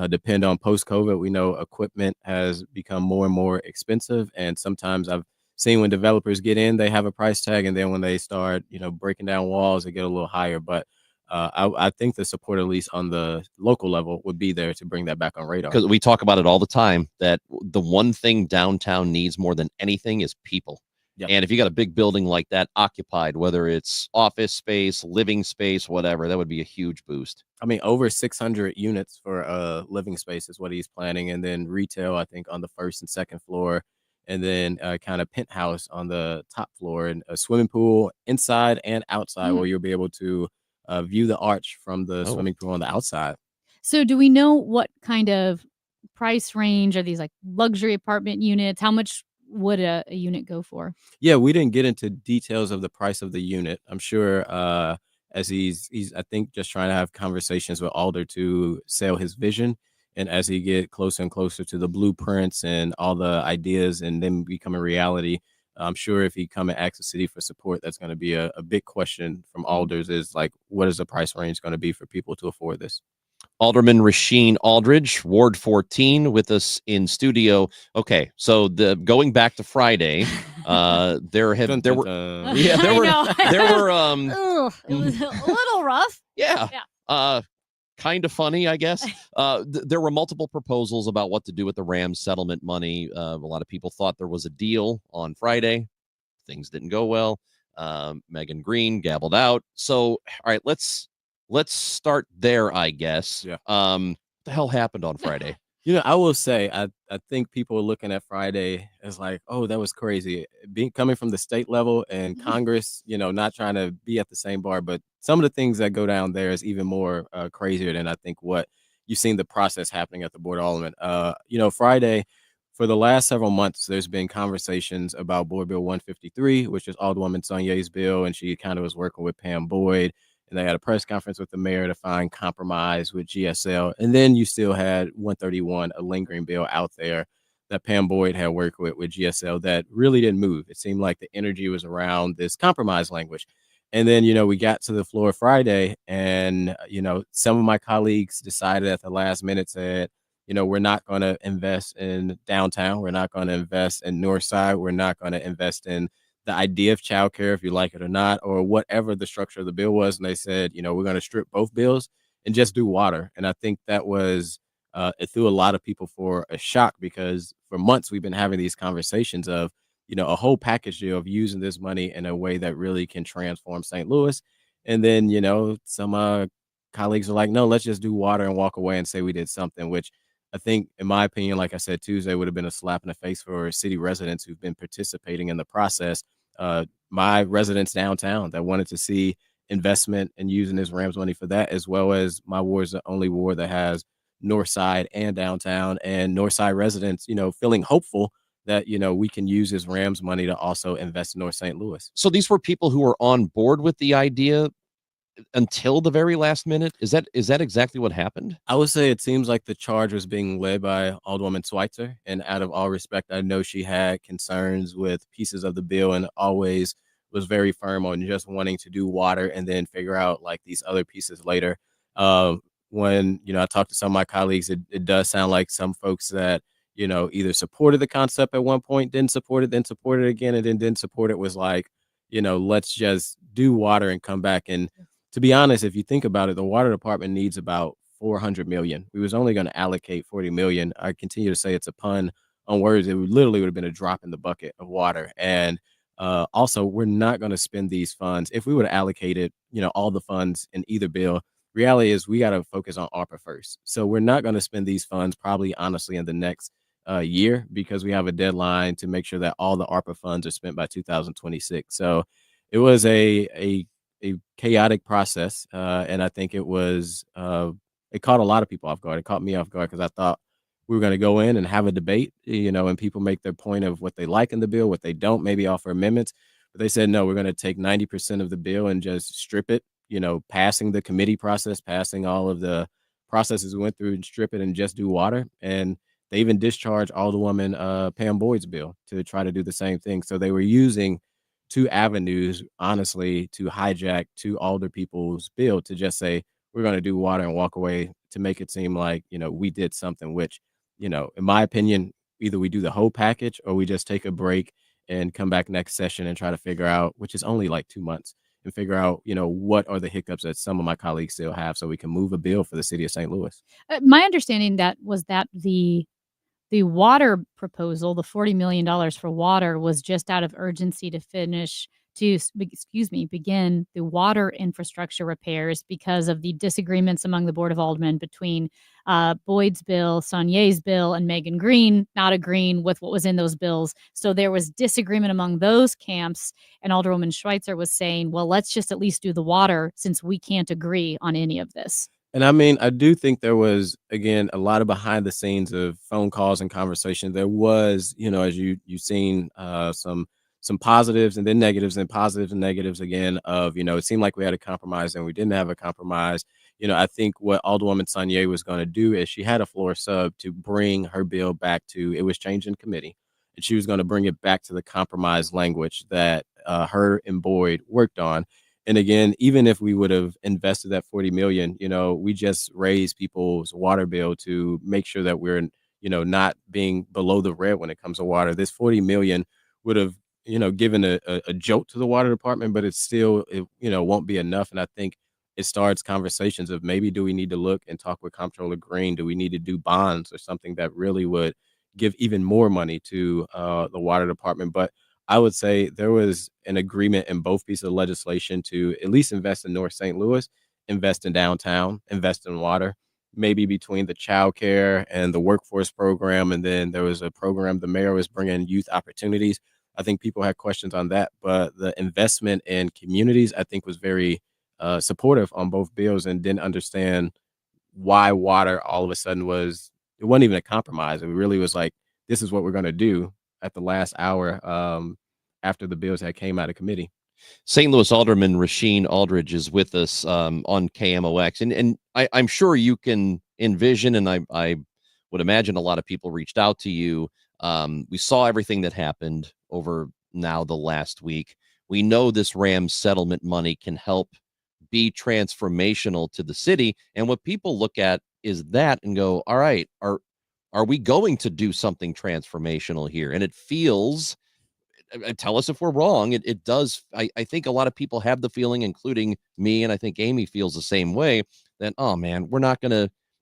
depend on post-COVID. We know equipment has become more and more expensive. And sometimes I've seen when developers get in, they have a price tag. And then when they start, breaking down walls, they get a little higher. But I think the support, at least on the local level, would be there to bring that back on radar. Because we talk about it all the time, that the one thing downtown needs more than anything is people. Yep. And if you got a big building like that occupied, whether it's office space, living space, whatever, that would be a huge boost. I mean, over 600 units for living space is what he's planning. And then retail, I think, on the first and second floor. And then kind of penthouse on the top floor, and a swimming pool inside and outside where you'll be able to view the arch from the swimming pool on the outside. So do we know what kind of price range are these, like luxury apartment units? How much would a unit go for? Yeah, we didn't get into details of the price of the unit. I'm sure as he's I think just trying to have conversations with Alder to sell his vision. And as he get closer and closer to the blueprints and all the ideas and then become a reality, I'm sure if he come and ask the city for support, that's going to be a big question from Alders is like, what is the price range going to be for people to afford this? Alderman Rasheen Aldridge, Ward 14, with us in studio. Okay, so going back to Friday, there were it was a little rough. Yeah. Kind of funny, I guess. There were multiple proposals about what to do with the Rams settlement money. A lot of people thought there was a deal on Friday. Things didn't go well. Megan Green gabbled out. So, all right, let's start there, I guess. Yeah. What the hell happened on Friday? I will say, I think people are looking at Friday as like, oh, that was crazy. Coming from the state level and Congress, not trying to be at the same bar, but some of the things that go down there is even more crazier than I think what you've seen the process happening at the Board of Aldermen. Friday, for the last several months, there's been conversations about Board Bill 153, which is Alderwoman Sonier's bill, and she kind of was working with Pam Boyd. And they had a press conference with the mayor to find compromise with GSL. And then you still had 131, a lingering bill out there that Pam Boyd had worked with GSL that really didn't move. It seemed like the energy was around this compromise language. And then, we got to the floor Friday and, some of my colleagues decided at the last minute, said, we're not going to invest in downtown. We're not going to invest in North Side. We're not going to invest in the idea of childcare, if you like it or not, or whatever the structure of the bill was. And they said, we're going to strip both bills and just do water. And I think that was, it threw a lot of people for a shock, because for months we've been having these conversations of, a whole package deal of using this money in a way that really can transform St. Louis. And then, some colleagues are like, no, let's just do water and walk away and say we did something, which I think, in my opinion, like I said, Tuesday would have been a slap in the face for city residents who've been participating in the process. My residents downtown that wanted to see investment and using this Rams money for that, as well as my ward is the only ward that has North Side and downtown, and North Side residents, feeling hopeful that, we can use this Rams money to also invest in North St. Louis. So these were people who were on board with the idea until the very last minute. Is that exactly what happened? I would say it seems like the charge was being led by Alderwoman Schweitzer, and out of all respect, I know she had concerns with pieces of the bill and always was very firm on just wanting to do water and then figure out like these other pieces later. When I talked to some of my colleagues, it does sound like some folks that either supported the concept at one point, didn't support it, then supported it again, and then didn't support it, was like, let's just do water and come back. And to be honest, if you think about it, the water department needs about $400 million. We was only going to allocate $40 million. I continue to say it's a pun on words. It literally would have been a drop in the bucket of water. And also, we're not going to spend these funds. If we would have allocated, all the funds in either bill, reality is we got to focus on ARPA first. So we're not going to spend these funds probably, honestly, in the next year, because we have a deadline to make sure that all the ARPA funds are spent by 2026. So it was a chaotic process, and I think it was it caught a lot of people off guard. It caught me off guard, because I thought we were going to go in and have a debate, and people make their point of what they like in the bill, what they don't, maybe offer amendments. But they said, no, we're going to take 90% of the bill and just strip it, passing the committee process, passing all of the processes we went through, and strip it and just do water. And they even discharged Alderwoman Pam Boyd's bill to try to do the same thing. So they were using two avenues, honestly, to hijack two alder people's bill to just say, we're going to do water and walk away, to make it seem like, we did something, which, in my opinion, either we do the whole package or we just take a break and come back next session and try to figure out, which is only like 2 months, and figure out, what are the hiccups that some of my colleagues still have, so we can move a bill for the city of St. Louis. My understanding that the The water proposal, the $40 million for water, was just out of urgency to begin the water infrastructure repairs because of the disagreements among the Board of Aldermen between Boyd's bill, Saulnier's bill, and Megan Green not agreeing with what was in those bills. So there was disagreement among those camps, and Alderwoman Schweitzer was saying, well, let's just at least do the water since we can't agree on any of this. And I mean, I do think there was, again, a lot of behind the scenes of phone calls and conversation. There was, as you've seen, some positives and then negatives, and positives and negatives again of, it seemed like we had a compromise and we didn't have a compromise. I think what Alderwoman Saulnier was going to do is she had a floor sub to bring her bill back to, it was changed in committee, and she was going to bring it back to the compromise language that her and Boyd worked on. And again, even if we would have invested that $40 million, we just raised people's water bill to make sure that we're, not being below the red when it comes to water. This $40 million would have, given a jolt to the water department, but it won't be enough. And I think it starts conversations of maybe do we need to look and talk with Comptroller Green? Do we need to do bonds or something that really would give even more money to the water department? But I would say there was an agreement in both pieces of legislation to at least invest in North St. Louis, invest in downtown, invest in water, maybe between the child care and the workforce program. And then there was a program the mayor was bringing, youth opportunities. I think people had questions on that, but the investment in communities, I think, was very supportive on both bills, and didn't understand why water all of a sudden it wasn't even a compromise. It really was like, this is what we're going to do at the last hour after the bills had came out of committee. St. Louis Alderman Rasheen Aldridge is with us on KMOX, and I'm sure you can envision, and I would imagine a lot of people reached out to you. We saw everything that happened over now the last week. We know this Rams settlement money can help be transformational to the city, and what people look at is that and go, all right, are we going to do something transformational here? And it feels, tell us if we're wrong, it does. I think a lot of people have the feeling, including me, and I think Amy feels the same way, that, oh man,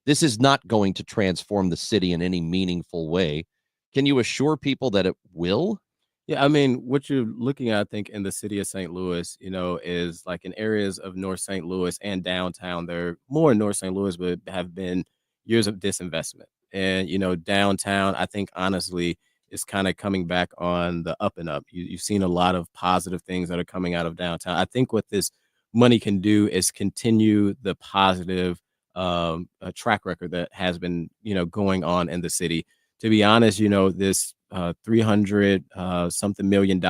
this is not going to transform the city in any meaningful way. Can you assure people that it will? Yeah, I mean, what you're looking at, I think, in the city of St. Louis, is like in areas of North St. Louis and downtown. They're more in North St. Louis, but have been years of disinvestment. And, downtown, I think, honestly, is kind of coming back on the up and up. You've seen a lot of positive things that are coming out of downtown. I think what this money can do is continue the positive track record that has been, going on in the city. To be honest, this $300 something million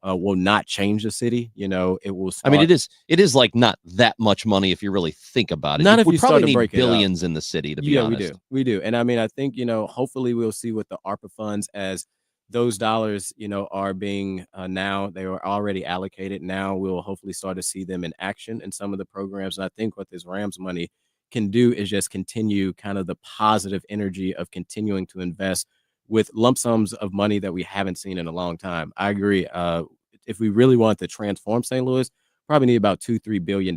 will not change the city. It will start. I mean, it is like not that much money if you really think about it. Not if we you probably start to need break billions in the city, to be honest. We do. And I mean, I think, hopefully we'll see with the ARPA funds as those dollars, are being now they were already allocated. Now we'll hopefully start to see them in action in some of the programs. And I think what this Rams money can do is just continue kind of the positive energy of continuing to invest with lump sums of money that we haven't seen in a long time. I agree. If we really want to transform St. Louis, probably need about $2-3 billion.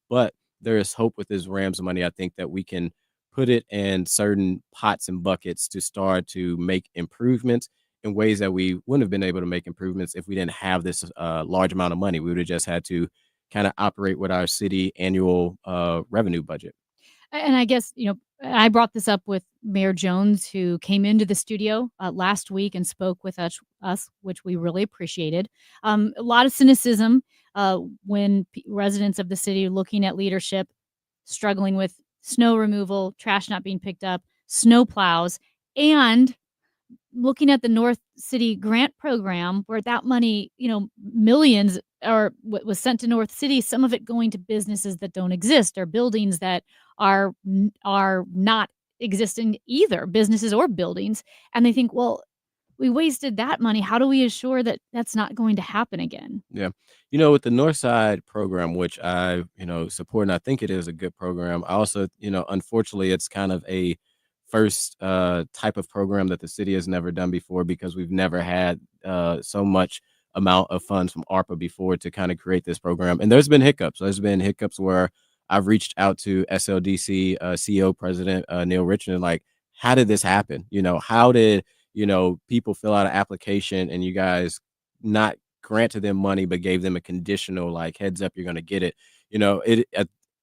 But there is hope with this Rams money. I think that we can put it in certain pots and buckets to start to make improvements in ways that we wouldn't have been able to make improvements if we didn't have this large amount of money. We would have just had to kind of operate with our city annual revenue budget. And I guess, I brought this up with Mayor Jones, who came into the studio last week and spoke with us, which we really appreciated. A lot of cynicism when residents of the city are looking at leadership, struggling with snow removal, trash not being picked up, snow plows, and looking at the North City grant program where that money, millions was sent to North City, some of it going to businesses that don't exist or buildings that are not existing either, businesses or buildings. And they think, well, we wasted that money. How do we assure that that's not going to happen again? Yeah. With the North Side program, which I, support, and I think it is a good program. I also, unfortunately, it's kind of a first type of program that the city has never done before, because we've never had so much amount of funds from ARPA before to kind of create this program. And there's been hiccups. There's been hiccups where I've reached out to SLDC CEO President Neil Richardson, like, how did this happen? How did, people fill out an application and you guys not granted them money, but gave them a conditional, like, heads up, you're going to get it.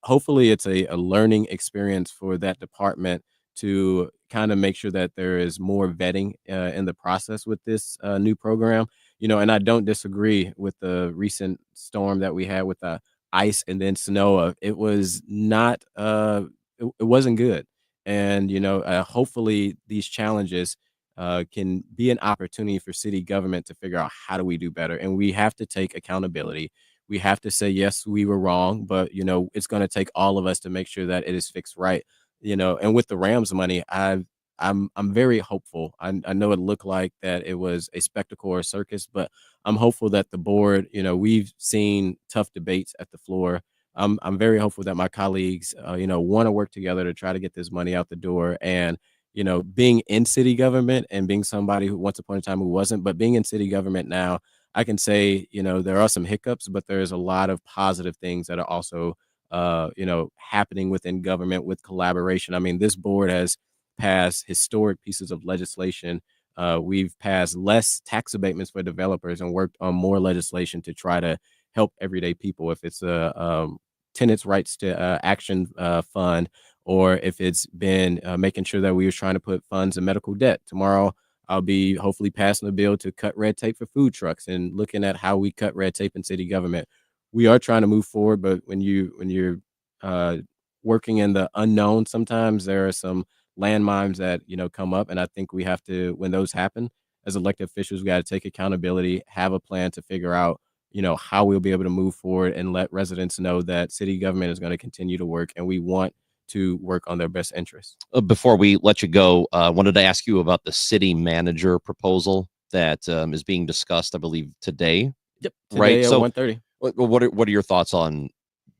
Hopefully it's a learning experience for that department to kind of make sure that there is more vetting in the process with this new program. And I don't disagree with the recent storm that we had with the ice and then snow. It was not, it wasn't good. And, hopefully these challenges can be an opportunity for city government to figure out how do we do better. And we have to take accountability. We have to say, yes, we were wrong, but, it's going to take all of us to make sure that it is fixed right. And with the Rams money, I'm very hopeful. I know it looked like that it was a spectacle or a circus, but I'm hopeful that the board, we've seen tough debates at the floor. I'm very hopeful that my colleagues, want to work together to try to get this money out the door. And, being in city government and being somebody who once upon a time who wasn't, but being in city government now, I can say, there are some hiccups, but there's a lot of positive things that are also, happening within government with collaboration. I mean, this board has passed historic pieces of legislation. We've passed less tax abatements for developers and worked on more legislation to try to help everyday people. If it's a tenants' rights to action fund, or if it's been making sure that we were trying to put funds in medical debt. Tomorrow, I'll be hopefully passing a bill to cut red tape for food trucks and looking at how we cut red tape in city government. We are trying to move forward, but when you're working in the unknown, sometimes there are some landmines that come up, and I think we have to, when those happen, as elected officials, we got to take accountability, have a plan to figure out how we'll be able to move forward and let residents know that city government is going to continue to work, and we want to work on their best interests. Before we let you go, I wanted to ask you about the city manager proposal that is being discussed, I believe, today. Yep. Right. At So 1:30. what are your thoughts on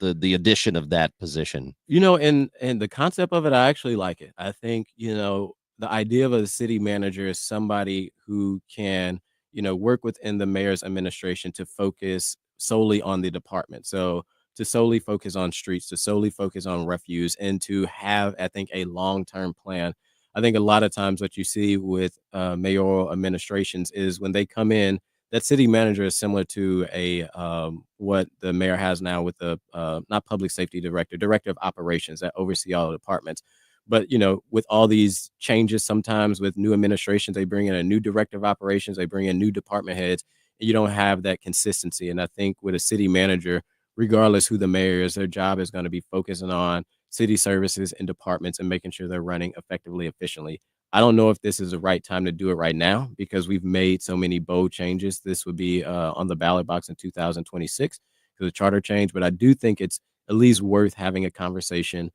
the addition of that position? And the concept of it, I actually like it. I think, the idea of a city manager is somebody who can, work within the mayor's administration to focus solely on the department. So to solely focus on streets, to solely focus on refuse, and to have, I think, a long-term plan. I think a lot of times what you see with mayoral administrations is when they come in, that city manager is similar to a what the mayor has now with the not public safety director of operations that oversee all the departments. But with all these changes, sometimes with new administrations, they bring in a new director of operations, they bring in new department heads, and you don't have that consistency. And I think with a city manager, regardless who the mayor is, their job is going to be focusing on city services and departments and making sure they're running effectively, efficiently. I don't know if this is the right time to do it right now because we've made so many bold changes. This would be on the ballot box in 2026 for the charter change, but I do think it's at least worth having a conversation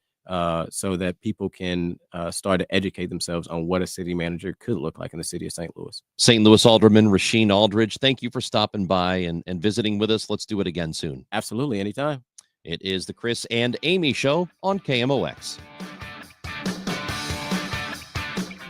so that people can start to educate themselves on what a city manager could look like in the city of St. Louis. St. Louis Alderman Rasheen Aldridge, thank you for stopping by and visiting with us. Let's do it again soon. Absolutely, anytime. It is the Chris and Amy Show on KMOX.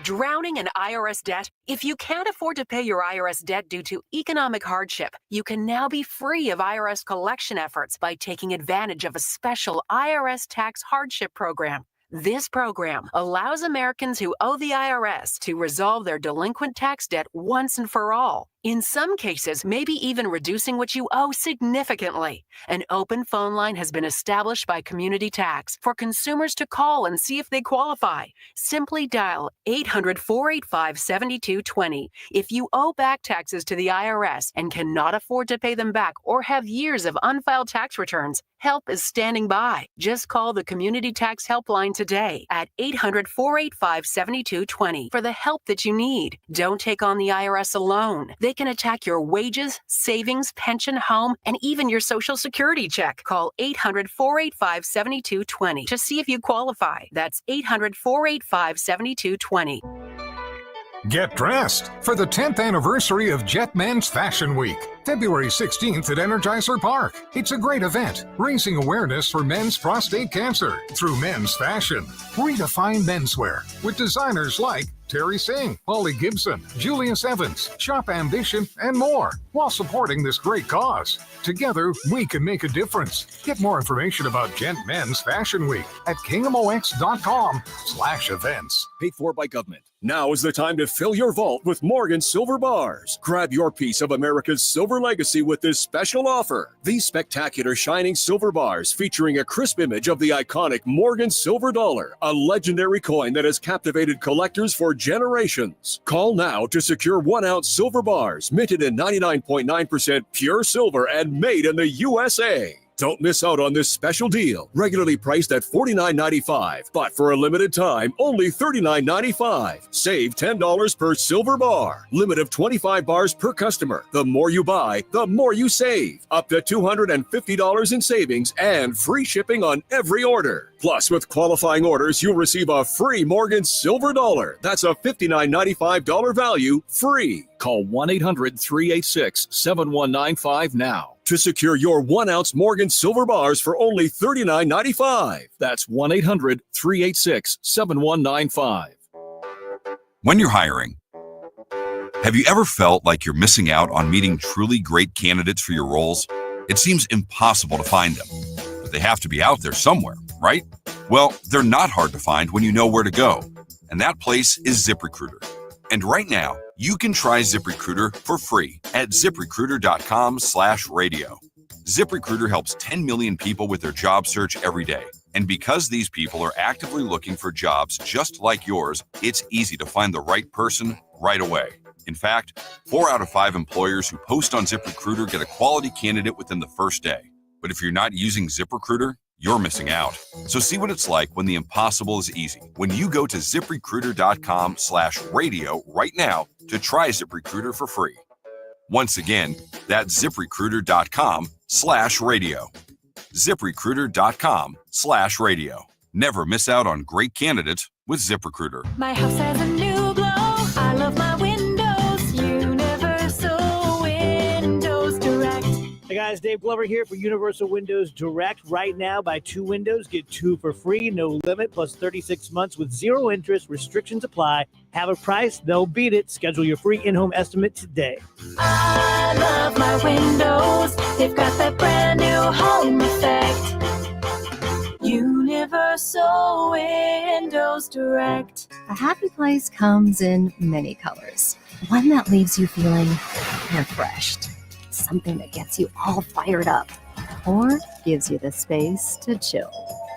Drowning in IRS debt? If you can't afford to pay your IRS debt due to economic hardship, you can now be free of IRS collection efforts by taking advantage of a special IRS tax hardship program. This program allows Americans who owe the IRS to resolve their delinquent tax debt once and for all. In some cases, maybe even reducing what you owe significantly. An open phone line has been established by Community Tax for consumers to call and see if they qualify. Simply dial 800-485-7220. If you owe back taxes to the IRS and cannot afford to pay them back or have years of unfiled tax returns, help is standing by. Just call the Community Tax Helpline today at 800-485-7220 for the help that you need. Don't take on the IRS alone. They can attack your wages, savings, pension, home, and even your Social Security check. Call 800-485-7220 to see if you qualify. That's 800-485-7220. Get dressed for the 10th anniversary of Jet Men's Fashion Week, February 16th at Energizer Park. It's a great event, raising awareness for men's prostate cancer through men's fashion. Redefine menswear with designers like Terry Singh, Paulie Gibson, Julius Evans, Shop Ambition, and more, while supporting this great cause. Together, we can make a difference. Get more information about Gent Men's Fashion Week at kmox.com/events. Paid for by government. Now is the time to fill your vault with Morgan Silver Bars. Grab your piece of America's silver legacy with this special offer. These spectacular shining silver bars featuring a crisp image of the iconic Morgan Silver Dollar, a legendary coin that has captivated collectors for generations. Call now to secure 1-ounce silver bars minted in 99.9% pure silver and made in the USA. Don't miss out on this special deal. Regularly priced at $49.95, but for a limited time, only $39.95. Save $10 per silver bar. Limit of 25 bars per customer. The more you buy, the more you save. Up to $250 in savings and free shipping on every order. Plus, with qualifying orders, you'll receive a free Morgan Silver Dollar. That's a $59.95 value free. Call 1-800-386-7195 now to secure your 1-ounce Morgan Silver Bars for only $39.95. That's 1-800-386-7195. When you're hiring, have you ever felt like you're missing out on meeting truly great candidates for your roles? It seems impossible to find them, but they have to be out there somewhere, right? Well, they're not hard to find when you know where to go, and that place is ZipRecruiter. And right now, you can try ZipRecruiter for free at ZipRecruiter.com/radio. ZipRecruiter helps 10 million people with their job search every day. And because these people are actively looking for jobs just like yours, it's easy to find the right person right away. In fact, 4 out of 5 employers who post on ZipRecruiter get a quality candidate within the first day. But if you're not using ZipRecruiter, you're missing out. So see what it's like when the impossible is easy. When you go to ZipRecruiter.com/radio right now to try ZipRecruiter for free. Once again, that's ZipRecruiter.com/radio. ZipRecruiter.com/radio. Never miss out on great candidates with ZipRecruiter. My house has a new glow. I love my windows. Universal Windows Direct. Hey guys, Dave Glover here for Universal Windows Direct. Right now, buy 2 windows, get 2 for free, no limit, plus 36 months with 0 interest. Restrictions apply. Have a price, they'll beat it. Schedule your free in-home estimate today. I love my windows. They've got that brand new home effect. Universal Windows Direct. A happy place comes in many colors. One that leaves you feeling refreshed. Something that gets you all fired up. Or gives you the space to chill.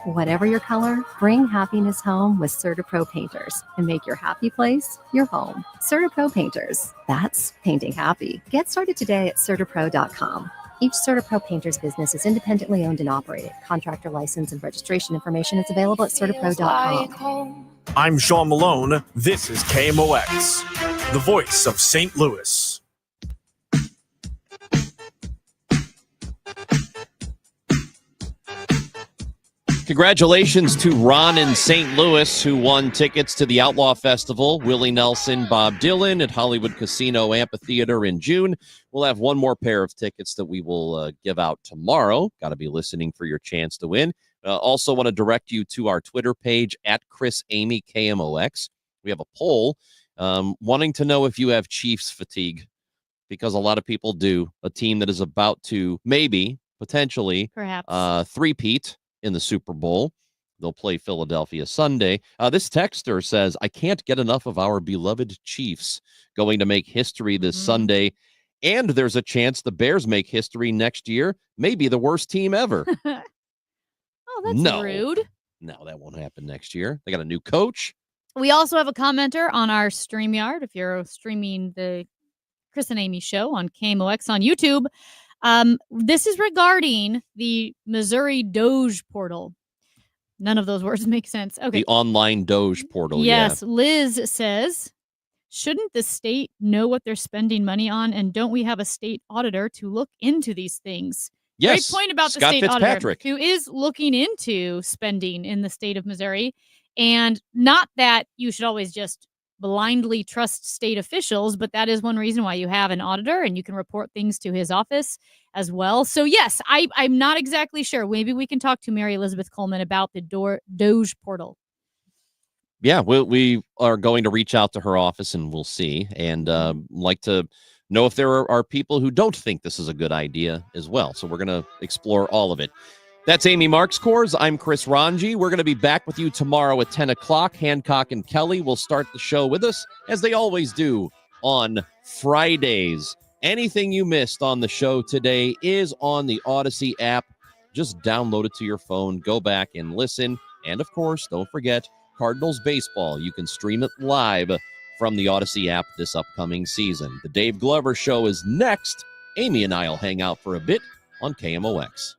Whatever your color, bring happiness home with CertaPro Painters and make your happy place your home. CertaPro Painters. That's painting happy. Get started today at CertaPro.com. Each CertaPro Painters business is independently owned and operated. Contractor license and registration information is available at CertaPro.com. I'm Sean Malone. This is KMOX, the voice of St. Louis. Congratulations to Ron in St. Louis, who won tickets to the Outlaw Festival, Willie Nelson, Bob Dylan at Hollywood Casino Amphitheater in June. We'll have one more pair of tickets that we will give out tomorrow. Got to be listening for your chance to win. Also want to direct you to our Twitter page at Chris Amy KMOX. We have a poll wanting to know if you have Chiefs fatigue, because a lot of people do. A team that is about to potentially, perhaps three-peat in the Super Bowl. They'll play Philadelphia Sunday. This texter says, I can't get enough of our beloved Chiefs going to make history this Sunday. And there's a chance the Bears make history next year. Maybe the worst team ever. Oh, that's rude. No, that won't happen next year. They got a new coach. We also have a commenter on our StreamYard. If you're streaming the Chris and Amy show on KMOX on YouTube, this is regarding the Missouri Doge portal. None of those words make sense. Okay. The online Doge portal. Yes. Yeah. Liz says, shouldn't the state know what they're spending money on? And don't we have a state auditor to look into these things? Yes. Great point about the Scott state auditor Fitzpatrick, who is looking into spending in the state of Missouri. And not that you should always just blindly trust state officials, but that is one reason why you have an auditor and you can report things to his office as well. So yes, I'm not exactly sure. Maybe we can talk to Mary Elizabeth Coleman about the Doge portal. Yeah, we are going to reach out to her office and we'll see, and like to know if there are people who don't think this is a good idea as well. So we're going to explore all of it. That's Amy Markscores. I'm Chris Ranji. We're going to be back with you tomorrow at 10 o'clock. Hancock and Kelly will start the show with us, as they always do on Fridays. Anything you missed on the show today is on the Odyssey app. Just download it to your phone, go back and listen. And, of course, don't forget Cardinals baseball. You can stream it live from the Odyssey app this upcoming season. The Dave Glover Show is next. Amy and I will hang out for a bit on KMOX.